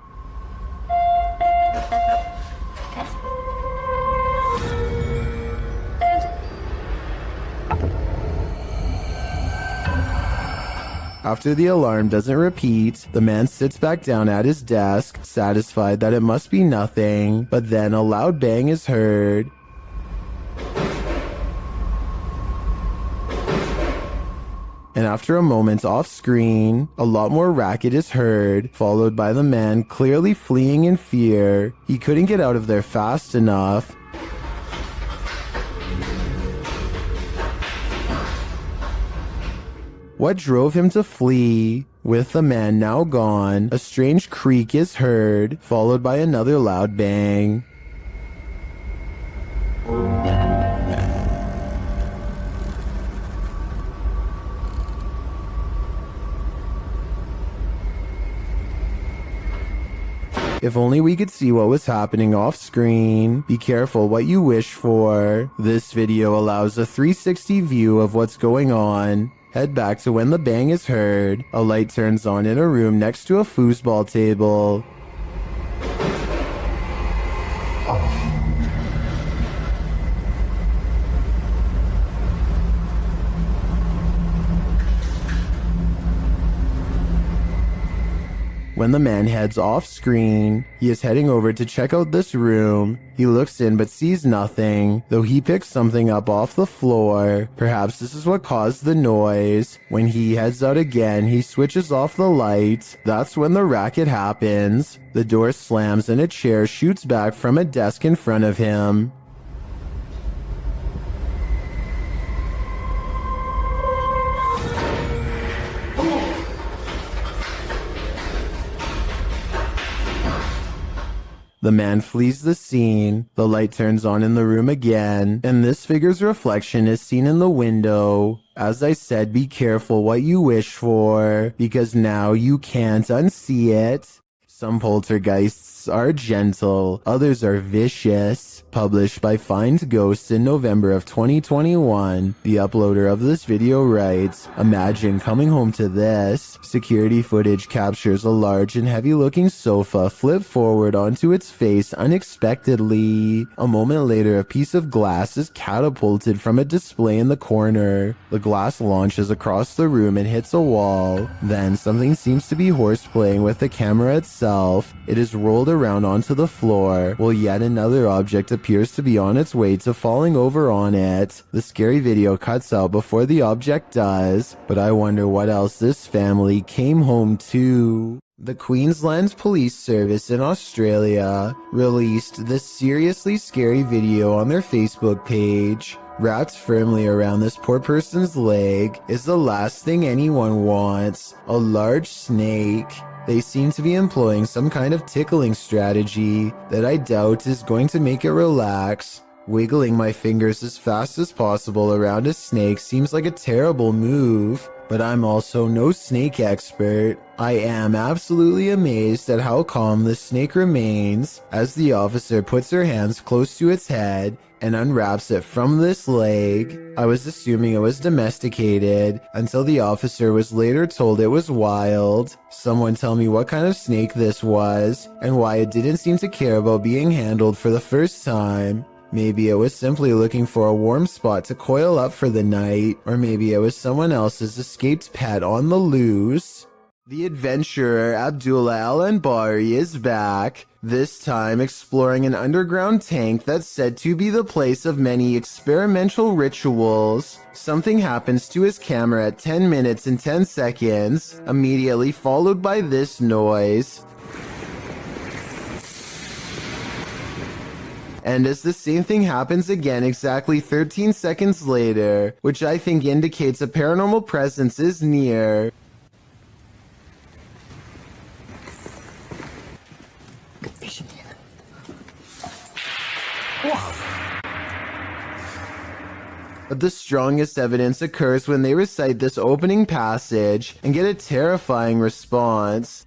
After the alarm doesn't repeat, the man sits back down at his desk, satisfied that it must be nothing, but then a loud bang is heard. And after a moment off screen, a lot more racket is heard, followed by the man clearly fleeing in fear. He couldn't get out of there fast enough. What drove him to flee? With the man now gone, a strange creak is heard, followed by another loud bang. If only we could see what was happening off screen. Be careful what you wish for. This video allows a 360 view of what's going on. Head back to when the bang is heard. A light turns on in a room next to a foosball table. When the man heads off screen, he is heading over to check out this room. He looks in but sees nothing, though he picks something up off the floor. Perhaps this is what caused the noise. When he heads out again, he switches off the light. That's when the racket happens. The door slams and a chair shoots back from a desk in front of him. The man flees the scene, the light turns on in the room again, and this figure's reflection is seen in the window. As I said, be careful what you wish for, because now you can't unsee it. Some poltergeists are gentle, others are vicious. Published by Find Ghosts in November of 2021, the uploader of this video writes, "Imagine coming home to this." Security footage captures a large and heavy-looking sofa flip forward onto its face unexpectedly. A moment later, a piece of glass is catapulted from a display in the corner. The glass launches across the room and hits a wall. Then something seems to be horseplaying with the camera itself. It is rolled around onto the floor, while yet another object appears to be on its way to falling over on it. The scary video cuts out before the object does, but I wonder what else this family came home to. The Queensland Police Service in Australia released this seriously scary video on their Facebook page. Wrapped firmly around this poor person's leg is the last thing anyone wants, a large snake. They seem to be employing some kind of tickling strategy that I doubt is going to make it relax. Wiggling my fingers as fast as possible around a snake seems like a terrible move, but I'm also no snake expert. I am absolutely amazed at how calm the snake remains as the officer puts her hands close to its head and unwraps it from this leg. I was assuming it was domesticated until the officer was later told it was wild. Someone tell me what kind of snake this was and why it didn't seem to care about being handled for the first time. Maybe it was simply looking for a warm spot to coil up for the night, or maybe it was someone else's escaped pet on the loose. The adventurer Abdullah Al-Anbari is back, this time exploring an underground tank that's said to be the place of many experimental rituals. Something happens to his camera at 10 minutes and 10 seconds, immediately followed by this noise. And as the same thing happens again exactly 13 seconds later, which I think indicates a paranormal presence is near. But the strongest evidence occurs when they recite this opening passage and get a terrifying response.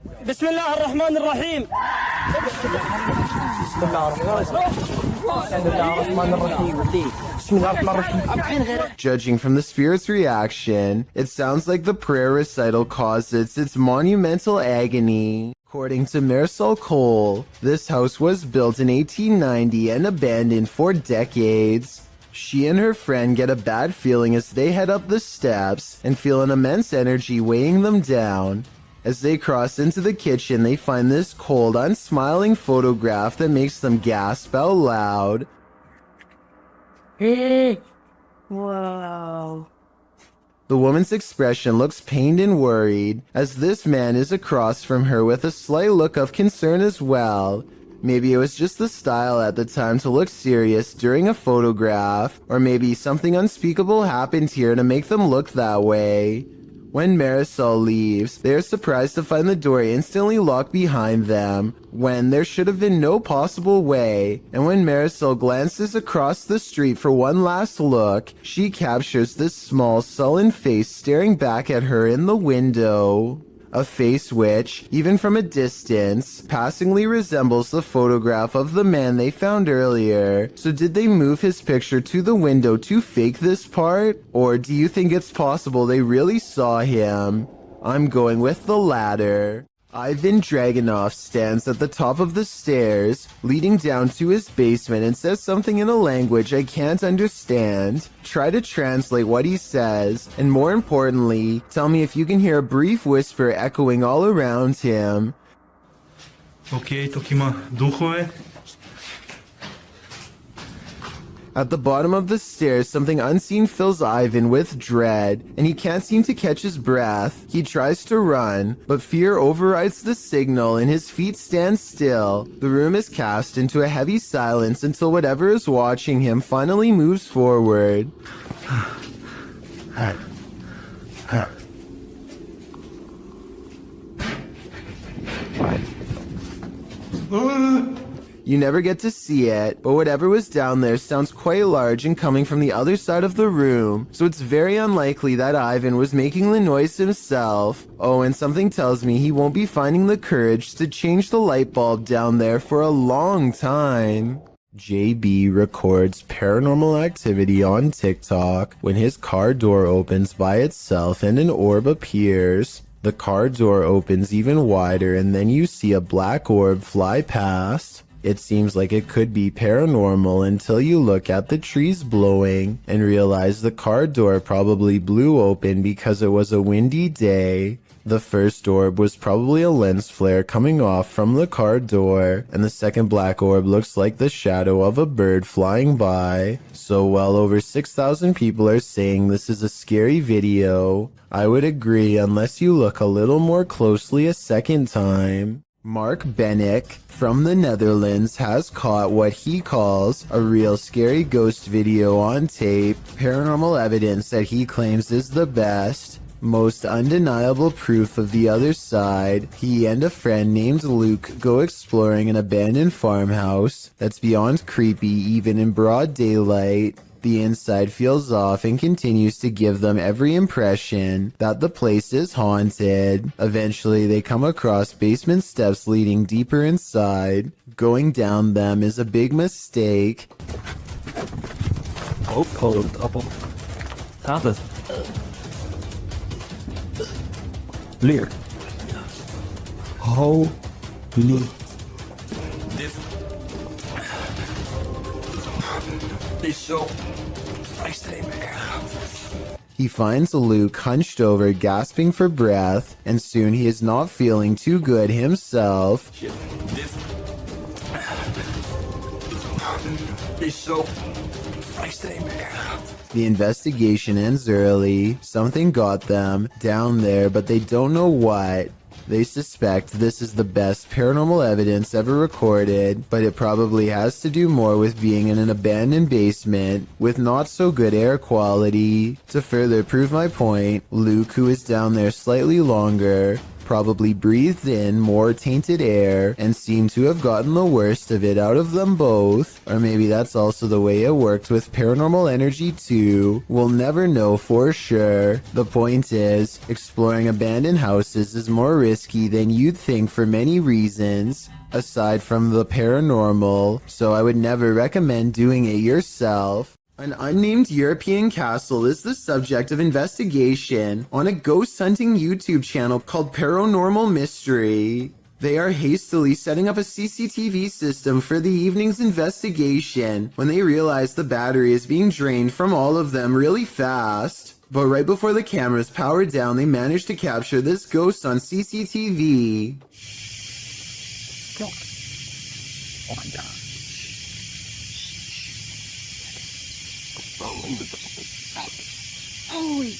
Judging from the spirit's reaction, it sounds like the prayer recital causes its monumental agony. According to Marisol Cole, this house was built in 1890 and abandoned for decades. She and her friend get a bad feeling as they head up the steps and feel an immense energy weighing them down. As they cross into the kitchen, they find this cold, unsmiling photograph that makes them gasp out loud. Whoa. The woman's expression looks pained and worried, as this man is across from her with a slight look of concern as well. Maybe it was just the style at the time to look serious during a photograph, or maybe something unspeakable happened here to make them look that way. When Marisol leaves, they are surprised to find the door instantly locked behind them, when there should have been no possible way. And when Marisol glances across the street for one last look, she captures this small, sullen face staring back at her in the window. A face which, even from a distance, passingly resembles the photograph of the man they found earlier. So did they move his picture to the window to fake this part? Or do you think it's possible they really saw him? I'm going with the latter. Ivan Dragunov stands at the top of the stairs, leading down to his basement, and says something in a language I can't understand. Try to translate what he says, and more importantly, tell me if you can hear a brief whisper echoing all around him. Okay, Tokima, duchove. At the bottom of the stairs, something unseen fills Ivan with dread, and he can't seem to catch his breath. He tries to run, but fear overrides the signal and his feet stand still. The room is cast into a heavy silence until whatever is watching him finally moves forward. You never get to see it, but whatever was down there sounds quite large and coming from the other side of the room, so it's very unlikely that Ivan was making the noise himself. Oh, and something tells me he won't be finding the courage to change the light bulb down there for a long time. JB records paranormal activity on TikTok when his car door opens by itself and an orb appears. The car door opens even wider and then you see a black orb fly past. It seems like it could be paranormal until you look at the trees blowing and realize the car door probably blew open because it was a windy day. The first orb was probably a lens flare coming off from the car door, and the second black orb looks like the shadow of a bird flying by. So well over 6,000 people are saying this is a scary video. I would agree unless you look a little more closely a second time. Mark Bennick from the Netherlands has caught what he calls a real scary ghost video on tape, paranormal evidence that he claims is the best, most undeniable proof of the other side. He and a friend named Luke go exploring an abandoned farmhouse that's beyond creepy even in broad daylight. The inside feels off and continues to give them every impression that the place is haunted. Eventually, they come across basement steps leading deeper inside. Going down them is a big mistake. Oh, hold up. Gaat het? Leer. Holy. Is zo extreem erg. He finds Luke hunched over, gasping for breath, and soon he is not feeling too good himself. Is zo extreem erg. The investigation ends early. Something got them down there, but they don't know what. They suspect this is the best paranormal evidence ever recorded, but it probably has to do more with being in an abandoned basement with not so good air quality. To further prove my point, Luke, who is down there slightly longer, probably breathed in more tainted air and seemed to have gotten the worst of it out of them both. Or maybe that's also the way it worked with paranormal energy too. We'll never know for sure. The point is, exploring abandoned houses is more risky than you'd think for many reasons, aside from the paranormal, so I would never recommend doing it yourself. An unnamed European castle is the subject of investigation on a ghost hunting YouTube channel called Paranormal Mystery. They are hastily setting up a CCTV system for the evening's investigation when they realize the battery is being drained from all of them really fast. But right before the cameras power down, they manage to capture this ghost on CCTV. Oh my god. Holy.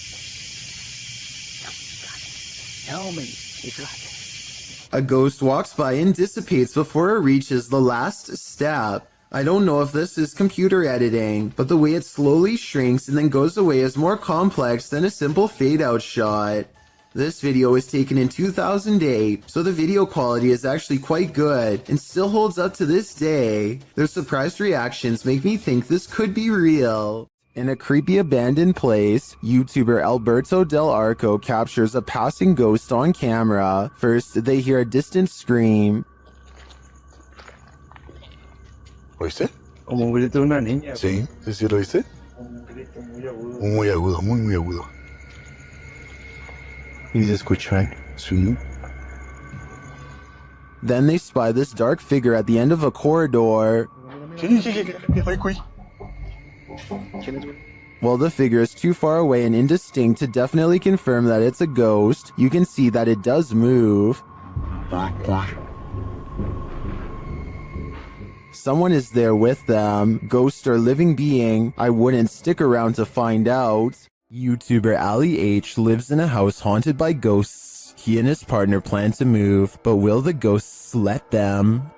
A ghost walks by and dissipates before it reaches the last step. I don't know if this is computer editing, but the way it slowly shrinks and then goes away is more complex than a simple fade-out shot. This video was taken in 2008, so the video quality is actually quite good and still holds up to this day. Their surprised reactions make me think this could be real. In a creepy abandoned place, YouTuber Alberto Del Arco captures a passing ghost on camera. First, they hear a distant scream. ¿Oíste? Como un grito de una niña. Sí, sí lo oíste. Muy agudo, muy agudo. Y se escucha su. Then they spy this dark figure at the end of a corridor. While the figure is too far away and indistinct to definitely confirm that it's a ghost, you can see that it does move. Someone is there with them, ghost or living being. I wouldn't stick around to find out. YouTuber Ali H lives in a house haunted by ghosts. He and his partner plan to move, but will the ghosts let them?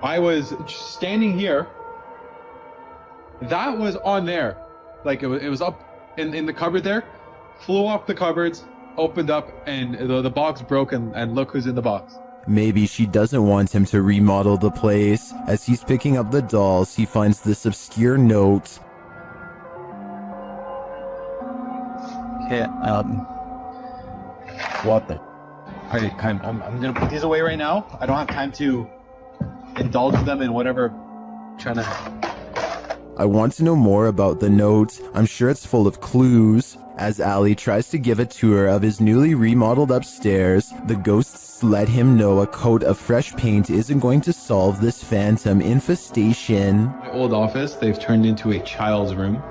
I was standing here. That was on there. Like it was up in the cupboard there. Flew off the cupboards, opened up, and the box broke, and look who's in the box. Maybe she doesn't want him to remodel the place. As he's picking up the dolls, he finds this obscure note. Okay, what the? Alright, I'm gonna put these away right now. I don't have time to indulge them in whatever trying to. I want to know more about the note. I'm sure it's full of clues. As Ali tries to give a tour of his newly remodeled upstairs, the ghosts let him know a coat of fresh paint isn't going to solve this phantom infestation. My old office, they've turned into a child's room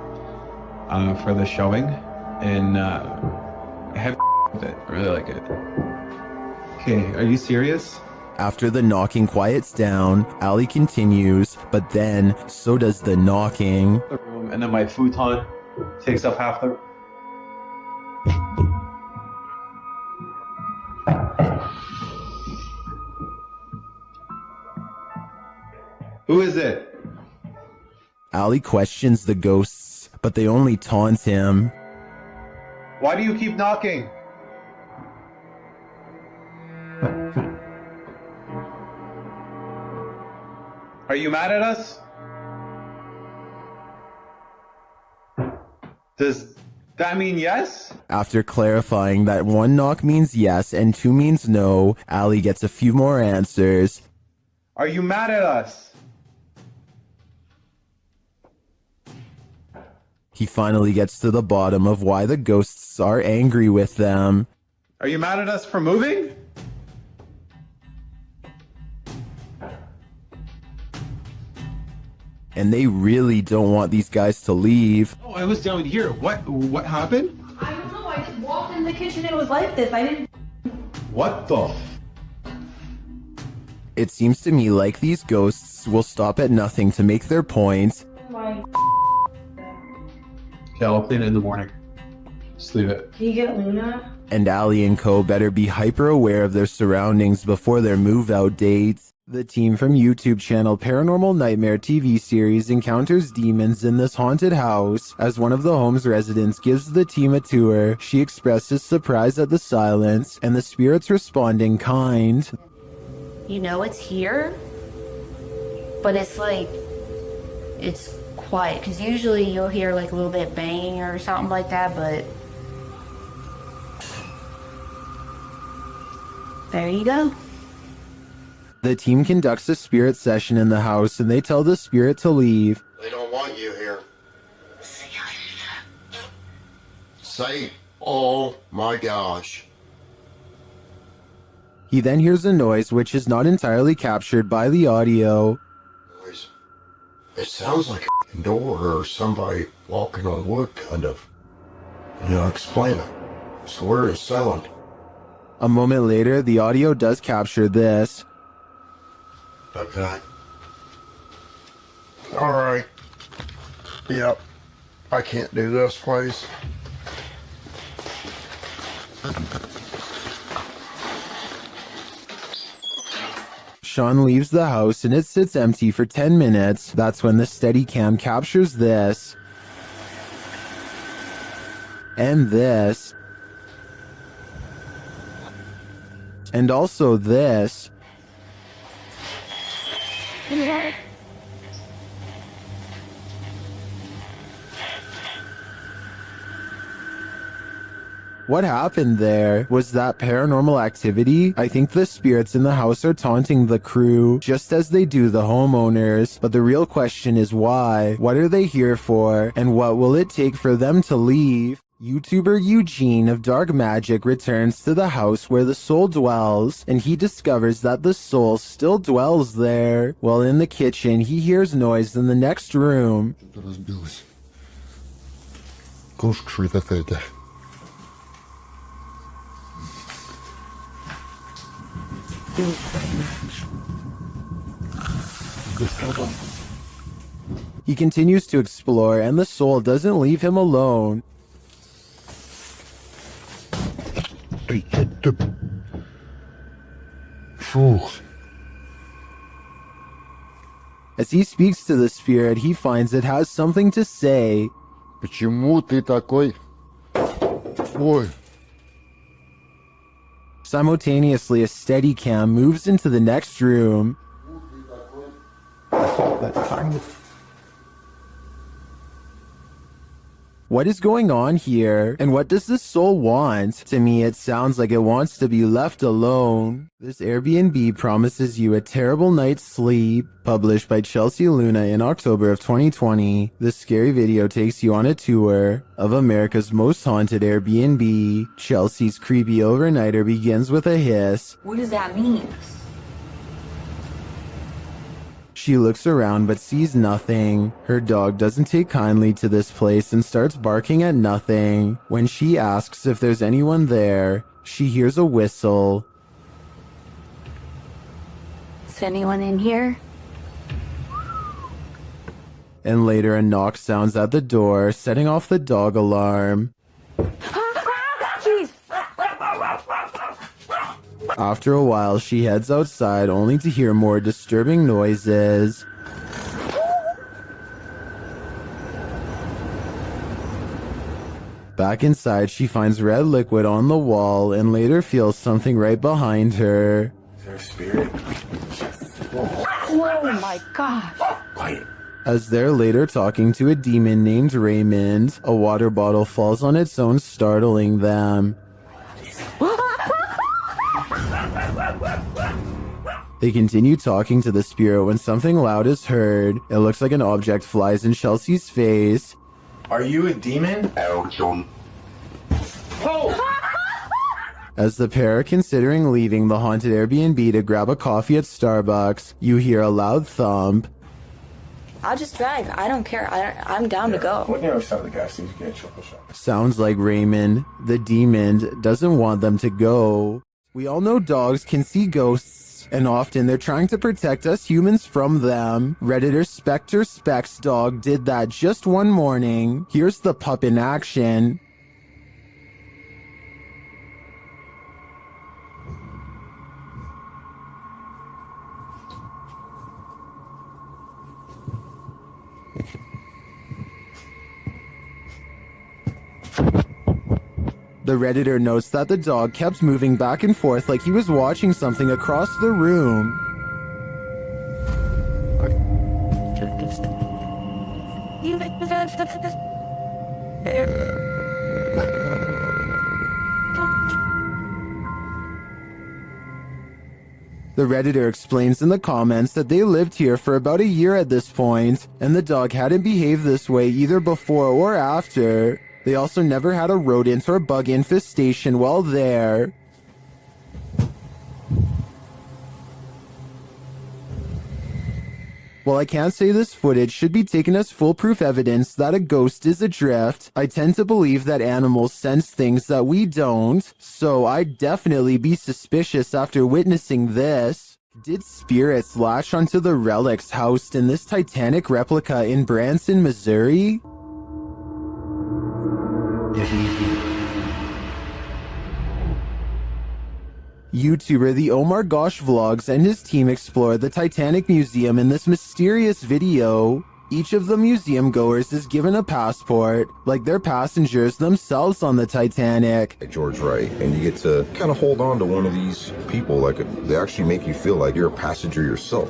for the showing, and I have with it. I really like it. Okay, are you serious? After the knocking quiets down, Ali continues, but then so does the knocking. The room, and then my futon takes up half the. Who is it? Ali questions the ghosts, but they only taunt him. Why do you keep knocking? Are you mad at us? Does that mean yes? After clarifying that 1 knock means yes and 2 means no, Ali gets a few more answers. Are you mad at us? He finally gets to the bottom of why the ghosts are angry with them. Are you mad at us for moving? And they really don't want these guys to leave. Oh, I was down here. What happened? I don't know. I just walked in the kitchen and it was like this. I didn't. What the? It seems to me like these ghosts will stop at nothing to make their point. Yeah, I'll clean it in the morning. Just leave it. Can you get Luna? And Ali and co better be hyper aware of their surroundings before their move out dates. The team from YouTube channel Paranormal Nightmare TV series encounters demons in this haunted house. As one of the home's residents gives the team a tour, she expresses surprise at the silence, and the spirits respond in kind. You know it's here, but it's like, it's quiet, because usually you'll hear like a little bit banging or something like that, but there you go. The team conducts a spirit session in the house and they tell the spirit to leave. They don't want you here. Say, oh my gosh. He then hears a noise which is not entirely captured by the audio. It sounds like a door or somebody walking on wood, kind of. Explain it. So where is silent? A moment later, the audio does capture this. Okay. Alright. Yep. I can't do this, please. Sean leaves the house and it sits empty for 10 minutes. That's when the Steadicam captures this. And this. And also this. What happened there? Was that paranormal activity? I think the spirits in the house are taunting the crew, just as they do the homeowners. But the real question is why? What are they here for? And what will it take for them to leave? YouTuber Eugene of Dark Magic returns to the house where the soul dwells, and he discovers that the soul still dwells there. While in the kitchen, he hears noise in the next room. He continues to explore, and the soul doesn't leave him alone. As he speaks to the spirit, he finds it has something to say. Почему ты такой? Ой. Simultaneously, a Steadicam moves into the next room. What is going on here? And what does this soul want? To me, it sounds like it wants to be left alone. This Airbnb promises you a terrible night's sleep. Published by Chelsea Luna in October of 2020, this scary video takes you on a tour of America's most haunted Airbnb. Chelsea's creepy overnighter begins with a hiss. What does that mean? She looks around but sees nothing. Her dog doesn't take kindly to this place and starts barking at nothing. When she asks if there's anyone there, she hears a whistle. Is anyone in here? And later a knock sounds at the door, setting off the dog alarm. Jeez. After a while, she heads outside only to hear more disturbing noises. Back inside, she finds red liquid on the wall and later feels something right behind her. Is there a spirit? Oh my gosh. As they're later talking to a demon named Raymond, a water bottle falls on its own, startling them. They continue talking to the spirit when something loud is heard. It looks like an object flies in Chelsea's face. Are you a demon? As the pair are considering leaving the haunted Airbnb to grab a coffee at Starbucks, you hear a loud thump. I'll just drive. I don't care. I'm down to go. What near side of the gas station get a chocolate shop? Sounds like Raymond, the demon, doesn't want them to go. We all know dogs can see ghosts, and often they're trying to protect us humans from them. Redditor Spectre Specs Dog did that just one morning. Here's the pup in action. The Redditor notes that the dog kept moving back and forth like he was watching something across the room. The Redditor explains in the comments that they lived here for about a year at this point, and the dog hadn't behaved this way either before or after. They also never had a rodent or bug infestation while there. While I can't say this footage should be taken as foolproof evidence that a ghost is adrift, I tend to believe that animals sense things that we don't, so I'd definitely be suspicious after witnessing this. Did spirits latch onto the relics housed in this Titanic replica in Branson, Missouri? YouTuber The Omar Gosh Vlogs and his team explore the Titanic Museum in this mysterious video. Each of the museum goers is given a passport, like they're passengers themselves on the Titanic. George Wright, and you get to kind of hold on to one of these people, like they actually make you feel like you're a passenger yourself.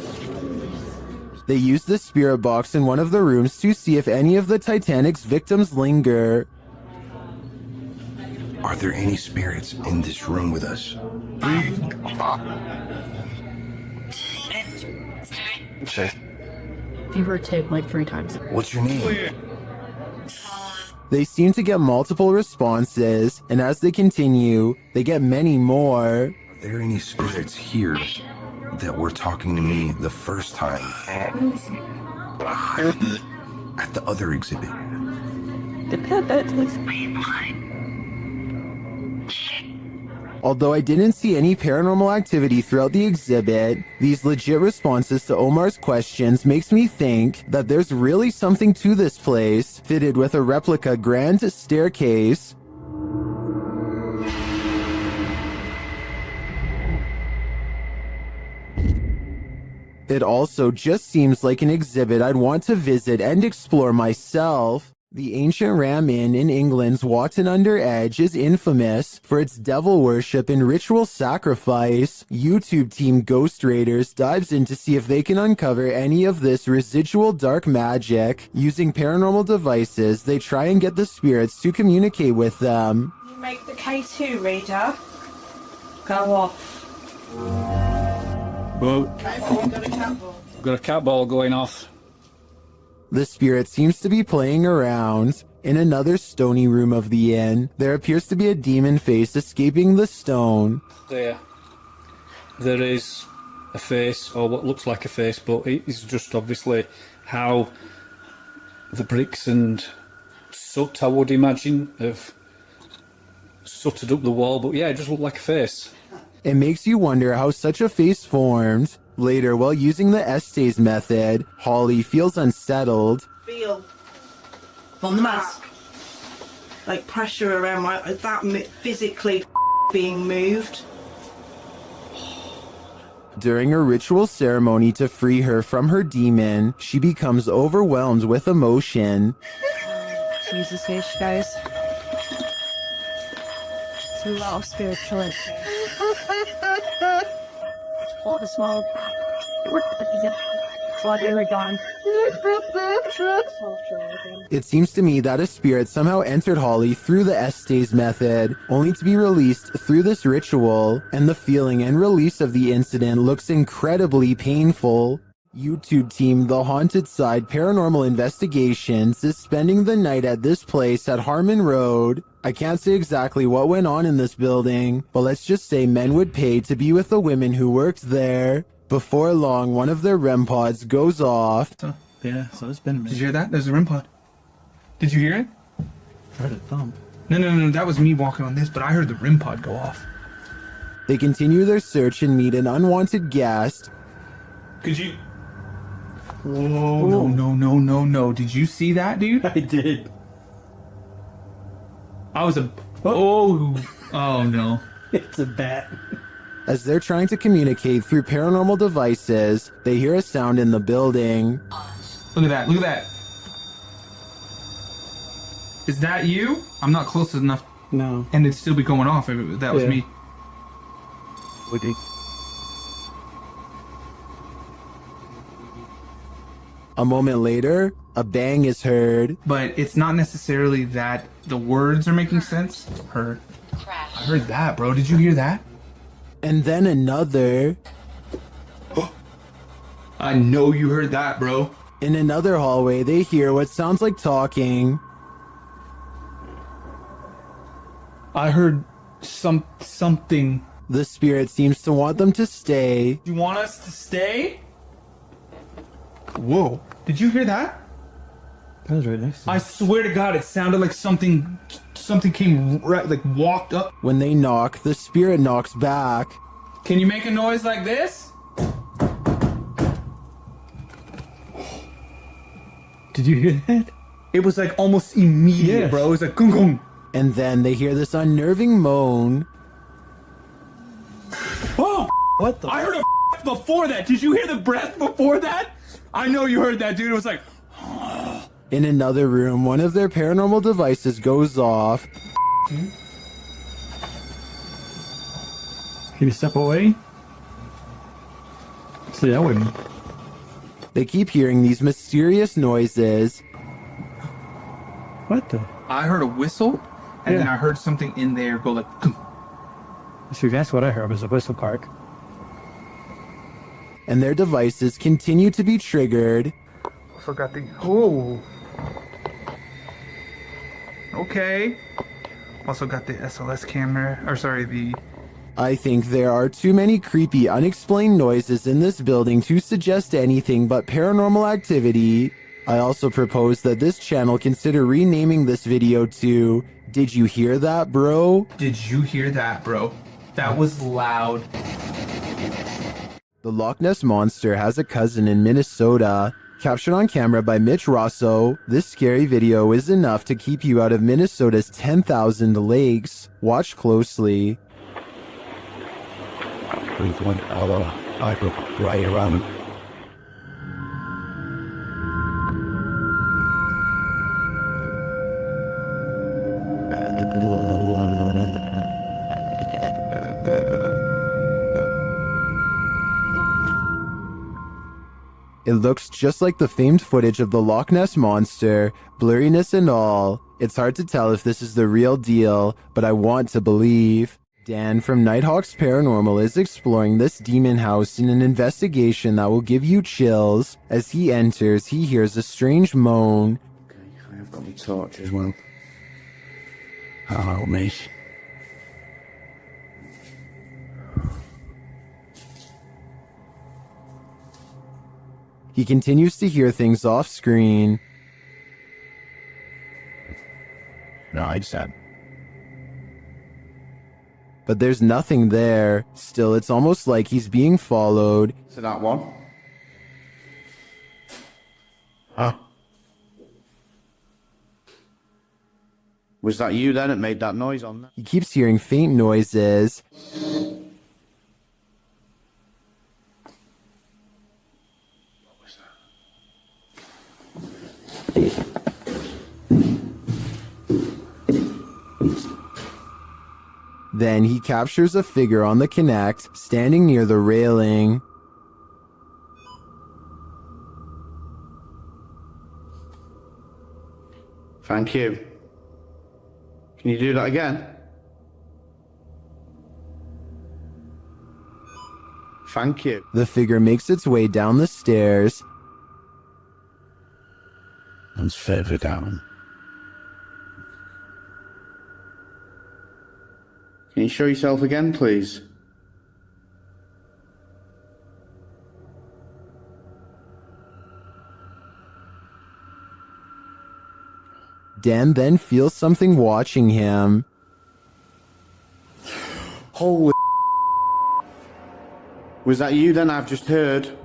They use the spirit box in one of the rooms to see if any of the Titanic's victims linger. Are there any spirits in this room with us? Fever tip like 3 times. What's your name? They seem to get multiple responses, and as they continue, they get many more. Are there any spirits here that were talking to me the first time at the other exhibit? Although I didn't see any paranormal activity throughout the exhibit, these legit responses to Omar's questions makes me think that there's really something to this place, fitted with a replica grand staircase. It also just seems like an exhibit I'd want to visit and explore myself. The ancient Ram Inn in England's Watton-under-Edge is infamous for its devil worship and ritual sacrifice. YouTube team Ghost Raiders dives in to see if they can uncover any of this residual dark magic. Using paranormal devices, they try and get the spirits to communicate with them. You make the K2 reader go off. Well, got a cat ball going off. The spirit seems to be playing around. In another stony room of the inn, there appears to be a demon face escaping the stone. There is a face, or what looks like a face, but it is just obviously how the bricks and soot, I would imagine, have sooted up the wall. But yeah, it just looked like a face. It makes you wonder how such a face formed. Later, while using the Estes method, Holly feels unsettled. Feel on the mask, like pressure around that physically being moved. During a ritual ceremony to free her from her demon, she becomes overwhelmed with emotion. Jesus H, guys. It's a lot of spiritual energy. All the smoke. It seems to me that a spirit somehow entered Holly through the Estes method, only to be released through this ritual, and the feeling and release of the incident looks incredibly painful. YouTube team The Haunted Side Paranormal Investigations is spending the night at this place at Harmon Road. I can't say exactly what went on in this building, but let's just say men would pay to be with the women who worked there. Before long, one of their REM pods goes off. Yeah, so it's been a minute. Did you hear that? There's a REM pod. Did you hear it? I heard a thump. No, that was me walking on this, but I heard the REM pod go off. They continue their search and meet an unwanted guest. Could you... Whoa, no. Did you see that, dude? I did. I was a... Oh no. It's a bat. As they're trying to communicate through paranormal devices, they hear a sound in the building. Look at that. Is that you? I'm not close enough. No. And it'd still be going off if that was me. Woody. A moment later, a bang is heard. But it's not necessarily that the words are making sense. I heard that, bro. Did you hear that? And then another. I know you heard that, bro. In another hallway, they hear what sounds like talking. I heard something. The spirit seems to want them to stay. You want us to stay? Whoa. Did you hear that? That was right next to you. I swear to God, it sounded like something came right, like walked up. When they knock, the spirit knocks back. Can you make a noise like this? Did you hear that? It was like almost immediate, bro. It was like gung gung. And then they hear this unnerving moan. What the? I heard a before that. Did you hear the breath before that? I know you heard that, dude. It was like. In another room, one of their paranormal devices goes off. Can you step away? See, I wouldn't. They keep hearing these mysterious noises. What the? I heard a whistle, and then I heard something in there go like. See, that's what I heard was a whistle park. And their devices continue to be triggered. Forgot the. Oh. Okay. Also got the SLS camera, or sorry, the. I think there are too many creepy, unexplained noises in this building to suggest anything but paranormal activity. I also propose that this channel consider renaming this video to Did You Hear That, Bro? Did you hear that, bro? That was loud. The Loch Ness Monster has a cousin in Minnesota. Captured on camera by Mitch Rosso, this scary video is enough to keep you out of Minnesota's 10,000 lakes. Watch closely. We've went right around. It looks just like the famed footage of the Loch Ness Monster, blurriness and all. It's hard to tell if this is the real deal, but I want to believe. Dan from Nighthawks Paranormal is exploring this demon house in an investigation that will give you chills. As he enters, he hears a strange moan. Okay, I've got my torch as well. Hello, mate. He continues to hear things off screen. No, I said. But there's nothing there. Still, it's almost like he's being followed. So that one. Huh? Was that you then that made that noise on there? He keeps hearing faint noises. Then he captures a figure on the Kinect, standing near the railing. Thank you. Can you do that again? Thank you. The figure makes its way down the stairs. And further down. Can you show yourself again, please? Dan then feels something watching him. Holy. Was that you then I've just heard?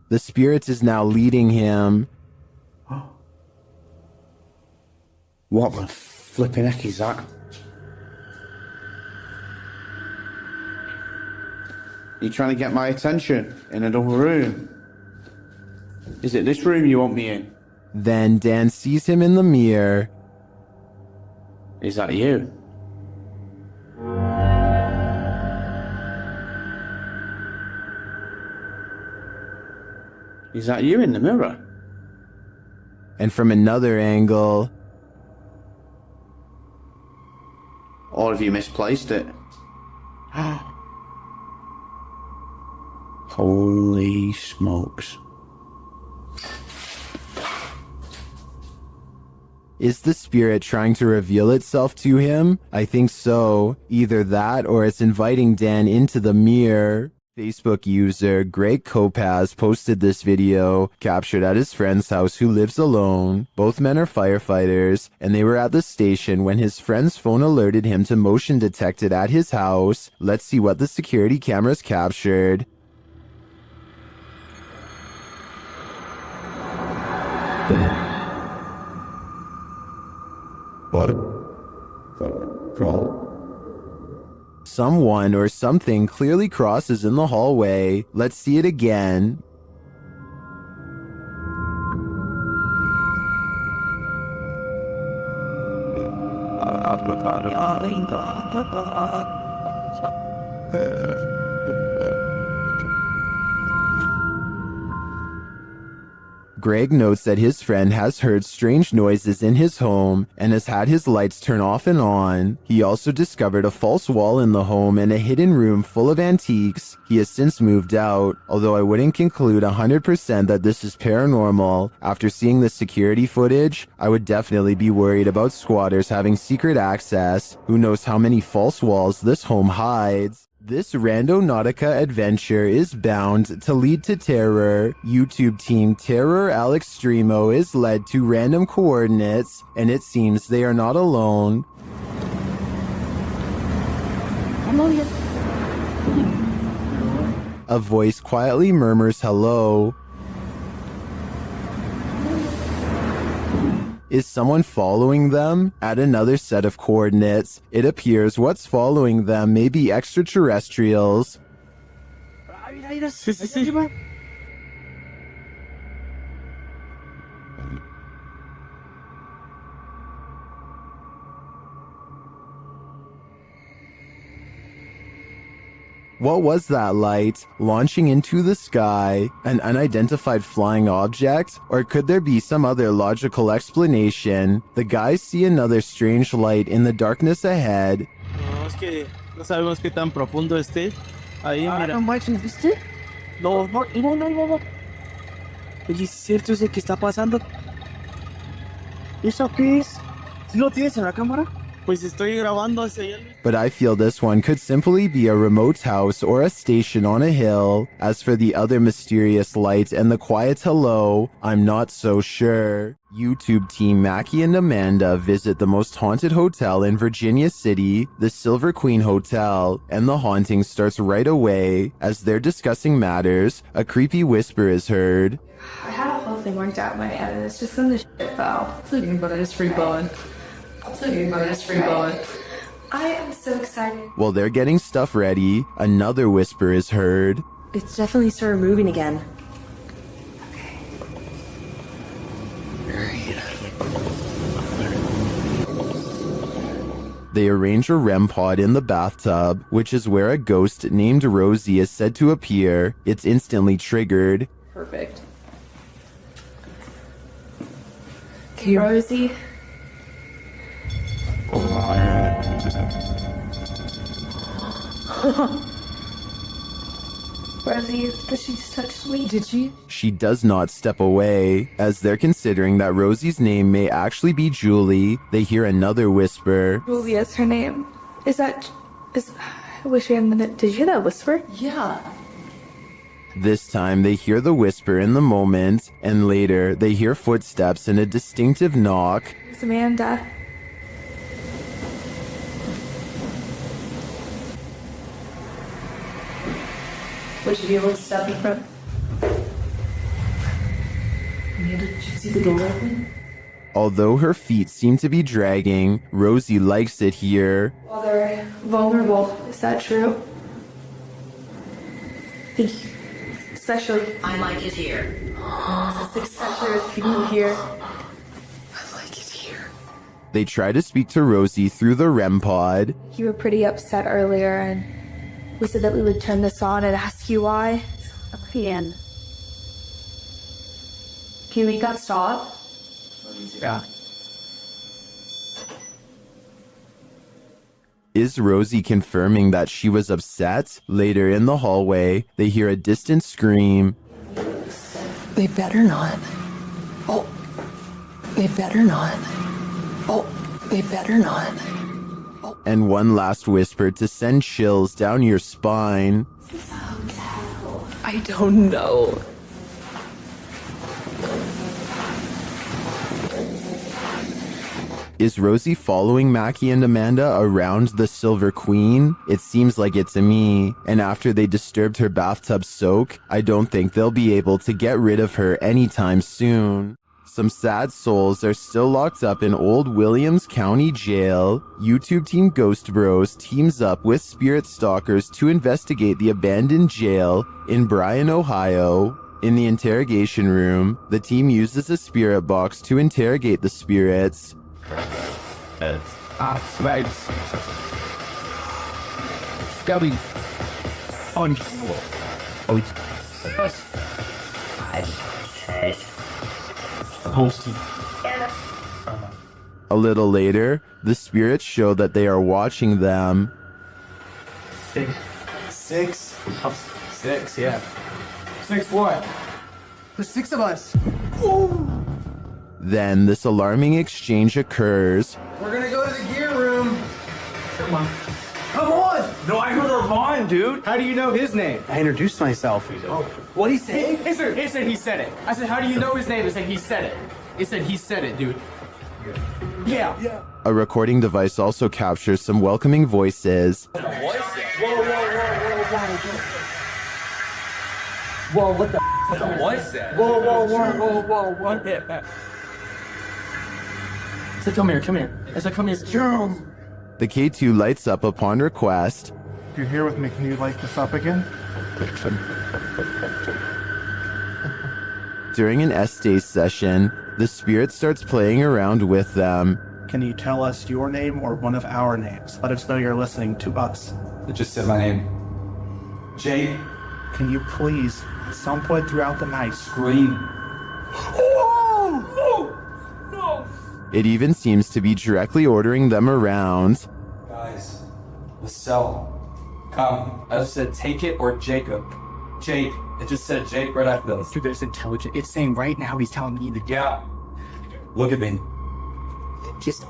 The spirit is now leading him. What the flipping heck is that? You trying to get my attention in another room? Is it this room you want me in? Then Dan sees him in the mirror. Is that you? Is that you in the mirror? And from another angle... Or have you misplaced it? Holy smokes. Is the spirit trying to reveal itself to him? I think so. Either that or it's inviting Dan into the mirror. Facebook user Greg Kopaz posted this video, captured at his friend's house who lives alone. Both men are firefighters, and they were at the station when his friend's phone alerted him to motion detected at his house. Let's see what the security cameras captured. What? Crawl. Someone or something clearly crosses in the hallway. Let's see it again. Greg notes that his friend has heard strange noises in his home and has had his lights turn off and on. He also discovered a false wall in the home and a hidden room full of antiques. He has since moved out, although I wouldn't conclude 100% that this is paranormal. After seeing the security footage, I would definitely be worried about squatters having secret access. Who knows how many false walls this home hides. This Randonautica adventure is bound to lead to terror. YouTube team Terror Al Extremo is led to random coordinates, and it seems they are not alone. A voice quietly murmurs hello. Is someone following them? At another set of coordinates, it appears what's following them may be extraterrestrials. What was that light? Launching into the sky? An unidentified flying object? Or could there be some other logical explanation? The guys see another strange light in the darkness ahead. No, es que no sabemos qué tan profundo esté. Ahí, mira. No manches, ¿viste? No. Oye, ¿es cierto ese que está pasando? ¿Eso qué es? ¿Sí lo tienes en la cámara? Pues estoy grabando hacia allá. But I feel this one could simply be a remote house or a station on a hill. As for the other mysterious light and the quiet hello, I'm not so sure. YouTube team Mackie and Amanda visit the most haunted hotel in Virginia City, the Silver Queen Hotel, and the haunting starts right away. As they're discussing matters, a creepy whisper is heard. I had a whole thing worked out in my head, and it's just when the shit fell. It's okay, but I just free balling. It's okay, but I just free balling. I am so excited. While they're getting stuff ready, another whisper is heard. It's definitely started moving again. They arrange a REM pod in the bathtub, which is where a ghost named Rosie is said to appear. It's instantly triggered. Perfect. Okay, Rosie. Rosie, does she just touch me? Did she? She does not step away. As they're considering that Rosie's name may actually be Julie, they hear another whisper. Julia's her name. I wish we hadn't. Did you hear that whisper? Yeah. This time they hear the whisper in the moment, and later they hear footsteps and a distinctive knock. It's Amanda. Would you be able to step in front? Amanda, did you see the door open? Although her feet seem to be dragging, Rosie likes it here. Well, they're vulnerable. Is that true? Especially. I like it here. Especially with people here. They try to speak to Rosie through the REM pod. You were pretty upset earlier, and we said that we would turn this on and ask you why. Can you make that stop? Yeah. Is Rosie confirming that she was upset? Later in the hallway, they hear a distant scream. They better not. Oh. They better not. Oh. They better not. And one last whisper to send chills down your spine. I don't know. Is Rosie following Mackie and Amanda around the Silver Queen? It seems like it to me. And after they disturbed her bathtub soak, I don't think they'll be able to get rid of her anytime soon. Some sad souls are still locked up in Old Williams County Jail. YouTube team Ghost Bros teams up with spirit stalkers to investigate the abandoned jail in Bryan, Ohio. In the interrogation room, the team uses a spirit box to interrogate the spirits. A little later, the spirits show that they are watching them. Six, yeah. 6 what? There's 6 of us. Then this alarming exchange occurs. We're gonna go to the gear room. Come on. Come on! No, I heard our line, dude. How do you know his name? I introduced myself. Oh. What'd he say? He said he said it. I said, how do you know his name? He said he said it. He said he said it, dude. Yeah. A recording device also captures some welcoming voices. Whoa, what the was that? Whoa. I said, come here. I said, come here. Jump. The K2 lights up upon request. If you're here with me, can you light this up again? During an S-Day session, the spirit starts playing around with them. Can you tell us your name or one of our names? Let us know you're listening to us. It just said my name. Jake. Can you please, at some point throughout the night, scream? No! It even seems to be directly ordering them around. Guys, the cell. Come. I just said take it or Jacob. Jake. It just said Jake right after this. Dude, there's intelligent. It's saying right now he's telling me the Yeah. Look at me. Just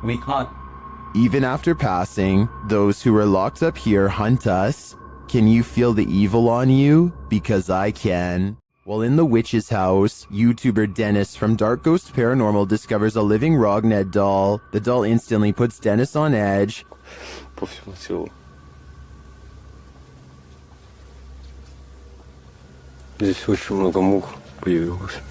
We can't. Even after passing, those who are locked up here hunt us. Can you feel the evil on you? Because I can. While in the witch's house, YouTuber Dennis from Dark Ghost Paranormal discovers a living Rognet doll. The doll instantly puts Dennis on edge. По всему телу. Здесь очень много мух появилось.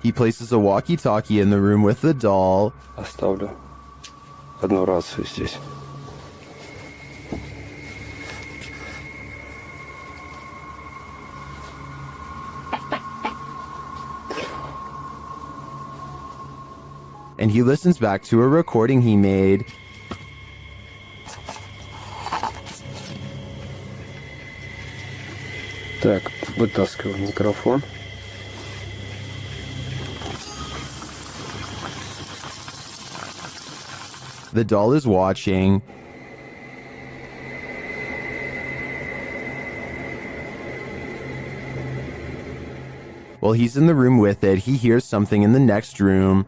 He places a walkie-talkie in the room with the doll. Оставлю одну рацию здесь. And he listens back to a recording he made. Так, вытаскиваю микрофон. The doll is watching. While he's in the room with it, he hears something in the next room.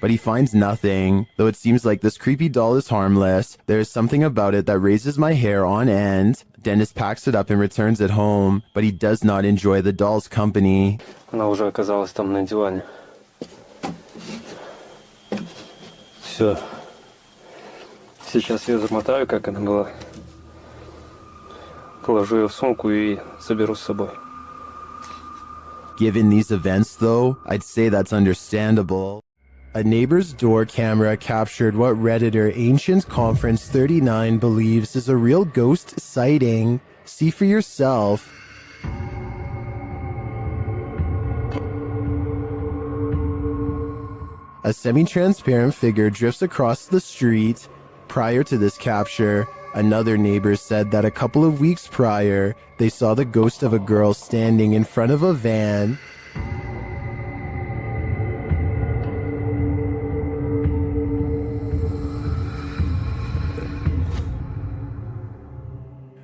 But he finds nothing. Though it seems like this creepy doll is harmless, there is something about it that raises my hair on end. Dennis packs it up and returns it home, but he does not enjoy the doll's company. Она уже оказалась там на диване. Все. Сейчас я замотаю, как она была. Положу ее в сумку и заберу с собой. Given these events, though, I'd say that's understandable. A neighbor's door camera captured what Redditor Ancient Conference 39 believes is a real ghost sighting. See for yourself. A semi-transparent figure drifts across the street. Prior to this capture, another neighbor said that a couple of weeks prior, they saw the ghost of a girl standing in front of a van.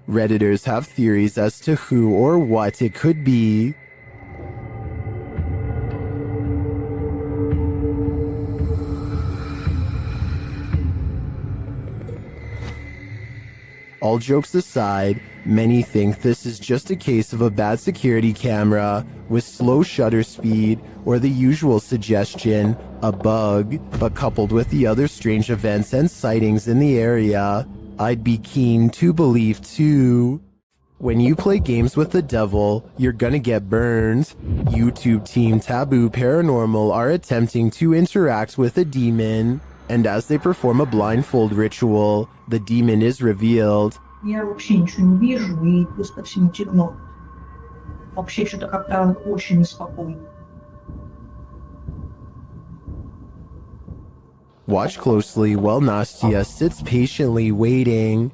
Redditors have theories as to who or what it could be. All jokes aside, Many think this is just a case of a bad security camera with slow shutter speed or the usual suggestion, a bug, but coupled with the other strange events and sightings in the area, I'd be keen to believe too. When you play games with the devil, you're gonna get burned. YouTube team Taboo Paranormal are attempting to interact with a demon, and as they perform a blindfold ritual, the demon is revealed. Я вообще ничего не вижу и просто всем темно. Вообще что-то как-то очень неспокойно. Watch closely while Nastya sits patiently waiting.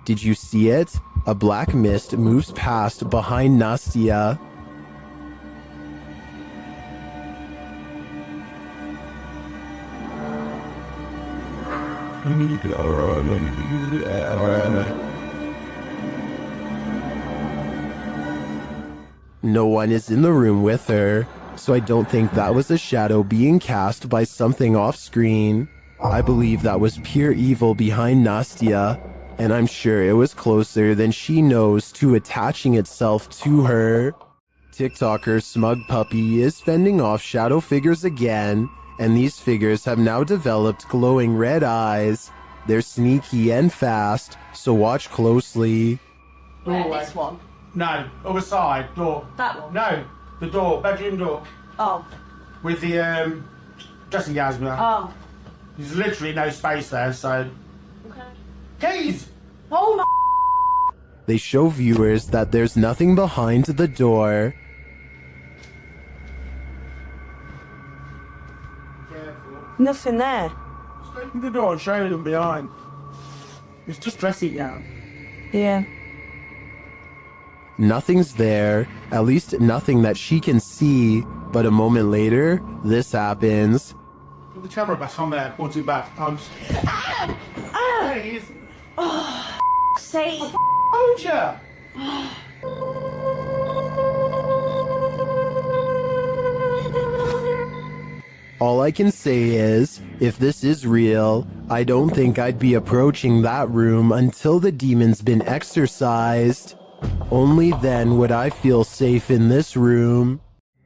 Did you see it? A black mist moves past behind Nastya. No one is in the room with her, so I don't think that was a shadow being cast by something off screen. I believe that was pure evil behind Nastya, and I'm sure it was closer than she knows to attaching itself to her. TikToker Smug Puppy is fending off shadow figures again, and these figures have now developed glowing red eyes. They're sneaky and fast, so watch closely. This one. No, other side, door. That one? No, the door, bedroom door. Oh. With the dressing gowns behind. Oh. There's literally no space there, so... Okay. Keys! Oh my... They show viewers that there's nothing behind the door. Nothing there. Just open the door and show them behind. It's just dressing gown. Yeah. Nothing's there, at least nothing that she can see, but a moment later, this happens. Put the camera back on there, point it back. Hey, Oh, say. Told ya! All I can say is, if this is real, I don't think I'd be approaching that room until the demon's been exorcised. Only then would I feel safe in this room.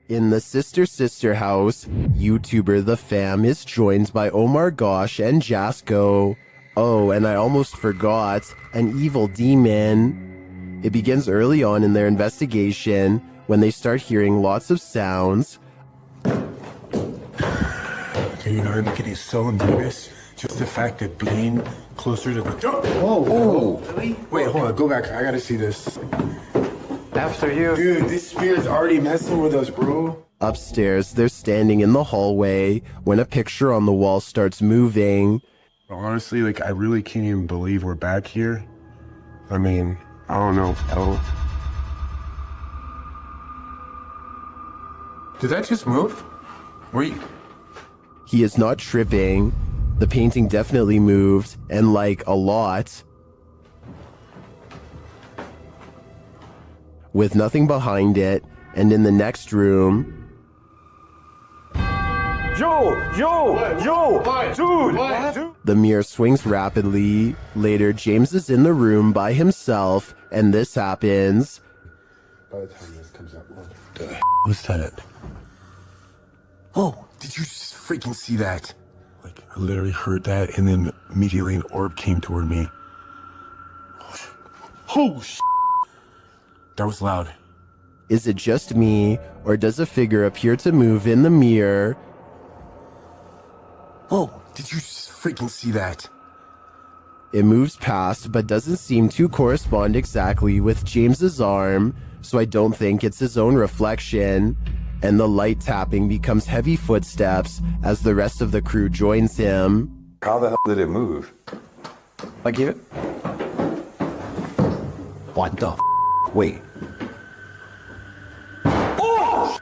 In the Sister house, YouTuber The Fam is joined by Omar Gosh and Jasko. Oh, and I almost forgot, an evil demon. It begins early on in their investigation when they start hearing lots of sounds. You know, I'm getting so nervous. Just the fact of being closer to the door. Whoa. Really? Wait, hold on. Go back. I gotta see this. After you. Dude, this spirit's already messing with us, bro. Upstairs, they're standing in the hallway when a picture on the wall starts moving. Honestly, like, I really can't even believe we're back here. I mean, I don't know. Did that just move? Were you... He is not tripping. The painting definitely moved, and like a lot. With nothing behind it, and in the next room... Dude! The mirror swings rapidly. Later, James is in the room by himself, and this happens. By the time this comes up, what the was that? Oh, did you just freaking see that? Like, I literally heard that, and then immediately an orb came toward me. Oh, shit. That was loud. Is it just me, or does a figure appear to move in the mirror? Oh, did you just freaking see that? It moves past, but doesn't seem to correspond exactly with James's arm, so I don't think it's his own reflection. And the light tapping becomes heavy footsteps as the rest of the crew joins him. How the hell did it move? Like, give it. What the f? Wait. Oh!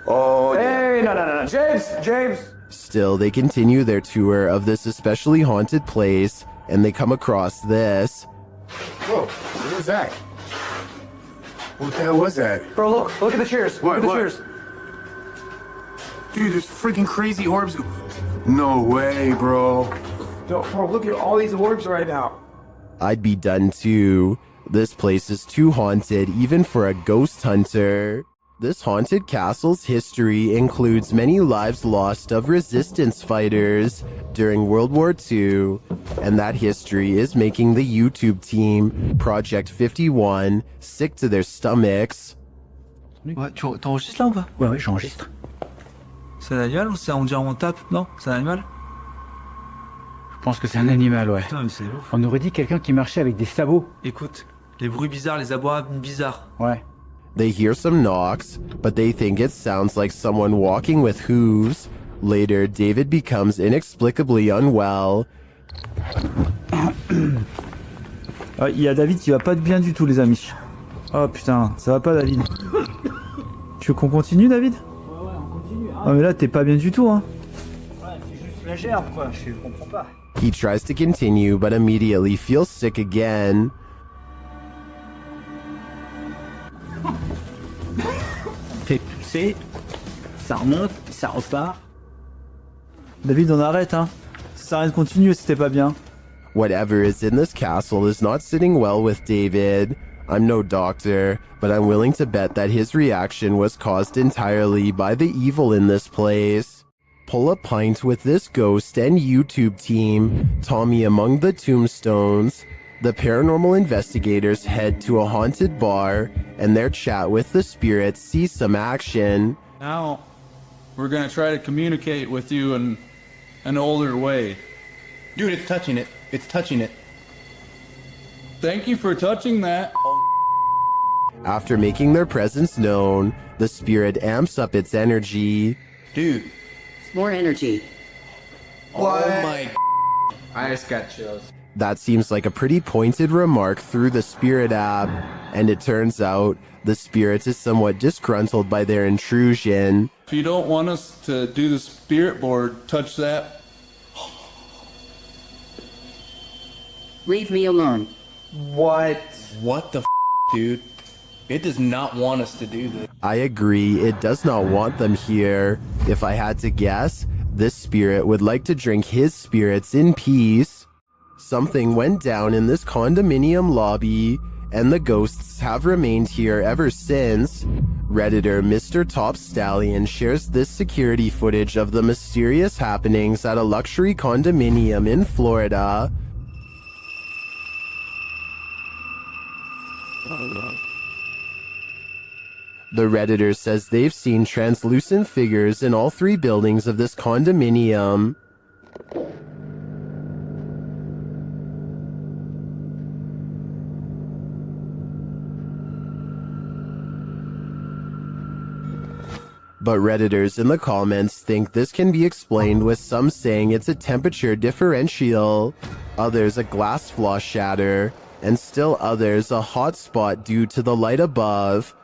Oh, Hey, no. James! Still, they continue their tour of this especially haunted place, and they come across this. Whoa, what was that? What the hell was that? Bro, look at the chairs. What? Look at the chairs. Dude, there's freaking crazy orbs. No way, bro. Bro, look at all these orbs right now. I'd be done too. This place is too haunted even for a ghost hunter. This haunted castle's history includes many lives lost of resistance fighters during World War II, and that history is making the YouTube team, Project 51, sick to their stomachs. Ouais, t'enregistres là ou pas? Ouais, j'enregistre. C'est un animal ou c'est on dirait on tape? Non, c'est un animal? Je pense que c'est un animal, ouais. Putain, mais c'est ouf. On aurait dit quelqu'un qui marchait avec des sabots. Écoute, les bruits bizarres, les abois bizarres. Ouais. They hear some knocks, but they think it sounds like someone walking with hooves. Later, David becomes inexplicably unwell. Ah, il y a David qui va pas bien du tout, les amis. Oh putain, ça va pas, David. Tu veux qu'on continue, David? Ouais, on continue. Hein. Ah mais là, t'es pas bien du tout, hein. Ouais, c'est juste la gerbe, quoi. Je comprends pas. He tries to continue, but immediately feels sick again. Fait pousser, ça remonte, ça repart. David, on arrête, hein. Ça sert à rien de continuer si t'es pas bien. Whatever is in this castle is not sitting well with David. I'm no doctor, but I'm willing to bet that his reaction was caused entirely by the evil in this place. Pull a pint with this ghost and YouTube team, Tommy among the tombstones. The paranormal investigators head to a haunted bar, and their chat with the spirits sees some action. Now, we're gonna try to communicate with you in an older way. Dude, it's touching it. It's touching it. Thank you for touching that. After making their presence known, the spirit amps up its energy. Dude. More energy. What? Oh my. I just got chills. That seems like a pretty pointed remark through the spirit app, and it turns out the spirit is somewhat disgruntled by their intrusion. If you don't want us to do the spirit board, touch that. Leave me alone. What? What the dude? It does not want us to do this. I agree, it does not want them here. If I had to guess, this spirit would like to drink his spirits in peace. Something went down in this condominium lobby, and the ghosts have remained here ever since. Redditor Mr. Top Stallion shares this security footage of the mysterious happenings at a luxury condominium in Florida. The Redditor says they've seen translucent figures in all three buildings of this condominium. But Redditors in the comments think this can be explained with some saying it's a temperature differential, others a glass flaw shatter, and still others a hot spot due to the light above.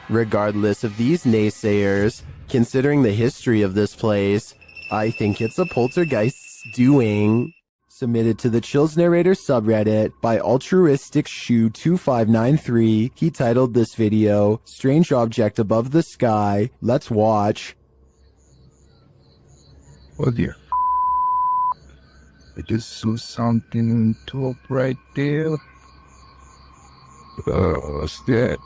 Regardless of these naysayers, considering the history of this place, I think it's a poltergeist's doing. Submitted to the Chills Narrator subreddit by Altruistic Shoe 2593, he titled this video, Strange Object Above the Sky. Let's watch. Oh dear. I just saw something top right there. What's that?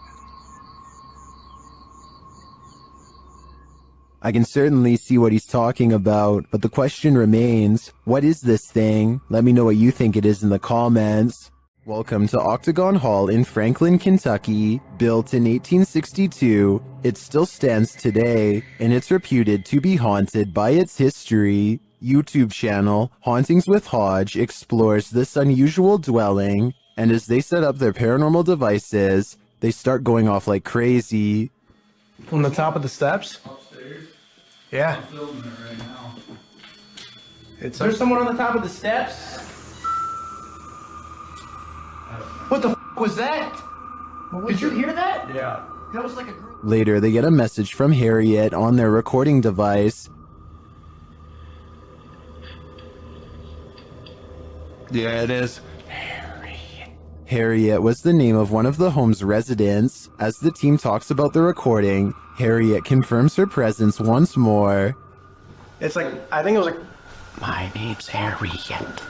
I can certainly see what he's talking about, but the question remains, what is this thing? Let me know what you think it is in the comments. Welcome to Octagon Hall in Franklin, Kentucky. Built in 1862, it still stands today, and it's reputed to be haunted by its history. YouTube channel, Hauntings with Hodge, explores this unusual dwelling, and as they set up their paranormal devices, they start going off like crazy. On the top of the steps? Yeah. I'm filming it right now. There's someone on the top of the steps? What the was that? Did you hear that? Yeah. That was like a group. Later, they get a message from Harriet on their recording device. Yeah, it is. Harriet was the name of one of the home's residents. As the team talks about the recording, Harriet confirms her presence once more. It's like, I think it was like, my name's Harriet.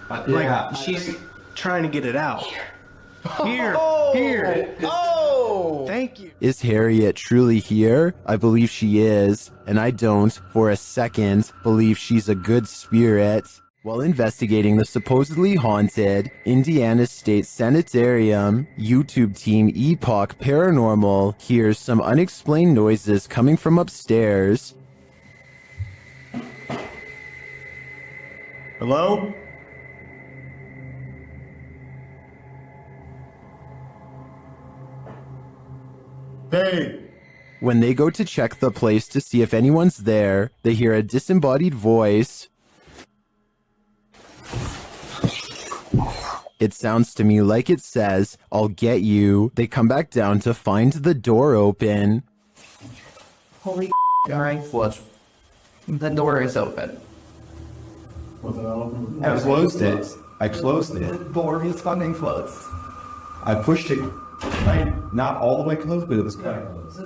Like, she's trying to get it out. Here. Oh! Thank you. Is Harriet truly here? I believe she is, and I don't, for a second, believe she's a good spirit. While investigating the supposedly haunted Indiana State Sanitarium, YouTube team Epoch Paranormal hears some unexplained noises coming from upstairs. Hello? Hey! When they go to check the place to see if anyone's there, they hear a disembodied voice. It sounds to me like it says, "I'll get you." They come back down to find the door open. Holy alright, what? The door is open. I closed it. I closed it. The door is fucking closed. I pushed it. Not all the way closed, but it was quite close.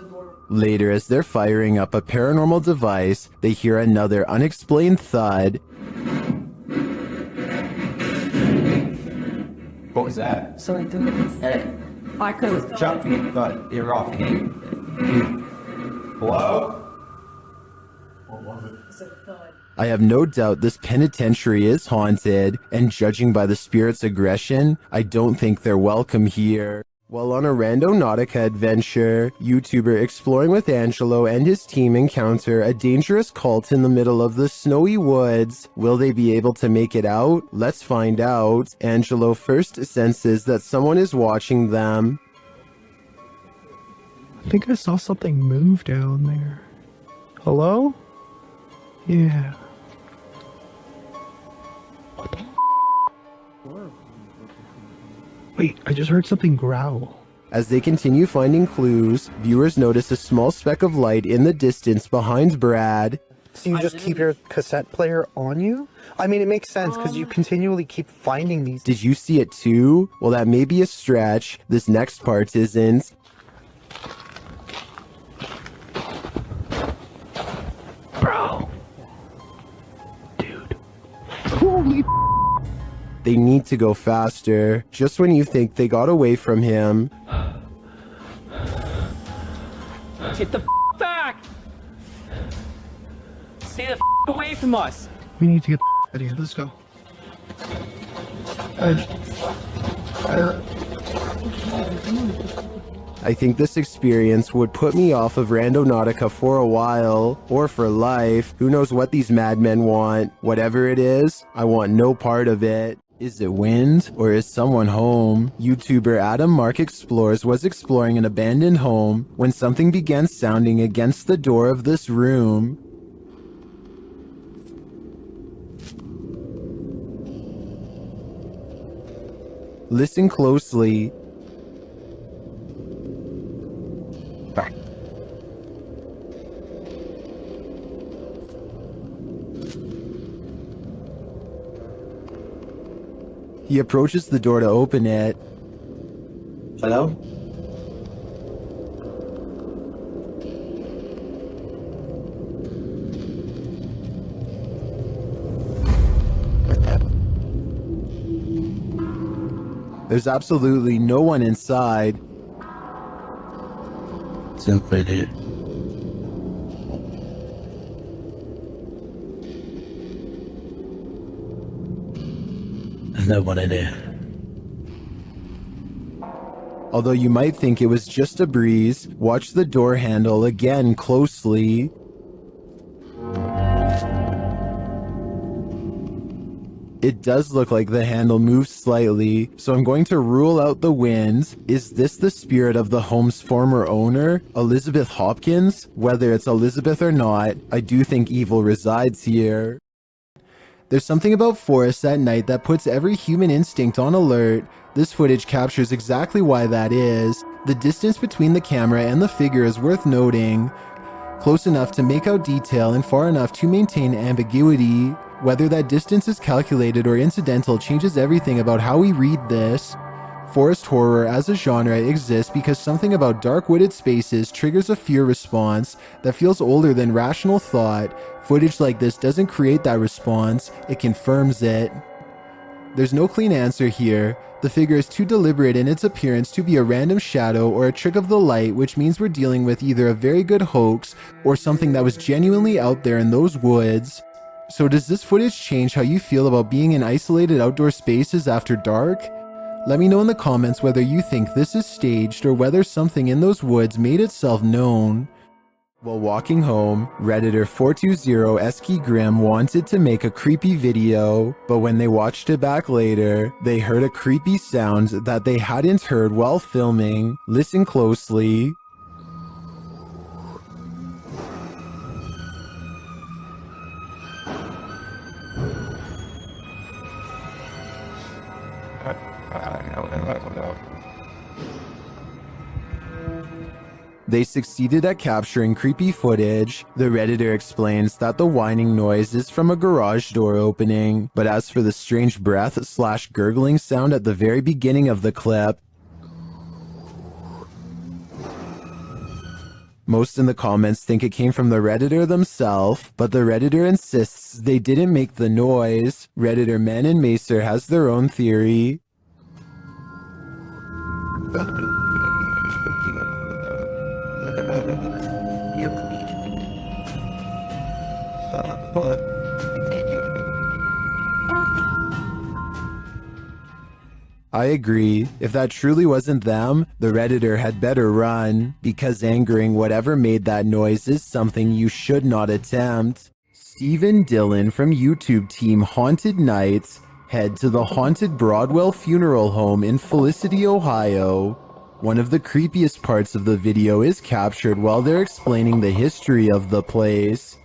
Later, as they're firing up a paranormal device, they hear another unexplained thud. What was that? Sorry, I could. Chuck, but you're off. Hello? I have no doubt this penitentiary is haunted, and judging by the spirit's aggression, I don't think they're welcome here. While on a Randonautica adventure, YouTuber Exploring with Angelo and his team encounter a dangerous cult in the middle of the snowy woods. Will they be able to make it out? Let's find out. Angelo first senses that someone is watching them. I think I saw something move down there. Hello? Yeah. What the Wait, I just heard something growl. As they continue finding clues, viewers notice a small speck of light in the distance behind Brad. So you just keep your cassette player on you? I mean, it makes sense because you continually keep finding these. Did you see it too? Well, that may be a stretch. This next part isn't. Bro. Dude. Holy They need to go faster. Just when you think they got away from him. Get the back! Stay the away from us! We need to get out of here. Let's go. I think this experience would put me off of Randonautica for a while, or for life. Who knows what these madmen want? Whatever it is, I want no part of it. Is it wind, or is someone home? YouTuber Adam Mark Explores was exploring an abandoned home when something began sounding against the door of this room. Listen closely. He approaches the door to open it. Hello? There's absolutely no one inside. Simply. There's no one in here. Although you might think it was just a breeze, watch the door handle again closely. It does look like the handle moves slightly, so I'm going to rule out the wind. Is this the spirit of the home's former owner, Elizabeth Hopkins? Whether it's Elizabeth or not, I do think evil resides here. There's something about forests at night that puts every human instinct on alert. This footage captures exactly why that is. The distance between the camera and the figure is worth noting. Close enough to make out detail and far enough to maintain ambiguity. Whether that distance is calculated or incidental changes everything about how we read this. Forest horror as a genre exists because something about dark wooded spaces triggers a fear response that feels older than rational thought. Footage like this doesn't create that response, it confirms it. There's no clean answer here. The figure is too deliberate in its appearance to be a random shadow or a trick of the light, which means we're dealing with either a very good hoax or something that was genuinely out there in those woods. So does this footage change how you feel about being in isolated outdoor spaces after dark? Let me know in the comments whether you think this is staged or whether something in those woods made itself known. While walking home, Redditor 420eskygrim wanted to make a creepy video, but when they watched it back later, they heard a creepy sound that they hadn't heard while filming. Listen closely. They succeeded at capturing creepy footage. The Redditor explains that the whining noise is from a garage door opening, but as for the strange breath/gurgling sound at the very beginning of the clip, most in the comments think it came from the Redditor themselves, but the Redditor insists they didn't make the noise. Redditor Men and Macer has their own theory. I agree. If that truly wasn't them, the Redditor had better run, because angering whatever made that noise is something you should not attempt. Stephen Dillon from YouTube team Haunted Nights head to the haunted Broadwell Funeral Home in Felicity, Ohio. One of the creepiest parts of the video is captured while they're explaining the history of the place,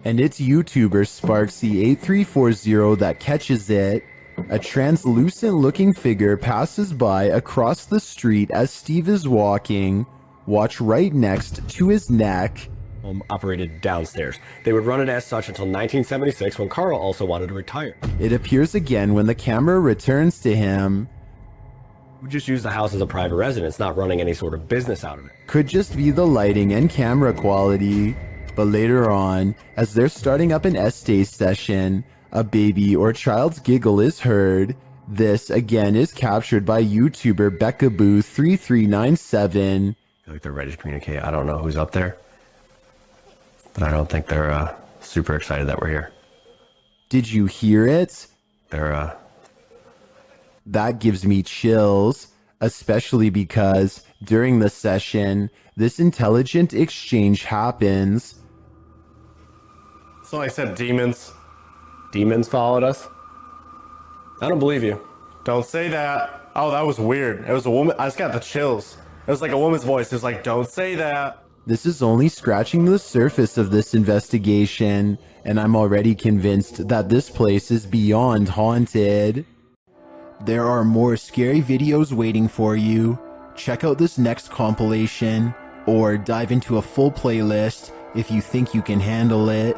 and it's YouTuber Sparksy8340 that catches it. A translucent looking figure passes by across the street as Steve is walking. Watch right next to his neck. Operated downstairs. They would run it as such until 1976 when Carl also wanted to retire. It appears again when the camera returns to him. We just use the house as a private residence, not running any sort of business out of it. Could just be the lighting and camera quality. But later on, as they're starting up an essay session, a baby or child's giggle is heard. This again is captured by YouTuber Beckaboo3397. I feel like they're ready to communicate. I don't know who's up there, but I don't think they're super excited that we're here. Did you hear it? They're That gives me chills, especially because during the session, this intelligent exchange happens. So I said demons. Demons followed us? I don't believe you. Don't say that. Oh, that was weird. It was a woman. I just got the chills. It was like a woman's voice. It was like, don't say that. This is only scratching the surface of this investigation, and I'm already convinced that this place is beyond haunted. There are more scary videos waiting for you. Check out this next compilation, or dive into a full playlist if you think you can handle it.